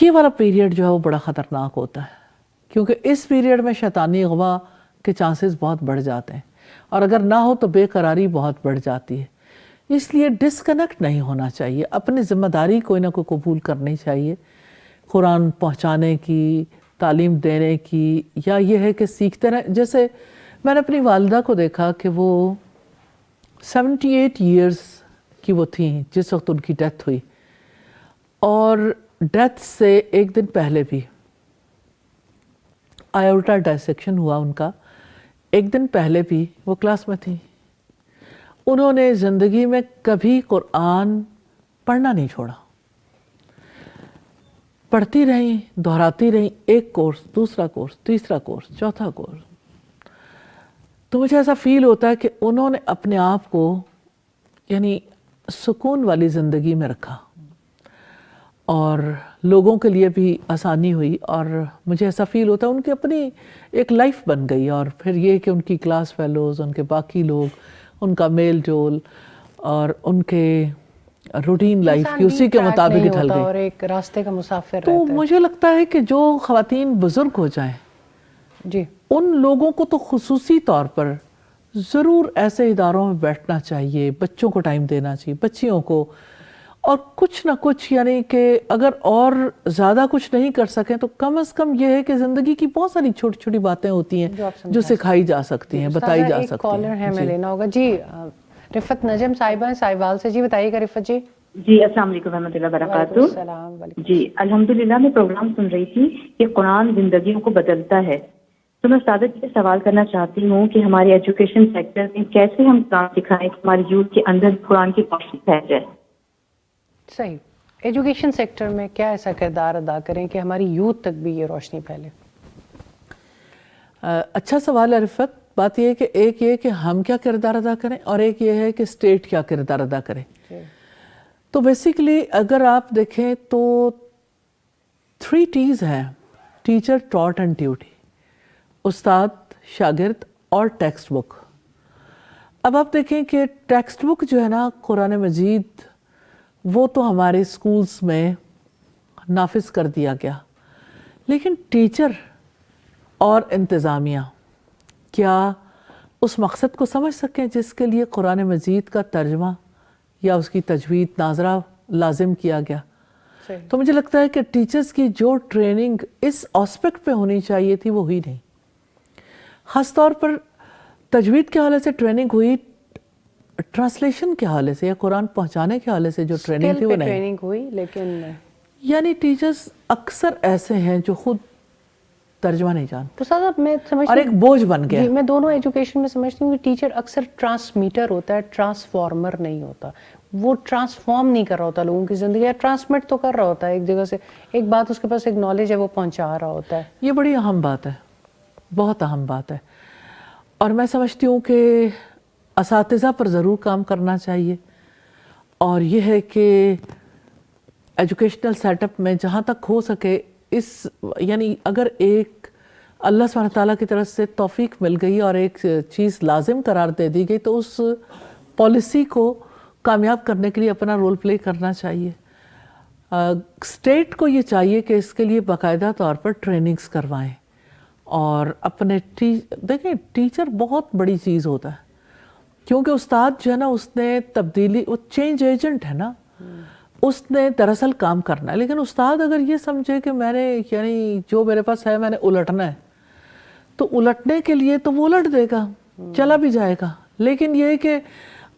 یہ والا پیریڈ جو ہے وہ بڑا خطرناک ہوتا ہے، کیونکہ اس پیریڈ میں شیطانی اغوا کے چانسز بہت بڑھ جاتے ہیں، اور اگر نہ ہو تو بے قراری بہت بڑھ جاتی ہے۔ اس لیے ڈسکنیکٹ نہیں ہونا چاہیے، اپنی ذمہ داری کوئی نہ کوئی قبول کرنی چاہیے، قرآن پہنچانے کی، تعلیم دینے کی، یا یہ ہے کہ سیکھتے رہیں۔ جیسے میں نے اپنی والدہ کو دیکھا کہ وہ 78 ایئرز کی وہ تھیں جس وقت ان کی ڈیتھ ہوئی، اور ڈیتھ سے ایک دن پہلے بھی آیورٹا ڈائسیکشن ہوا ان کا، ایک دن پہلے بھی وہ کلاس میں تھیں۔ انہوں نے زندگی میں کبھی قرآن پڑھنا نہیں چھوڑا، پڑھتی رہیں، دہراتی رہیں، ایک کورس، دوسرا کورس، تیسرا کورس، چوتھا کورس۔ تو مجھے ایسا فیل ہوتا ہے کہ انہوں نے اپنے آپ کو یعنی سکون والی زندگی میں رکھا، اور لوگوں کے لیے بھی آسانی ہوئی، اور مجھے ایسا فیل ہوتا ہے ان کی اپنی ایک لائف بن گئی۔ اور پھر یہ کہ ان کی کلاس فیلوز، ان کے باقی لوگ ان کا میل جول اور ان کے روٹین لائف
انسان
کی اسی کے
ٹریک
مطابق
نہیں
ڈھل
ہوتا
گئی.
اور ایک راستے کا مسافر
تو
رہتا ہے.
مجھے لگتا ہے کہ جو خواتین بزرگ ہو جائیں
جی
ان لوگوں کو تو خصوصی طور پر ضرور ایسے اداروں میں بیٹھنا چاہیے, بچوں کو ٹائم دینا چاہیے, بچیوں کو, اور کچھ نہ کچھ یعنی کہ اگر اور زیادہ کچھ نہیں کر سکیں تو کم از کم یہ ہے کہ زندگی کی بہت ساری چھوٹی چھوٹی باتیں ہوتی ہیں جو سکھائی جا سکتی ہیں, بتائی جا
ایک
سکتی
کالر ہے, میں
جی.
لینا ہوگا. جی رفت نجم صاحبہ ہیں سائیوال سے. جی بتائیے گا رفت جی.
جی السلام علیکم ورحمۃ اللہ وبرکاتہ.
السلام علیکم.
جی الحمدللہ میں پروگرام سن رہی تھی کہ قرآن زندگیوں کو بدلتا ہے, تو میں استاد جی سے سوال کرنا چاہتی ہوں کہ ہمارے ایجوکیشن سیکٹر میں کیسے ہم قرآن سکھائیں کہ ہماری یوتھ کے اندر قرآن کی روشنی پھیل جائے.
صحیح. ایجوکیشن سیکٹر میں کیا ایسا کردار ادا کریں کہ ہماری یوتھ تک بھی یہ روشنی پھیلے؟
اچھا سوال ہے رفت. بات یہ ہے کہ ایک یہ کہ ہم کیا کردار ادا کریں اور ایک یہ ہے کہ اسٹیٹ کیا کردار ادا کرے. تو بیسیکلی اگر آپ دیکھیں تو 3 T's ہیں: ٹیچر, ٹاٹ اینڈ ٹیوٹی. استاد, شاگرد اور ٹیکسٹ بک. اب آپ دیکھیں کہ ٹیکسٹ بک جو ہے نا قرآن مجید, وہ تو ہمارے اسکولس میں نافذ کر دیا گیا, لیکن ٹیچر اور انتظامیہ کیا اس مقصد کو سمجھ سکیں جس کے لیے قرآن مجید کا ترجمہ یا اس کی تجوید ناظرہ لازم کیا گیا؟ تو مجھے لگتا ہے کہ ٹیچرز کی جو ٹریننگ اس آسپیکٹ پہ ہونی چاہیے تھی وہ ہوئی نہیں. خاص طور پر تجوید کے حوالے سے ٹریننگ ہوئی, ٹرانسلیشن کے حوالے سے یا قرآن پہنچانے کے حوالے سے جو ٹریننگ تھی وہ نہیں.
ٹریننگ ہوئی لیکن
یعنی ٹیچرز اکثر ایسے ہیں جو خود ترجمہ نہیں جانتے
تو صاحب میں سمجھتی
اور ایک بوجھ بن گیا.
جی میں دونوں ایجوکیشن میں سمجھتی ہوں کہ ٹیچر اکثر ٹرانسمیٹر ہوتا ہے, ٹرانسفارمر نہیں ہوتا. وہ ٹرانسفارم نہیں کر رہا ہوتا لوگوں کی زندگی, یا ٹرانسمٹ تو کر رہا ہوتا ہے ایک جگہ سے ایک بات, اس کے پاس ایک نالج ہے وہ پہنچا رہا ہوتا ہے.
یہ بڑی اہم بات ہے, بہت اہم بات ہے. اور میں سمجھتی ہوں کہ اساتذہ پر ضرور کام کرنا چاہیے, اور یہ ہے کہ ایجوکیشنل سیٹ اپ میں جہاں تک ہو سکے اس یعنی اگر ایک اللہ سبحانہ تعالیٰ کی طرف سے توفیق مل گئی اور ایک چیز لازم قرار دے دی گئی تو اس پالیسی کو کامیاب کرنے کے لیے اپنا رول پلے کرنا چاہیے. اسٹیٹ کو یہ چاہیے کہ اس کے لیے باقاعدہ طور پر ٹریننگز کروائیں, اور اپنے دیکھیں ٹیچر بہت بڑی چیز ہوتا ہے, کیونکہ استاد جو ہے نا اس نے تبدیلی, وہ چینج ایجنٹ ہے نا, اس نے دراصل کام کرنا ہے. لیکن استاد اگر یہ سمجھے کہ میں نے یعنی جو میرے پاس ہے میں نے الٹنا ہے, تو الٹنے کے لیے تو وہ الٹ دے گا, چلا بھی جائے گا. لیکن یہ کہ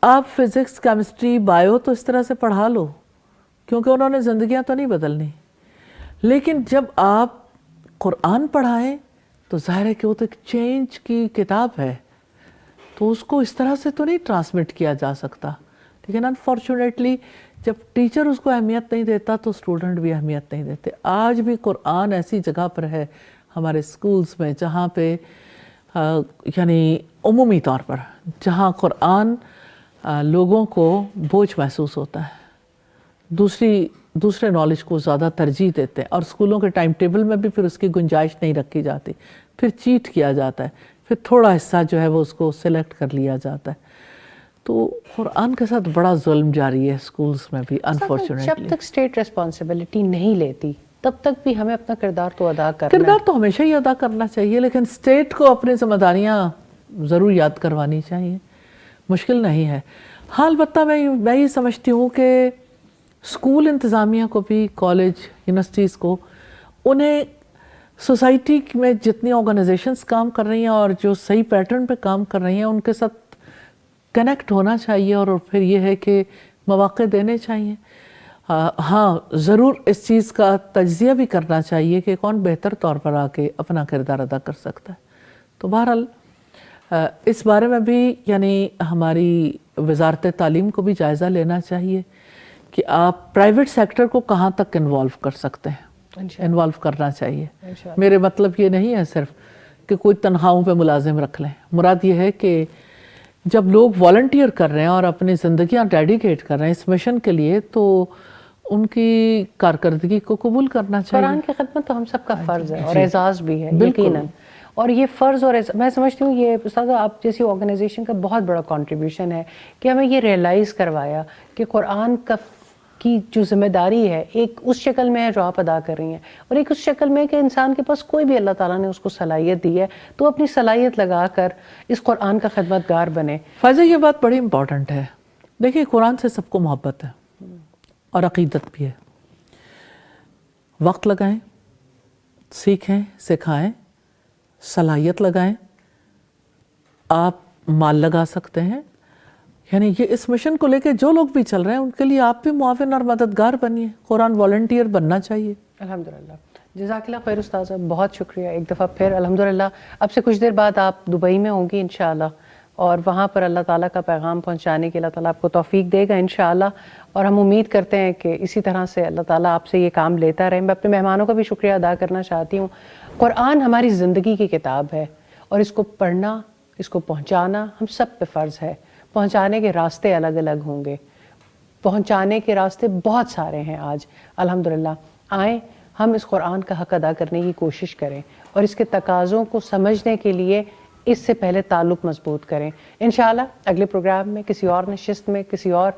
آپ فزکس, کیمسٹری, بایو تو اس طرح سے پڑھا لو, کیونکہ انہوں نے زندگیاں تو نہیں بدلنی. لیکن جب آپ قرآن پڑھائیں تو ظاہر ہے کہ وہ تو ایک چینج کی کتاب ہے, تو اس کو اس طرح سے تو نہیں ٹرانسمٹ کیا جا سکتا. لیکن انفارچونیٹلی جب ٹیچر اس کو اہمیت نہیں دیتا تو اسٹوڈنٹ بھی اہمیت نہیں دیتے. آج بھی قرآن ایسی جگہ پر ہے ہمارے اسکولز میں جہاں پہ یعنی عمومی طور پر جہاں قرآن لوگوں کو بوجھ محسوس ہوتا ہے, دوسرے نالج کو زیادہ ترجیح دیتے ہیں, اور اسکولوں کے ٹائم ٹیبل میں بھی پھر اس کی گنجائش نہیں رکھی جاتی, پھر چیٹ کیا جاتا ہے, پھر تھوڑا حصہ جو ہے وہ اس کو سلیکٹ کر لیا جاتا ہے. تو قرآن کے ساتھ بڑا ظلم جاری ہے اسکولز میں بھی انفارچونیٹلی.
جب تک اسٹیٹ ریسپانسبلٹی نہیں لیتی تب تک بھی ہمیں اپنا کردار تو ادا کرنا ہے.
کردار تو ہمیشہ ہی ادا کرنا چاہیے, لیکن اسٹیٹ کو اپنی ذمہ داریاں ضرور یاد کروانی چاہیے. مشکل نہیں ہے. ہاں البتہ میں یہ سمجھتی ہوں کہ اسکول انتظامیہ کو بھی, کالج یونیورسٹیز کو, انہیں سوسائٹی میں جتنی آرگنائزیشنز کام کر رہی ہیں اور جو صحیح پیٹرن پہ کام کر رہی ہیں ان کے ساتھ کنیکٹ ہونا چاہیے, اور پھر یہ ہے کہ مواقع دینے چاہیے. ہاں ضرور اس چیز کا تجزیہ بھی کرنا چاہیے کہ کون بہتر طور پر آ کے اپنا کردار ادا کر سکتا ہے. تو بہرحال اس بارے میں بھی یعنی ہماری وزارت تعلیم کو بھی جائزہ لینا چاہیے کہ آپ پرائیویٹ سیکٹر کو کہاں تک انوالو کر سکتے ہیں, انوالو کرنا چاہیے. میرے مطلب یہ نہیں ہے صرف کہ کوئی تنخواہوں پہ ملازم رکھ لیں, مراد یہ ہے کہ جب لوگ والنٹیئر کر رہے ہیں اور اپنی زندگیاں ڈیڈیکیٹ کر رہے ہیں اس مشن کے لیے تو ان کی کارکردگی کو قبول کرنا چاہیے.
قرآن کی خدمت تو ہم سب کا فرض ہے اور اعزاز بھی ہے یقیناً. اور یہ فرض اور میں سمجھتی ہوں یہ استاد آپ جیسی آرگنائزیشن کا بہت بڑا کنٹریبیوشن ہے کہ ہمیں یہ ریئلائز کروایا کہ قرآن کی جو ذمہ داری ہے ایک اس شکل میں ہے جو آپ ادا کر رہی ہیں، اور ایک اس شکل میں کہ انسان کے پاس کوئی بھی اللہ تعالیٰ نے اس کو صلاحیت دی ہے تو اپنی صلاحیت لگا کر اس قرآن کا خدمت گار بنے۔
فائزہ یہ بات بڑی امپورٹنٹ ہے، دیکھیں قرآن سے سب کو محبت ہے اور عقیدت بھی ہے۔ وقت لگائیں، سیکھیں، سکھائیں، صلاحیت لگائیں، آپ مال لگا سکتے ہیں، یعنی یہ اس مشن کو لے کے جو لوگ بھی چل رہے ہیں ان کے لیے آپ بھی معاون اور مددگار بنیے، قرآن والنٹیئر بننا چاہیے۔
الحمدللہ، جزاک اللہ خیر استاذہ، بہت شکریہ ایک دفعہ پھر۔ الحمدللہ اب سے کچھ دیر بعد آپ دبئی میں ہوں گی انشاءاللہ، اور وہاں پر اللہ تعالیٰ کا پیغام پہنچانے کے اللہ تعالیٰ آپ کو توفیق دے گا انشاءاللہ، اور ہم امید کرتے ہیں کہ اسی طرح سے اللہ تعالیٰ آپ سے یہ کام لیتا رہے۔ میں اپنے مہمانوں کا بھی شکریہ ادا کرنا چاہتی ہوں۔ قرآن ہماری زندگی کی کتاب ہے اور اس کو پڑھنا، اس کو پہنچانا ہم سب پہ فرض ہے۔ پہنچانے کے راستے الگ الگ ہوں گے، پہنچانے کے راستے بہت سارے ہیں آج الحمدللہ۔ آئیں ہم اس قرآن کا حق ادا کرنے کی کوشش کریں اور اس کے تقاضوں کو سمجھنے کے لیے اس سے پہلے تعلق مضبوط کریں۔ انشاءاللہ اگلے پروگرام میں کسی اور نشست میں کسی اور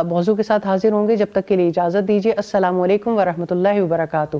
موضوع کے ساتھ حاضر ہوں گے۔ جب تک کے لیے اجازت دیجیے۔ السلام علیکم ورحمۃ اللہ وبرکاتہ۔